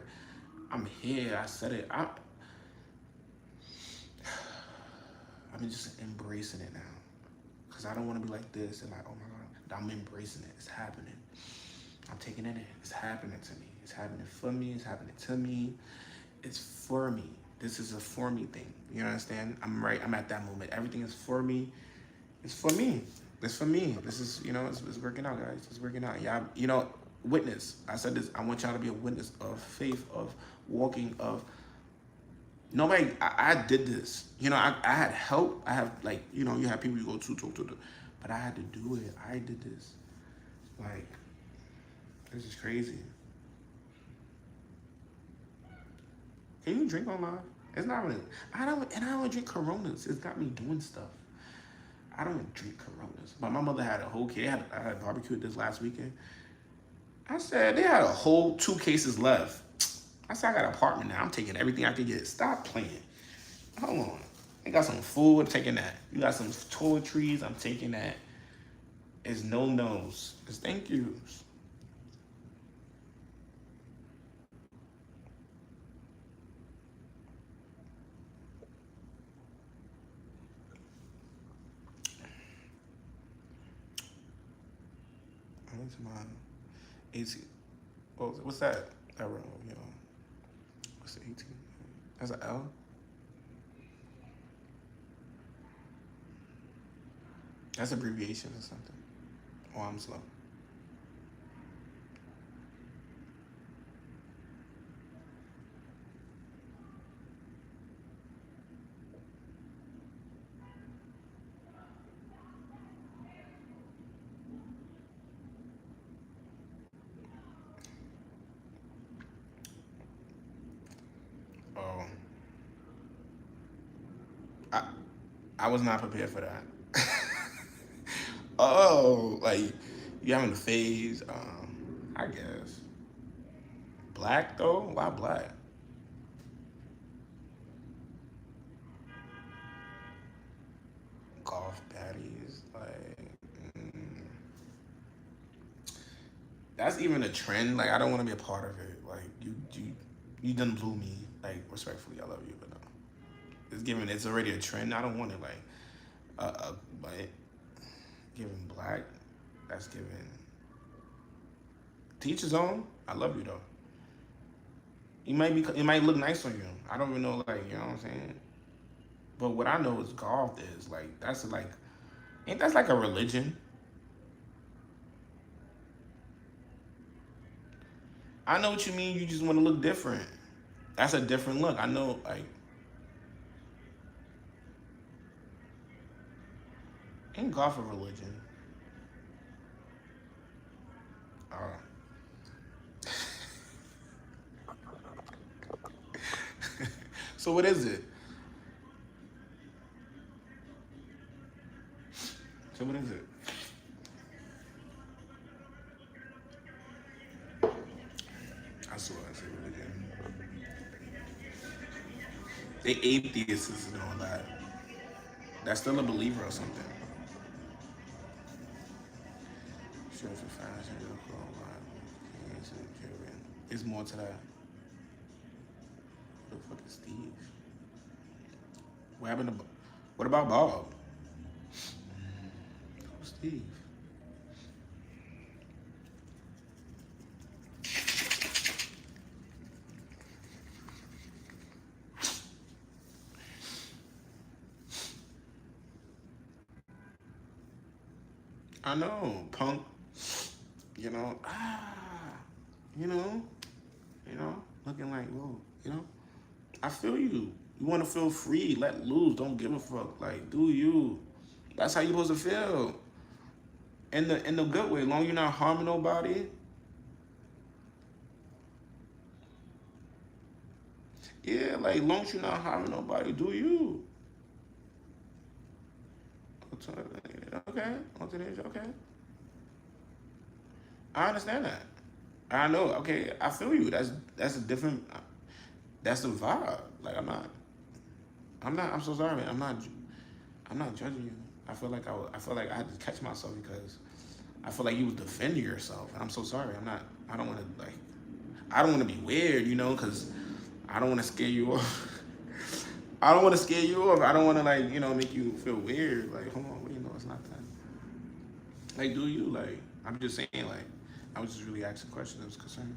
I'm here. I said it. I'm just embracing it now, because I don't want to be like this and like, oh my God, I'm embracing it. It's happening. I'm taking it in. It's happening to me. It's happening for me. It's happening to me. It's for me. This is a for me thing. You understand? I'm right. I'm at that moment. Everything is for me. It's for me. It's for me. This is, it's working out, guys. It's working out. Yeah, witness. I said this. I want y'all to be a witness of faith, of walking, of nobody. I did this. I had help. I have, like, you have people you go to talk to, but I had to do it. I did this. Like, this is crazy. Can you drink on live? It's not really. I don't drink Coronas. It's got me doing stuff. I don't drink Coronas. But my mother had a whole case. I had barbecued this last weekend. I said, they had a whole 2 cases left. I said, I got an apartment now. I'm taking everything I can get. Stop playing. Hold on. I got some food. I'm taking that. You got some toiletries. I'm taking that. It's no nos. It's thank yous. I went to my 18. What's that? That room, What's the 18? That's an L? That's abbreviation or something. Oh, I'm slow. Oh. I was not prepared for that. Oh, like, you having a phase? I guess. Black though? Why black? Golf baddies, like, that's even a trend. Like, I don't want to be a part of it. Like, you done blew me. Like, respectfully, I love you, but no. It's already a trend. I don't want it. Like, but giving black, that's giving. Teach his own. I love you though. It might look nice on you. I don't even know, like, you know what I'm saying. But what I know is golf is like, ain't that like a religion? I know what you mean. You just want to look different. That's a different look. I know, like, ain't golf a religion? So what is it? What is it? I swear I say religion. They atheists and all that. That's still a believer or something. Sure, for finance and there's more to that. Who the fuck is Steve? What happened to? What about Bob? Who's Steve? I know, punk. You know, you know, looking like, whoa, you know. I feel you. You want to feel free, let loose, don't give a fuck. Like, do you? That's how you supposed to feel. In the good way, as long as you're not harming nobody. Yeah, like, as long as you're not harming nobody, do you? Okay, okay. I understand that. I know. Okay, I feel you. That's a different. That's the vibe. Like I'm so sorry, man. I'm not judging you. I feel like I had to catch myself because I feel like you was defending yourself, and I'm so sorry. I don't want to I don't want to be weird, you know, because I don't want to scare you off. I don't want to scare you off. I don't want to make you feel weird. Like, hold on, wait, no, it's not that. Like, do you like? I'm just saying, like, I was just really asking questions. I was concerned.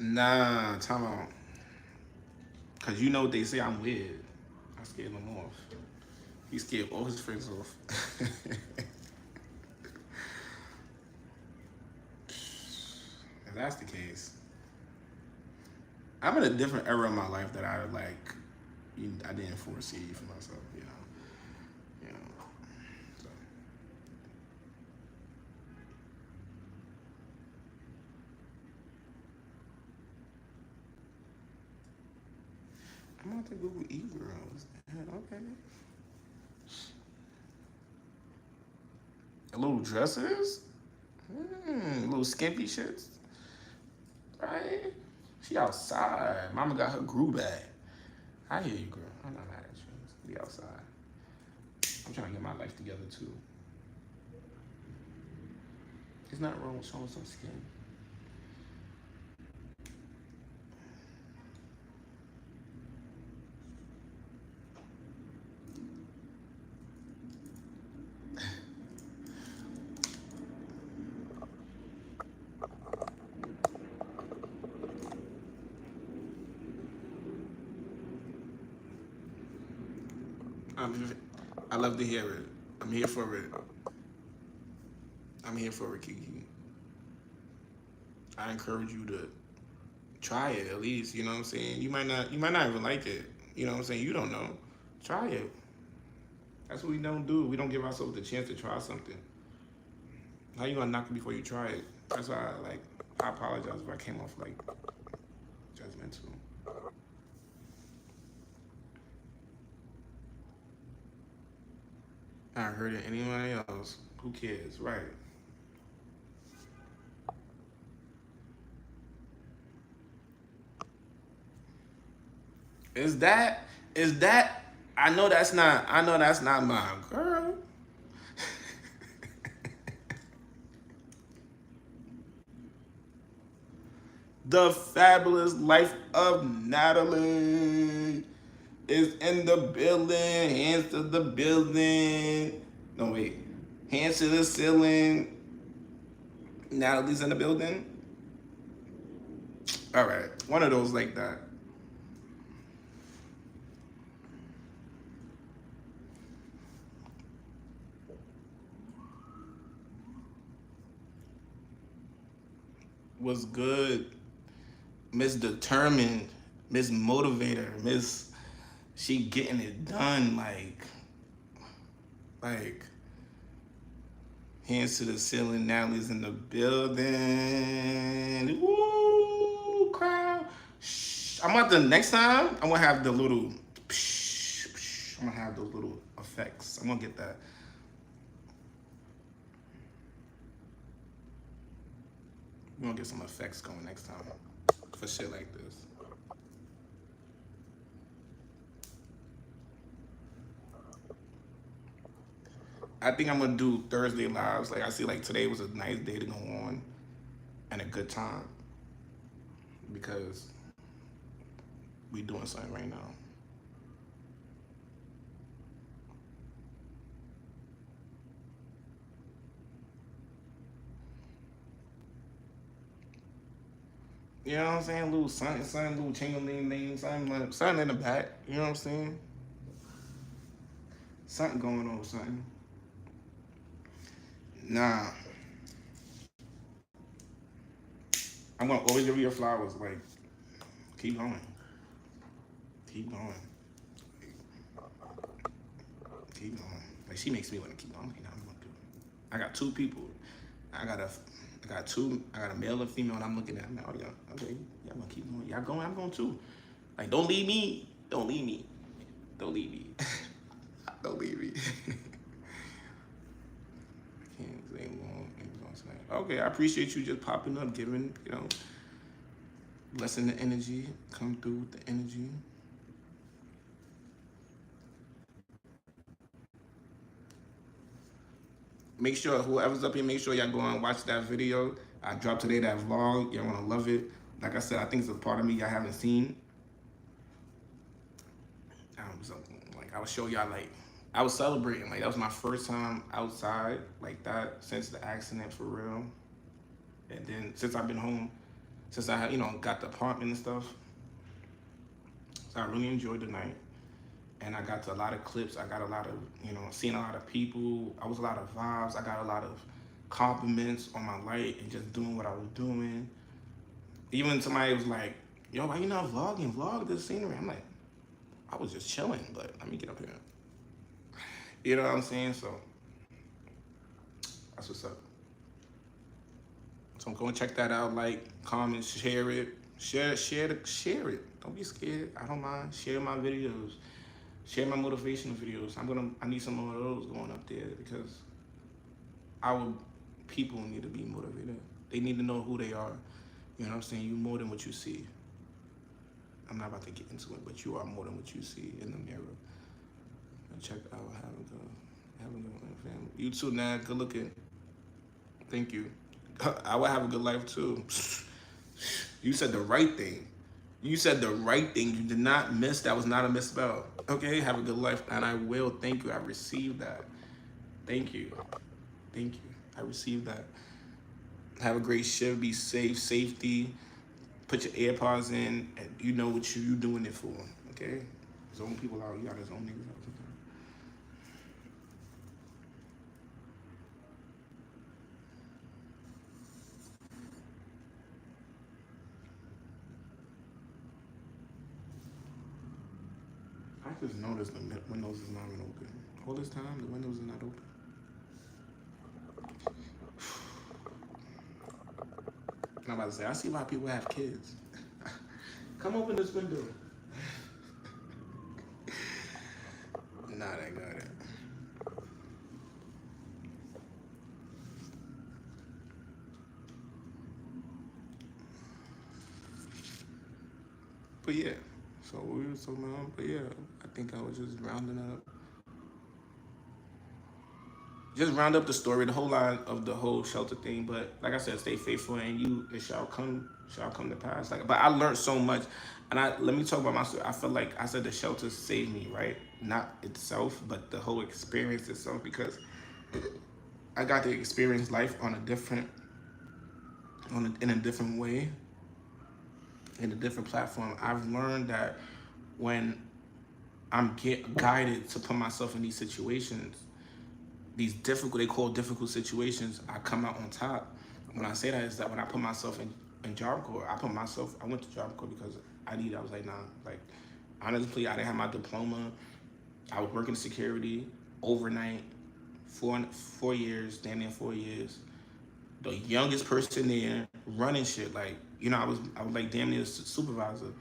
Nah, time out. Cause you know what they say, I'm weird. I scared him off. He scared all his friends off. If that's the case, I'm in a different era of my life that I didn't foresee for myself, you know. So. I'm about to Google e-girls. Okay. Little dresses? Little skimpy shits? Right? She outside. Mama got her groove bag. I hear you, girl. I'm not mad at you. Be outside. I'm trying to get my life together, too. There's nothing wrong with showing some skin. I love to hear it. I'm here for it. I'm here for it, Kiki. I encourage you to try it at least. You know what I'm saying? You might not even like it. You know what I'm saying? You don't know. Try it. That's what we don't do. We don't give ourselves the chance to try something. How you gonna knock it before you try it? That's why I apologize if I came off judgmental. I heard it anybody else. Who cares? Right. Is that I know that's not my girl. The fabulous life of Natalie is in the building. Hands to the building. No, wait. Hands to the ceiling. Natalie's in the building. All right. One of those like that. Was good. Miss Determined. Miss Motivator. Miss she getting it done. Like hands to the ceiling. Natalie's in the building. Woo, crowd. Shh. I'm about to next time. I'm gonna have the little. Psh, I'm gonna have those little effects. I'm gonna get that. We're gonna get some effects going next time for shit like this. I think I'm gonna do Thursday lives. Like I see, like today was a nice day to go on and a good time because we doing something right now. You know what I'm saying? Little something, little ching-a-ling-ling, something in the back. You know what I'm saying? Something going on, something. Nah. I'm gonna always give you your flowers. Like, keep going. Keep going. Keep going. Like, she makes me want to keep going. Like, nah, I'm gonna do it. I got two people. I got a male and female, and I'm looking at them. Oh, yeah, okay, y'all gonna keep going. Y'all going, I'm going too. Like, don't leave me. Don't leave me. Don't leave me. Don't leave me. I can't say long. Okay, I appreciate you just popping up, giving, blessing the energy, come through with the energy. Make sure whoever's up here, make sure y'all go and watch that video. I dropped today that vlog. Y'all wanna love it. Like I said, I think it's a part of me y'all haven't seen. I was show y'all, like, I was celebrating. Like, that was my first time outside like that since the accident, for real. And then since I've been home, since I got the apartment and stuff. So I really enjoyed the night. And I got to a lot of clips. I got a lot of, seeing a lot of people. I was a lot of vibes. I got a lot of compliments on my light and just doing what I was doing. Even somebody was like, yo, why you not vlogging? Vlog the scenery. I'm like, I was just chilling, but let me get up here. You know what I'm saying? So that's what's up. So go and check that out. Like, comment, share it. Share it. Don't be scared. I don't mind. Share my videos. Share my motivational videos. I need some more of those going up there because our people need to be motivated. They need to know who they are. You know what I'm saying? You're more than what you see. I'm not about to get into it, but you are more than what you see in the mirror. And check out, have a good one, family. You too, Nad. Good looking. Thank you. I will have a good life too. You said the right thing. You said the right thing. You did not miss. That was not a misspell. Okay, have a good life, and I will. Thank you. I received that. Thank you. Thank you. I received that. Have a great shift. Be safe. Safety. Put your AirPods in, and you know what you doing it for. Okay. Zone people out. You got his own niggas out. I just noticed the windows is not even open. All this time, the windows are not open. I'm about to say, I see why people have kids. Come open this window. Nah, they got it. But yeah, so we were talking about, but yeah, I think I was just rounding up. Just round up the story, the whole line of the whole shelter thing. But like I said, stay faithful, and it shall come to pass. Like, but I learned so much, and let me talk about my story. I feel like I said the shelter saved me, right? Not itself, but the whole experience itself, because I got to experience life in a different way, in a different platform. I've learned that when I'm guided to put myself in these situations, these difficult situations, I come out on top. When I say that, is that when I put myself in Job Corps, I went to Job Corps because I was like, nah, like, honestly, I didn't have my diploma. I was working security overnight, 4 years, damn near 4 years. The youngest person there, running shit, like, I was like damn near a supervisor.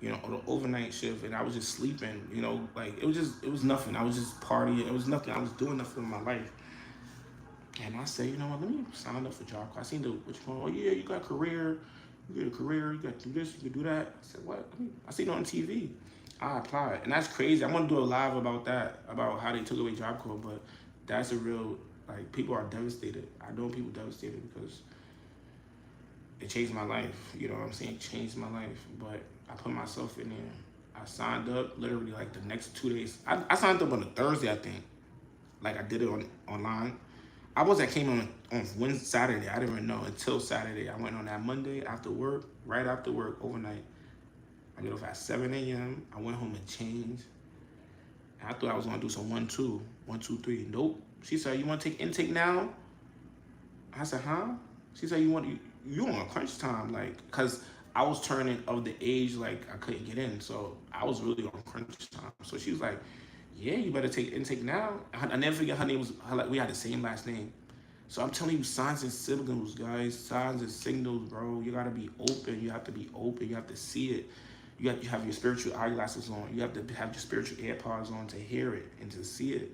you know, the overnight shift, and I was just sleeping, you know, like it was nothing. I was just partying. It was nothing. I was doing nothing in my life. And I said, you know what, let me sign up for job corps. I seen what you call, oh yeah, you got a career, you get a career, you got to do this, you can do that. I said, what? I seen it on TV. I applied. And that's crazy. I want to do a live about that, about how they took away job corps, but that's a real, like, people are devastated. I know people devastated because it changed my life. You know what I'm saying? It changed my life. But I put myself in there. I signed up literally like the next 2 days. I signed up on a Thursday, I think. Like I did it online. I came on Wednesday, Saturday. I didn't even know until Saturday. I went on that Monday after work, right after work, overnight. I get off at 7 a.m. I went home and changed. And I thought I was gonna do some 1, 2, 1, 2, 3. Nope. She said, you wanna take intake now? I said, huh? She said, you on crunch time, like, cause I was turning of the age, like I couldn't get in. So I was really on crunch time. So she was like, yeah, you better take intake now. I never forget her name was, we had the same last name. So I'm telling you, signs and signals, guys. Signs and signals, bro. You gotta be open. You have to be open. You have to see it. You have your spiritual eyeglasses on. You have to have your spiritual AirPods on to hear it and to see it.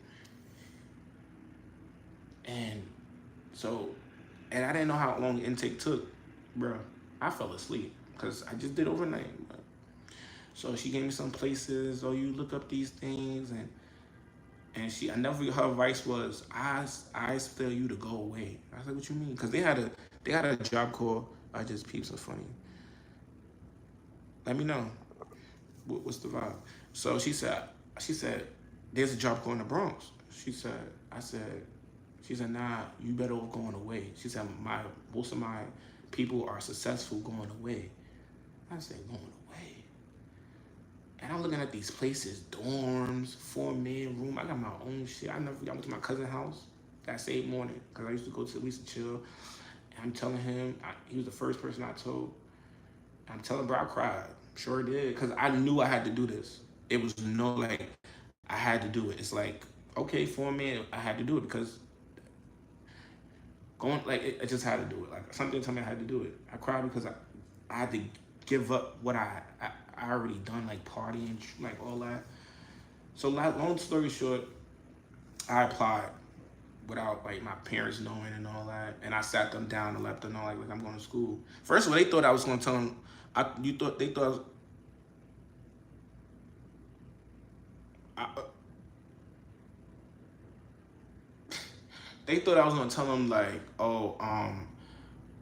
And so, and I didn't know how long intake took, bro. I fell asleep because I just did overnight. So she gave me some places. Oh, you look up these things, and I never forget her advice was, I tell you to go away. I was like, what you mean? Because they had a job corps. I just peeps are funny. Let me know. What's the vibe? So she said, there's a job corps in the Bronx. She said, nah, you better off going away. She said, most of my people are successful going away. I said, going away. And I'm looking at these places, dorms, 4-man room. I got my own shit. I went to my cousin's house that same morning because I used to go to, we used to chill. And I'm telling him, he was the first person I told. I'm telling bro, I cried. Sure did. Because I knew I had to do this. It was no, like, I had to do it. It's like, okay, 4-man, I had to do it because I just had to do it. Like, something told me I had to do it. I cried because I had to give up what I already done, like partying, like all that. So long story short, I applied without like my parents knowing and all that. And I sat them down and let them know like I'm going to school. First of all, they thought I was going to tell them. They thought I was going to tell them like, oh,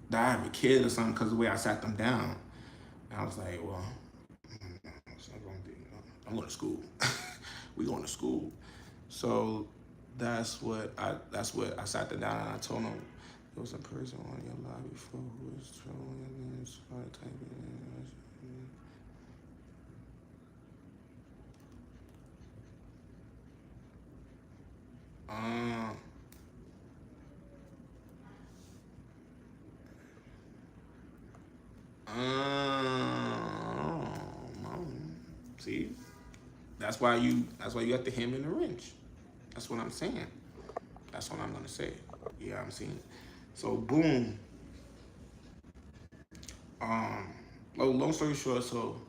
that I have a kid or something because of the way I sat them down. And I was like, well, I'm going to school. We going to school. So that's what I sat them down and I told them there was a person on your live before who was trolling and started typing see? That's why you got the ham and the wrench. That's what I'm saying. That's what I'm gonna say. Yeah, I'm seeing. So boom. Long story short, so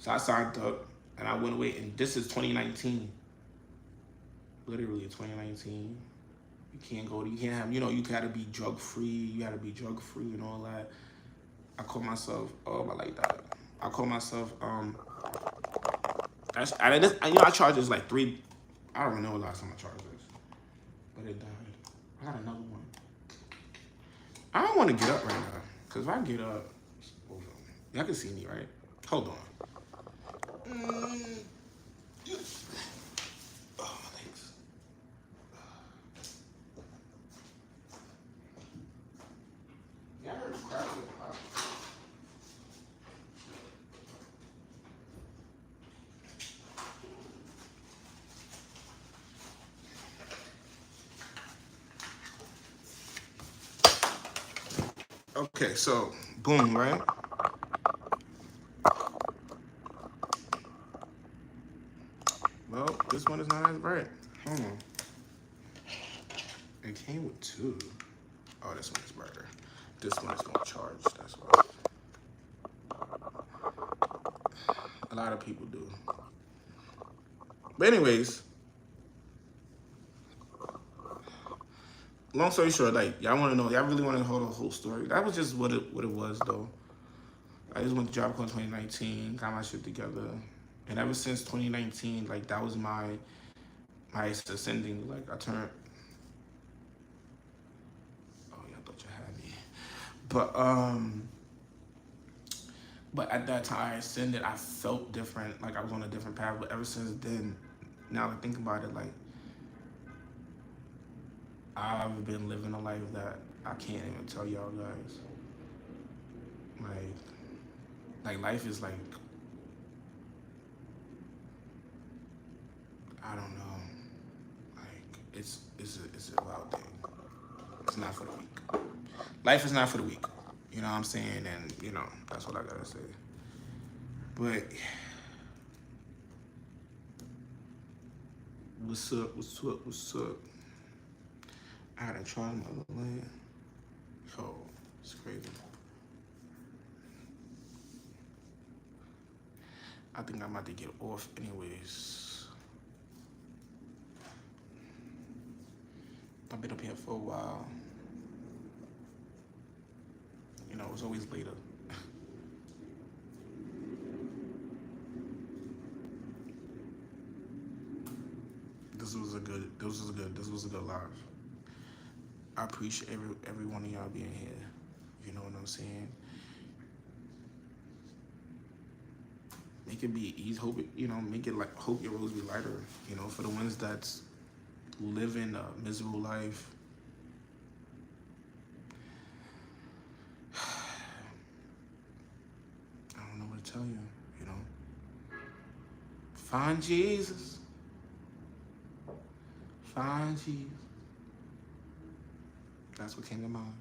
I signed up and I went away, and this is 2019. Literally 2019. You can't have, you gotta be drug free. You gotta be drug free and all that. I call myself, I like that. I call myself, I charged this like I don't even know the last time I charged this, but it died. I got another one. I don't want to get up right now, because if I get up, y'all can see me, right? Hold on. Oh, my legs. Yeah, I heard the crowd. Okay, so boom, right? Well, this one is not as bright. Hold on. It came with 2. Oh, this one is brighter. This one is gonna charge. That's why. A lot of people do. But anyways, long story short, like y'all want to know, y'all really want to hold the whole story. That was just what it was though. I just went to Job Corps 2019, got my shit together, and ever since 2019, like that was my ascending. Like I turned. Oh yeah, I thought you had me. But at that time I ascended, I felt different. Like I was on a different path. But ever since then, now that I think about it, like I've been living a life that I can't even tell y'all guys. Like life is like, I don't know. Like it's a wild thing. It's not for the weak. Life is not for the weak. You know what I'm saying? And you know, that's what I gotta say. But what's up? I had to try my other leg. Yo, it's crazy. I think I'm about to get off anyways. I've been up here for a while. You know, it's always later. This was a good live. I appreciate every one of y'all being here. You know what I'm saying? Make it be easy. Hope it, you know, make it like, hope your roads be lighter. You know, for the ones that's living a miserable life. I don't know what to tell you. You know, find Jesus. Find Jesus. That's what came to mind.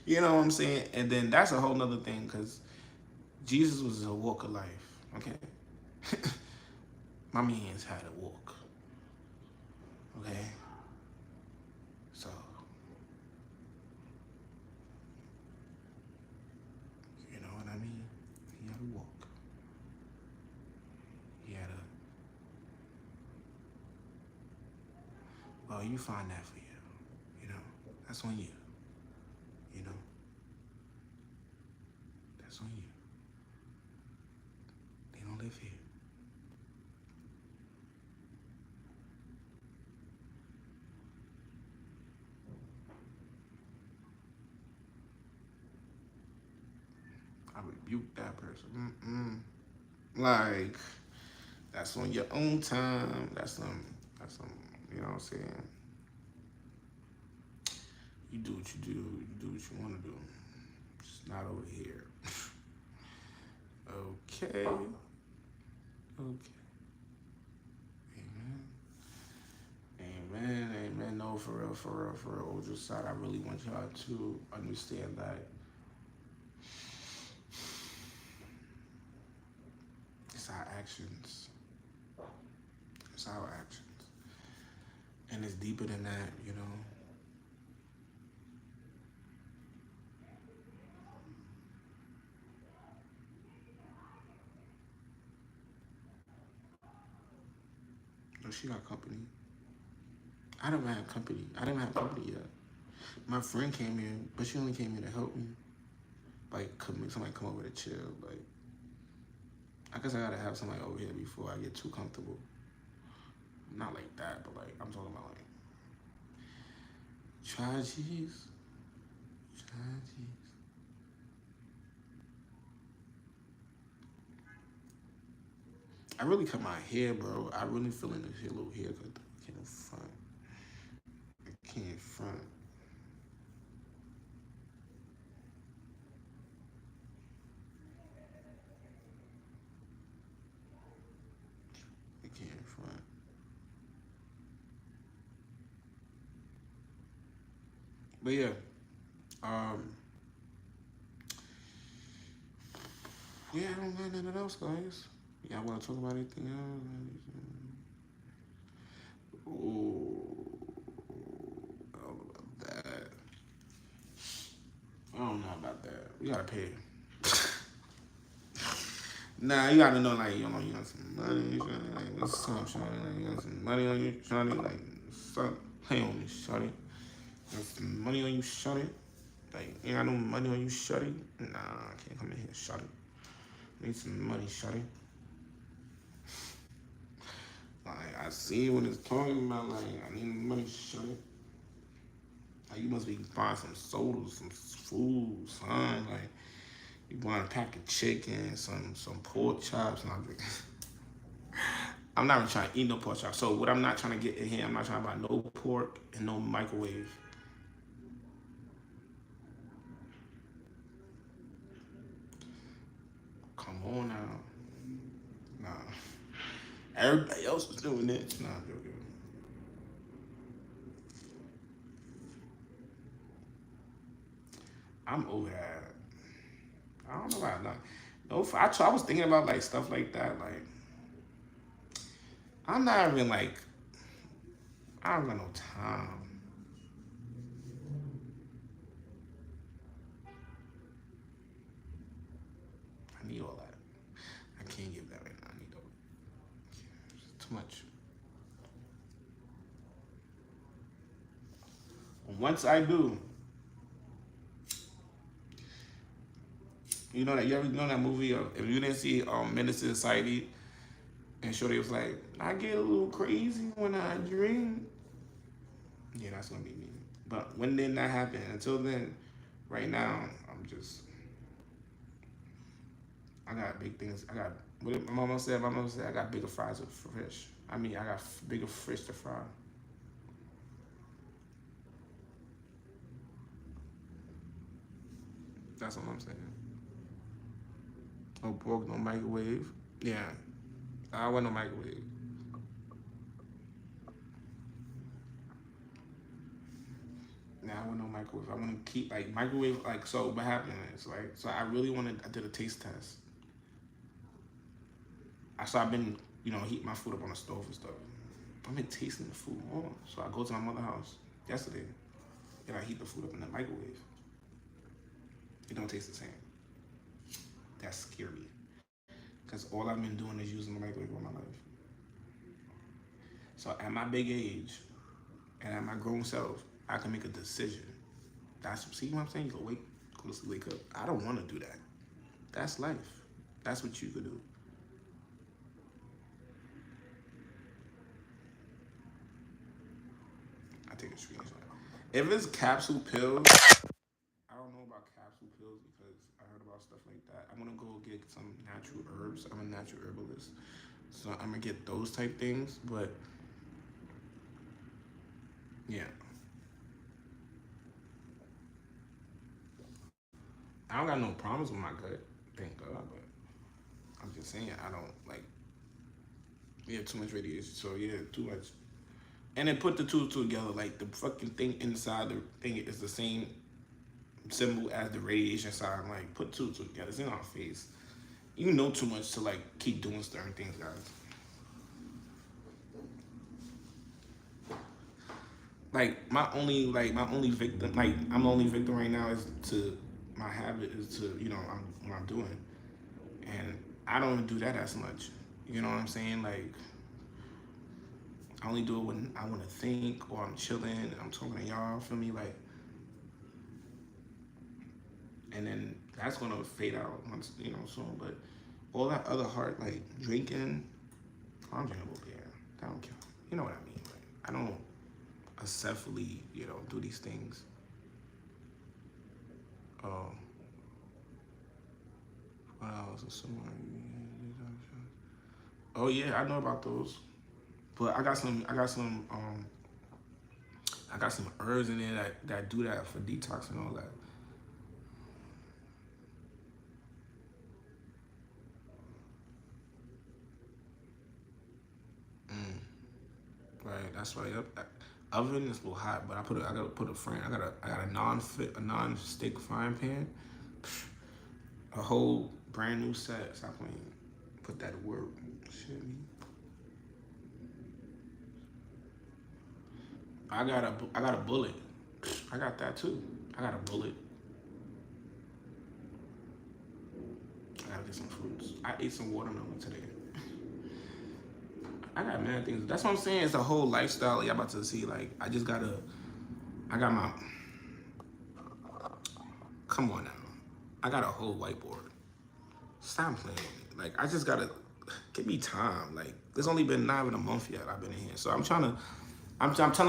You know what I'm saying? And then that's a whole nother thing, because Jesus was a walk of life, okay? My man's had a walk, okay? So, you know what I mean? He had a walk. He had a... Well, you find that for you, you know? That's on you, you know? That's on you. They don't live here. I rebuke that person. Like, that's on your own time. That's some, you know what I'm saying? You do what you do. You do what you want to do. Just not over here. Okay. Amen. No, for real. Old side, I really want y'all to understand that it's our actions. It's our actions. And it's deeper than that, you know? No, she got company. I didn't have company yet. My friend came here, but she only came here to help me. Like, somebody come over to chill. Like, I guess I gotta have somebody over here before I get too comfortable. Not like that, but like, I'm talking about like, try cheese. I really cut my hair, bro. I really feeling this here little haircut. I can't front. I can't front. But yeah, yeah, I don't got nothing else, guys. Y'all want to talk about anything else? Ooh, I don't know about that. I don't know about that. We gotta pay. Nah, you gotta know, like, you know, you got some money, shawty, like, what's up, shawty? Like, you got some money on you, shawty? Like, what's up? Play on me, shawty. Got some money on you, shawty? Like, you got no money on you, shawty? Nah, I can't come in here, shawty. Need some money, shawty. Like, I see what it's talking about, like, I need money, shawty. Like, you must be buying some sodas, some food, son. Like, you buying a pack of chicken, some pork chops, and I'm not even trying to eat no pork chops. So what I'm not trying to get in here, I'm not trying to buy no pork and no microwave. Come on now. Nah. Everybody else was doing it. Nah, I'm joking. I'm over that. I don't know about like no. I was thinking about like stuff like that. Like I'm not even like I don't got no time. I need all that. I can't give that right now. I need all. It's too much. Once I do, you know that you ever know that movie? If you didn't see Menace to Society, and Shorty was like, I get a little crazy when I drink. Yeah, that's gonna be me. But when did that happen? Until then, right now, I'm just. I got big things. I got what did my mama said. My mama said I got bigger fries with fish. I mean, I got bigger fish to fry. That's what I'm saying. No pork, no microwave. Yeah, I want no microwave. Now I want no microwave. I want to keep like microwave. Like so, what happened is right. So I really wanted. I did a taste test. So I've been heating my food up on the stove and stuff. I've been tasting the food more. So I go to my mother's house yesterday and I heat the food up in the microwave. It don't taste the same. That's scary. Because all I've been doing is using the microwave all my life. So at my big age and at my grown self, I can make a decision. See what I'm saying? You go go to sleep, wake up. I don't want to do that. That's life. That's what you could do. I take a screenshot. If it's capsule pills, I don't know about capsule pills because I heard about stuff like that. I'm gonna go get some natural herbs. I'm a natural herbalist, so I'm gonna get those type things. But yeah, I don't got no problems with my gut, thank God. But I'm just saying I don't like too much radiation. So yeah, too much. And then put the two together, like the fucking thing inside the thing is the same symbol as the radiation side. I'm like, put two together. It's in our face. You know too much to like keep doing certain things, guys. My only victim, like I'm the only victim right now is to my habit is to what I'm doing, and I don't do that as much. You know what I'm saying? Like I only do it when I want to think or I'm chilling and I'm talking to y'all. Feel me? Like, and then that's gonna fade out once soon. But all that other heart, like drinking, I'm drinking a beer. I don't care. You know what I mean? Like, I don't acceptfully, do these things. Um, what else? Oh yeah, I know about those. But I got some herbs in there that do that for detox and all that. Mm, right, that's right. Yep. Oven is a little hot, but I gotta put a frame. I got a non-stick frying pan. A whole brand new set. Stop playing. Put that to work. Shit me. I got a bullet. I got that too. I got a bullet. I gotta get some fruits. I ate some watermelon today. I got mad things. That's what I'm saying. It's a whole lifestyle y'all about to see. Like, I got my, come on now. I got a whole whiteboard. Stop playing with me. Like, I just gotta, give me time. Like, there's only been not even a month yet I've been in here. So I'm telling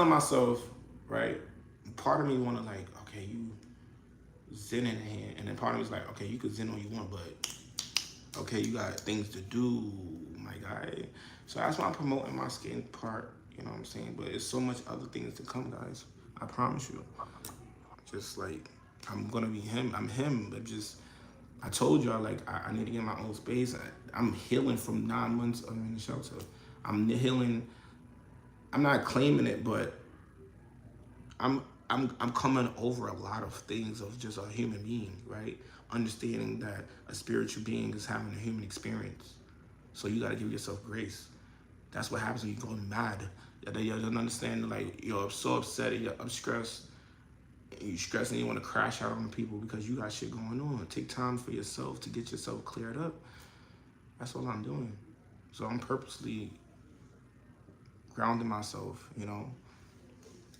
myself, right? Part of me wanna like, okay, you zen in here. And then part of me is like, okay, you can zen all you want, but okay, you got things to do, my guy. So that's why I'm promoting my skin part, you know what I'm saying? But it's so much other things to come, guys. I promise you. Just like, I'm gonna be him. I'm him, but just, I told y'all, like, I need to get my own space. I'm healing from 9 months of in the shelter. I'm healing. I'm not claiming it, but I'm coming over a lot of things of just a human being, right? Understanding that a spiritual being is having a human experience. So you gotta give yourself grace. That's what happens when you go mad. You don't understand, like, you're so upset and you're stressed. And you stress and you want to crash out on people because you got shit going on. Take time for yourself to get yourself cleared up. That's all I'm doing. So I'm purposely grounding myself, you know.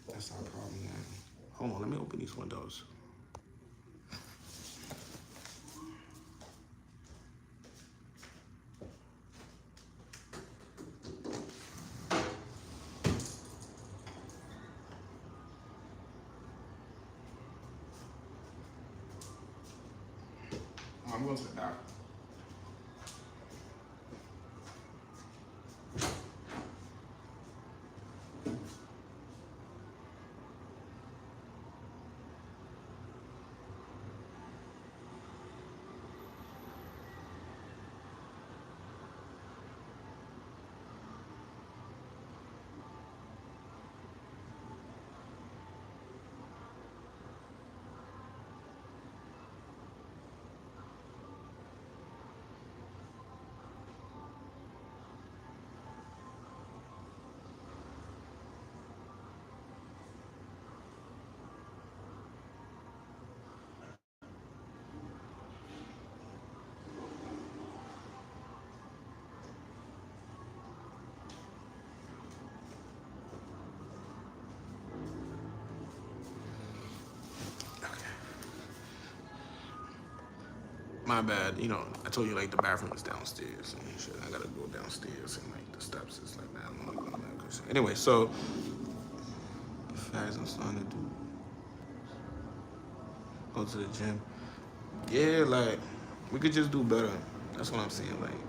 That's our problem, man. Hold on, let me open these windows. I'm going to the back. My bad, you know, I told you, like, the bathroom is downstairs and shit. I gotta go downstairs and, like, the steps is like that. I'm not going that. Anyway, so, fads I'm starting to do. Go to the gym. Yeah, like, we could just do better. That's what I'm saying. Like,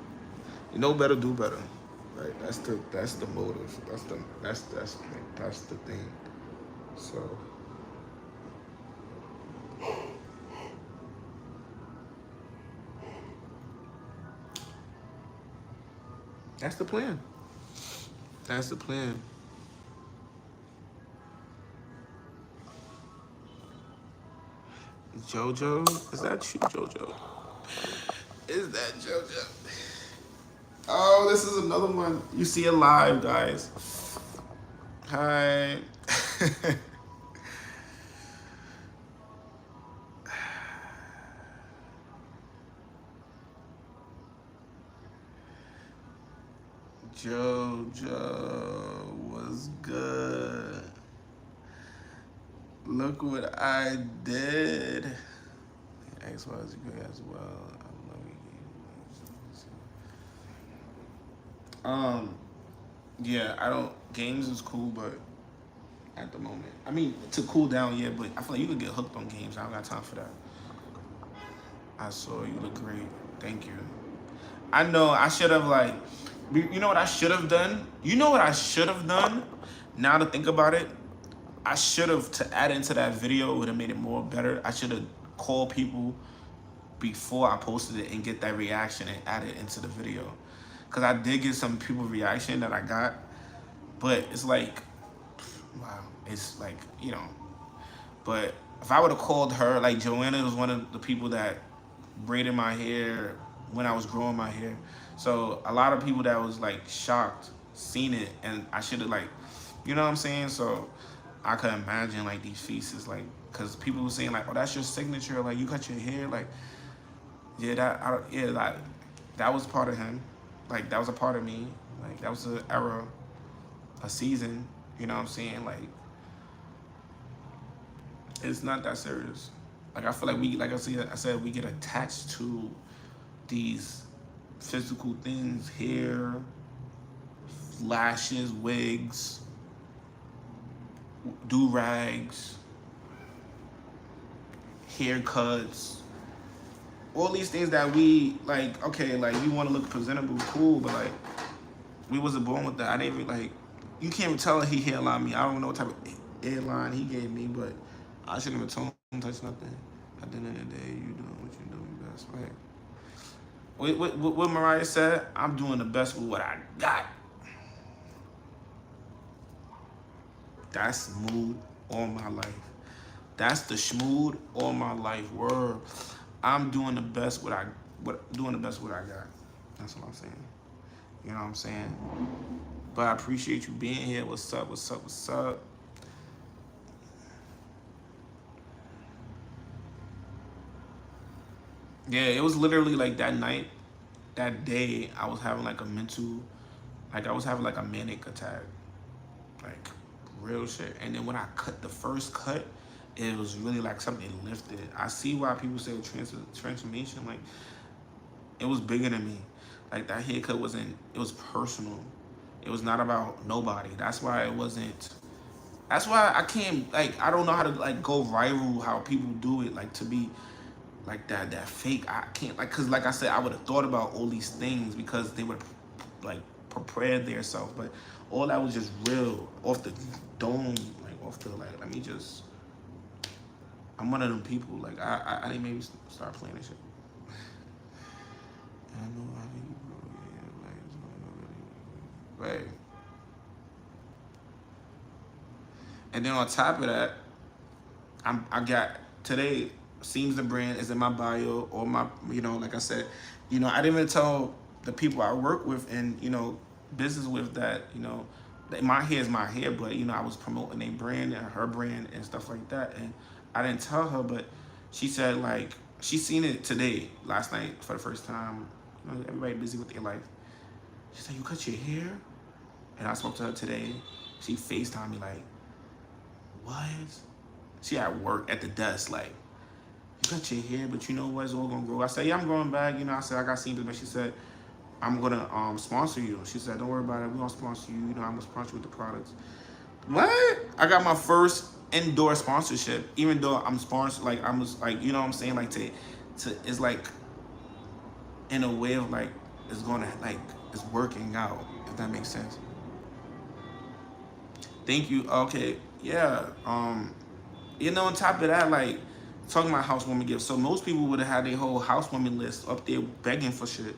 you know better, do better. Right? That's the motive. That's the thing. So, that's the plan. That's the plan. JoJo? Is that you, JoJo? Is that JoJo? Oh, this is another one. You see it live, guys. Hi. JoJo was good. Look what I did. X was good as well. I love you. Yeah, I don't. Games is cool, but at the moment, I mean, to cool down, yeah. But I feel like you could get hooked on games. I don't got time for that. I saw you look great. Thank you. I know I should have, like, you know what I should have done? You know what I should have done? Now to think about it, I should have, to add into that video, it would have made it more better. I should have called people before I posted it and get that reaction and add it into the video. Because I did get some people reaction that I got, but it's like, wow, it's like, you know. But if I would have called her, like Joanna was one of the people that braided my hair when I was growing my hair. So a lot of people that was like shocked, seen it, and I should have, like, you know what I'm saying? So I could imagine like these faces, like, cause people were saying like, oh, that's your signature, like you cut your hair, like, Yeah, like that was part of him. Like that was a part of me. Like that was an era, a season. You know what I'm saying? Like it's not that serious. Like I feel like like I said, we get attached to these physical things, hair, lashes, wigs, do rags, haircuts, all these things that we like. Okay, like we want to look presentable, cool, but like we wasn't born with that. I didn't even like. You can't even tell he hairline me. I don't know what type of hairline he gave me, but I shouldn't even told him touch nothing. At the end of the day, you doing what you doing best, right? What Mariah said, I'm doing the best with what I got. That's smooth all my life. That's the schmood all my life. Word. I'm doing the best doing the best what I got. That's what I'm saying. You know what I'm saying? But I appreciate you being here. What's up? What's up? What's up? Yeah, it was literally like that night, that day, I was having like a mental, like I was having like a manic attack. Like real shit. And then when I cut the first cut, it was really like something lifted. I see why people say transformation. Like it was bigger than me. Like that haircut wasn't. It was personal. It was not about nobody. That's why it wasn't. That's why I can't like. I don't know how to like go viral. How people do it. Like to be like that fake. I can't like because like I said, I would have thought about all these things because they would like prepared themselves. But all that was just real off the dome. Like off the like. Let me just. I'm one of them people. Like I didn't maybe start playing this shit. I know how you right. And then on top of that, I got today. Seems the brand is in my bio or my like I said, I didn't even tell the people I work with and business with that that my hair is my hair, but I was promoting a brand and her brand and stuff like that, and I didn't tell her, but she said like she seen it today, last night for the first time. Everybody busy with their life. She said, "You cut your hair?" And I spoke to her today. She FaceTimed me like, "What?" She at work at the desk like, "You cut your hair, but you know what? It's all gonna grow." I said, "Yeah, I'm growing back." I said, "I got seen this," but she said, "I'm gonna sponsor you." She said, "Don't worry about it. We're gonna sponsor you. I'm gonna sponsor you with the products." What? I got my first indoor sponsorship, even though I'm sponsored. Like I'm just like what I'm saying, like to it's like in a way of like it's gonna like it's working out, if that makes sense. Thank you. Okay, yeah. On top of that, like talking about housewarming gifts. So most people would have had their whole housewarming list up there begging for shit.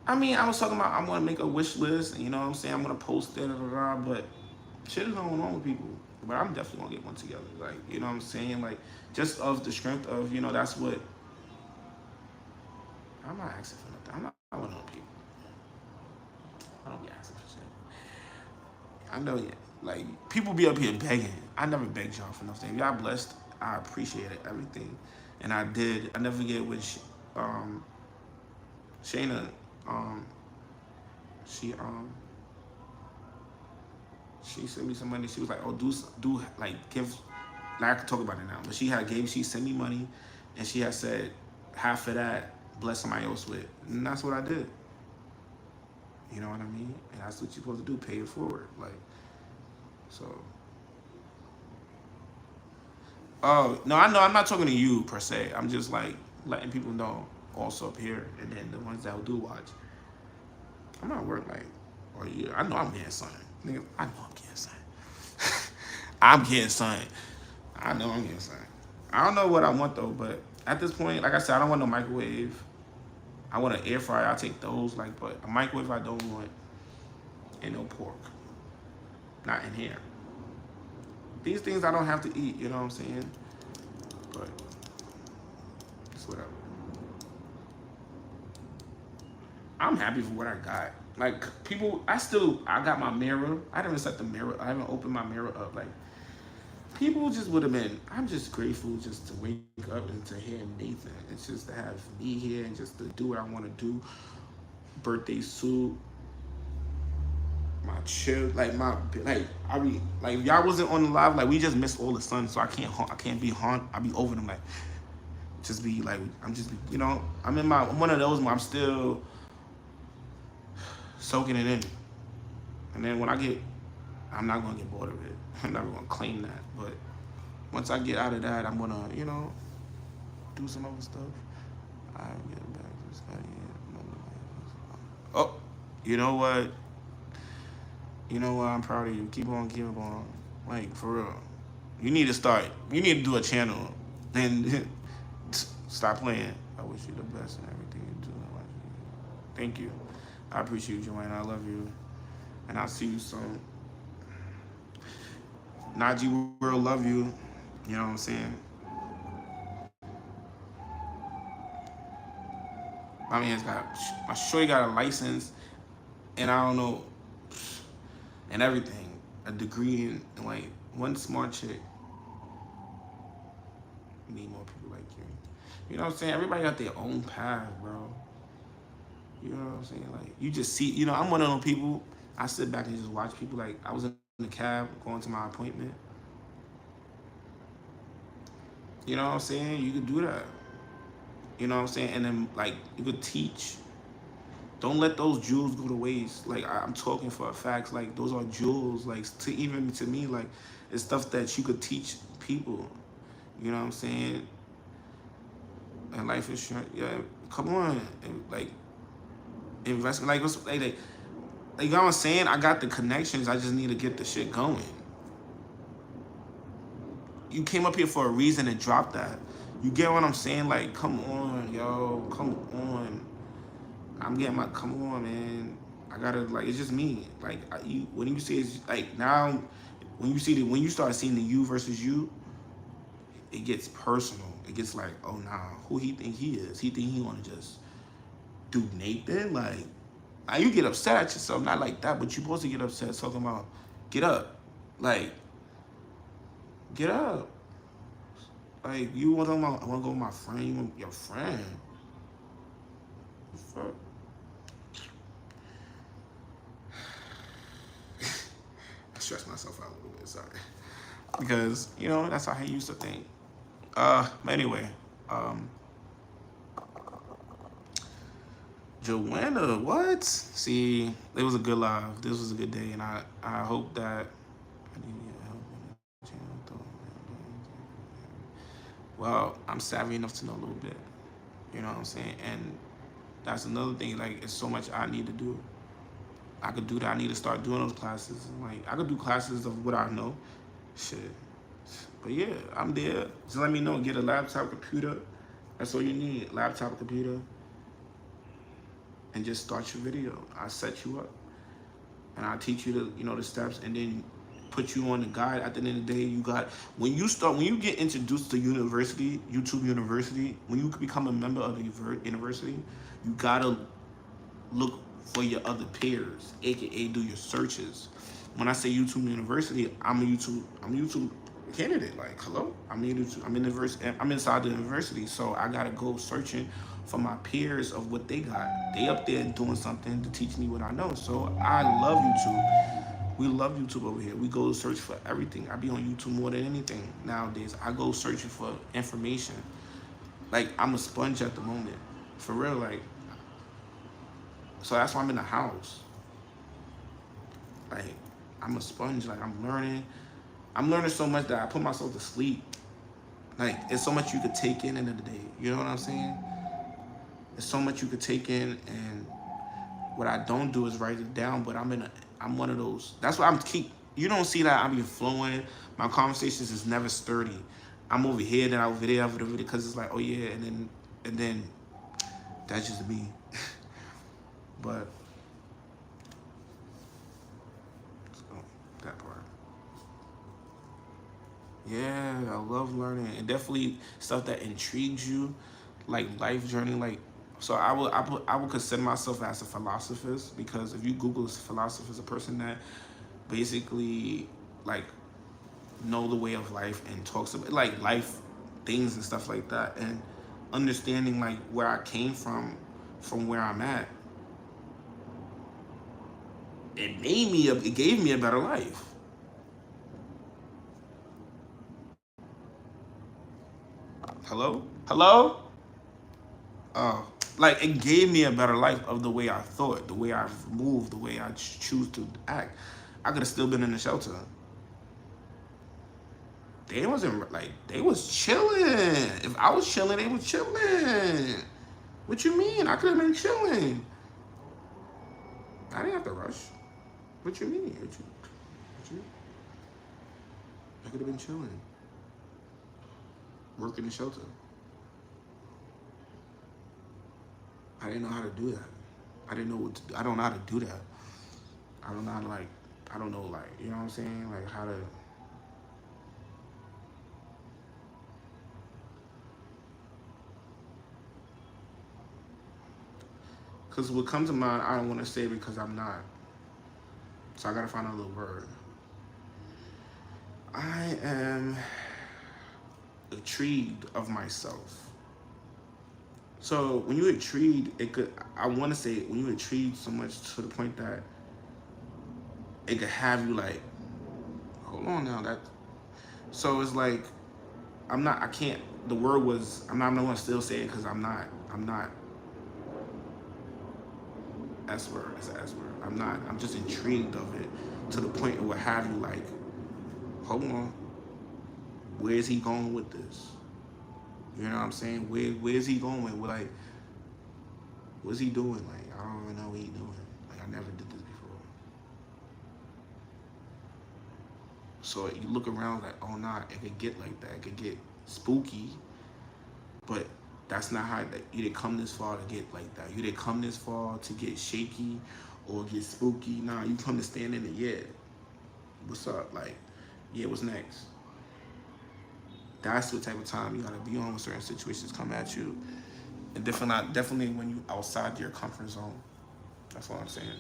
I mean, I was talking about I'm gonna make a wish list, and you know what I'm saying, I'm gonna post it, but shit is going on with people. But I'm definitely gonna get one together. Like, you know what I'm saying? Like, just of the strength of, that's what I'm not asking for nothing. I'm not one of them people. I don't be asking for shit. I know yet. Like, people be up here begging. I never begged y'all for nothing. If y'all blessed, I appreciate it, everything. And I did. I never forget when Shayna, she she sent me some money. She was like, "Oh, do like give." Like I can talk about it now, but she sent me money, and she had said half of that bless somebody else with, and that's what I did. You know what I mean? And that's what you're supposed to do, pay it forward, like so. Oh no, I know I'm not talking to you per se. I'm just like letting people know also up here, and then the ones that do watch. I'm not working like, or yeah, I know I'm getting something. Nigga, I know I'm getting something. I'm getting something. I know I'm getting something. I don't know what I want though, but at this point, like I said, I don't want no microwave. I want an air fryer. I'll take those. Like, but a microwave I don't want, and no pork. Not in here. These things I don't have to eat. You know what I'm saying? But it's whatever. I'm happy for what I got. Like people, I got my mirror. I haven't set the mirror. I haven't opened my mirror up. Like people just would have been. I'm just grateful just to wake up and to hear Nathan. It's just to have me here and just to do what I want to do. Birthday suit, my chill, like I be like if y'all wasn't on the live, like we just missed all the sun, so I can't be haunt. I be over them like just be like I'm just I'm one of those where I'm still soaking it in, and then when I'm not gonna get bored of it. I'm never gonna claim that, but once I get out of that, I'm gonna do some other stuff. I get back to studying. Oh, you know what? You know what? I'm proud of you. Keep on, keep on. Like, for real. You need to start. You need to do a channel. And stop playing. I wish you the best in everything you do. Thank you. I appreciate you, Joanna. I love you. And I'll see you soon. Najee will love you. You know what I'm saying? My shorty got a license, and I don't know, and everything, a degree in like one smart chick. We need more people like you. You know what I'm saying? Everybody got their own path, bro. You know what I'm saying? Like you just see, I'm one of those people. I sit back and just watch people. Like I was in the cab going to my appointment. You know what I'm saying? You could do that. You know what I'm saying? And then, like, you could teach. Don't let those jewels go to waste. Like, I'm talking for a fact. Like, those are jewels. Like, even to me, like, it's stuff that you could teach people. You know what I'm saying? And life insurance, yeah, come on. And, like, investment. Like, you know what I'm saying? I got the connections. I just need to get the shit going. You came up here for a reason and dropped that. You get what I'm saying? Like, come on, yo, come on. Come on, man. I gotta, like, it's just me. Like, when you say it's, like, now, when you start seeing the you versus you, it gets personal. It gets like, oh, nah, who he think he is? He think he wanna just do Nathan? Like, you get upset at yourself, not like that, but you're supposed to get upset talking about, get up. Like, get up. Like, you want to talk about, I want to go with my friend. You want your friend. Fuck. I stress myself out a little bit, sorry. Because, that's how I used to think. But anyway, Joanna, what? See, it was a good live. This was a good day, and I hope that well, I'm savvy enough to know a little bit. You know what I'm saying? And that's another thing. Like, it's so much I need to do. I could do that. I need to start doing those classes. Like, I could do classes of what I know. Shit. But yeah, I'm there. Just let me know. Get a laptop, computer. That's all you need. Laptop, computer. And just start your video. I'll set you up. And I'll teach you the steps, and then put you on the guide. At the end of the day, when you get introduced to university, YouTube University, when you become a member of the university, you gotta look for your other peers, aka do your searches. When I say YouTube University, I'm a YouTube candidate. Like, hello, I'm inside the university, so I gotta go searching for my peers of what they got. They up there doing something to teach me what I know. So I love YouTube. We love YouTube over here. We go search for everything. I be on YouTube more than anything nowadays. I go searching for information. Like, I'm a sponge at the moment. For real, like. So that's why I'm in the house. Like, I'm a sponge. Like, I'm learning. I'm learning so much that I put myself to sleep. Like, it's so much you could take in the end of the day. You know what I'm saying? There's so much you could take in, and what I don't do is write it down, but I'm one of those. That's why you don't see that I'm flowing. My conversations is never sturdy. I'm over here, then over there, because it's like, oh yeah, and then that's just me. But that part. Yeah, I love learning, and definitely stuff that intrigues you, like life journey, like. So I would consider myself as a philosophist, because if you Google philosophist, a person that basically like know the way of life and talks about like life things and stuff like that, and understanding like where I came from where I'm at, it gave me a better life. Hello? Hello? Oh, like it gave me a better life of the way I thought, the way I moved, the way I choose to act. I could have still been in the shelter. They wasn't like they was chilling. If I was chilling, they was chilling. What you mean? I could have been chilling. I didn't have to rush. What you mean? What you I could have been chilling, working the shelter. I didn't know how to do that. I didn't know what to do. I don't know how to do that. I don't know how to like. I don't know like. You know what I'm saying? Like how to. Cause what comes to mind, I don't want to say because I'm not. So I gotta find another word. I am intrigued of myself. So when you intrigued, it could. I want to say when you intrigued so much to the point that it could have you like, hold on now. That. So it's like I'm not. I can't. The word was. I'm not. I'm gonna still say it because I'm not. I'm not. S word. It's an S word. I'm not. I'm just intrigued of it to the point it would have you like, hold on. Where is he going with this? You know what I'm saying? Where is he going with? Like, what's he doing? Like, I don't even know what he's doing. Like, I never did this before. So you look around like, oh nah, it could get like that. It could get spooky, but that's not how that you didn't come this far to get like that. You didn't come this far to get shaky or get spooky. Nah, you come to stand in it. Yeah, what's up? Like, yeah, what's next? That's what type of time you gotta be on when certain situations come at you. And definitely when you outside your comfort zone. That's what I'm saying.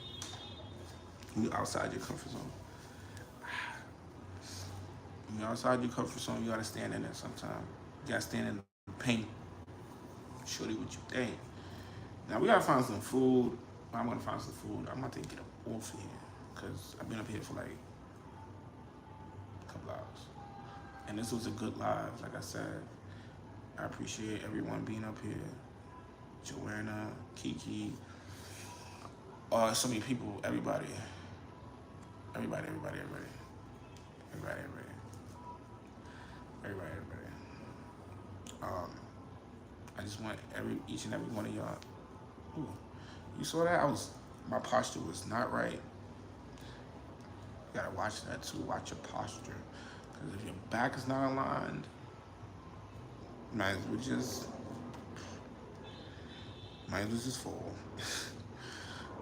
When you outside your comfort zone. When you outside your comfort zone, you gotta stand in it sometimes. You gotta stand in the paint. Shorty, what you think? Now we gotta find some food. I'm gonna find some food. I'm about to get up off here because I've been up here for like a couple hours. And this was a good live, like I said. I appreciate everyone being up here. Joanna, Kiki, so many people, everybody. Everybody. I just want each and every one of y'all. Ooh, you saw that? My posture was not right. You gotta watch that too. Watch your posture, because if your back is not aligned, might as well just fall.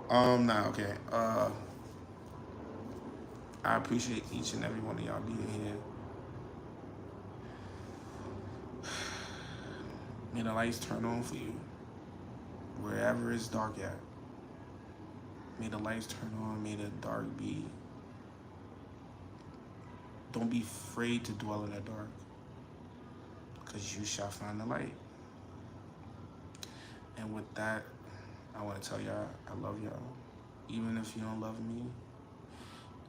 Nah, okay. I appreciate each and every one of y'all being here. May the lights turn on for you, wherever it's dark at. May the lights turn on, may the dark be. Don't be afraid to dwell in the dark, because you shall find the light. And with that, I want to tell y'all, I love y'all. Even if you don't love me,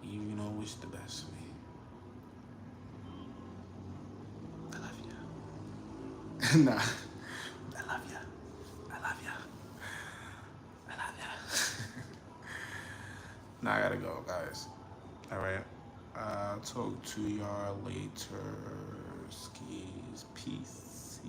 even if you don't wish the best for me. I love you. Nah. I love you. Now I gotta go, guys. All right. I'll talk to y'all later. Skis. Peace.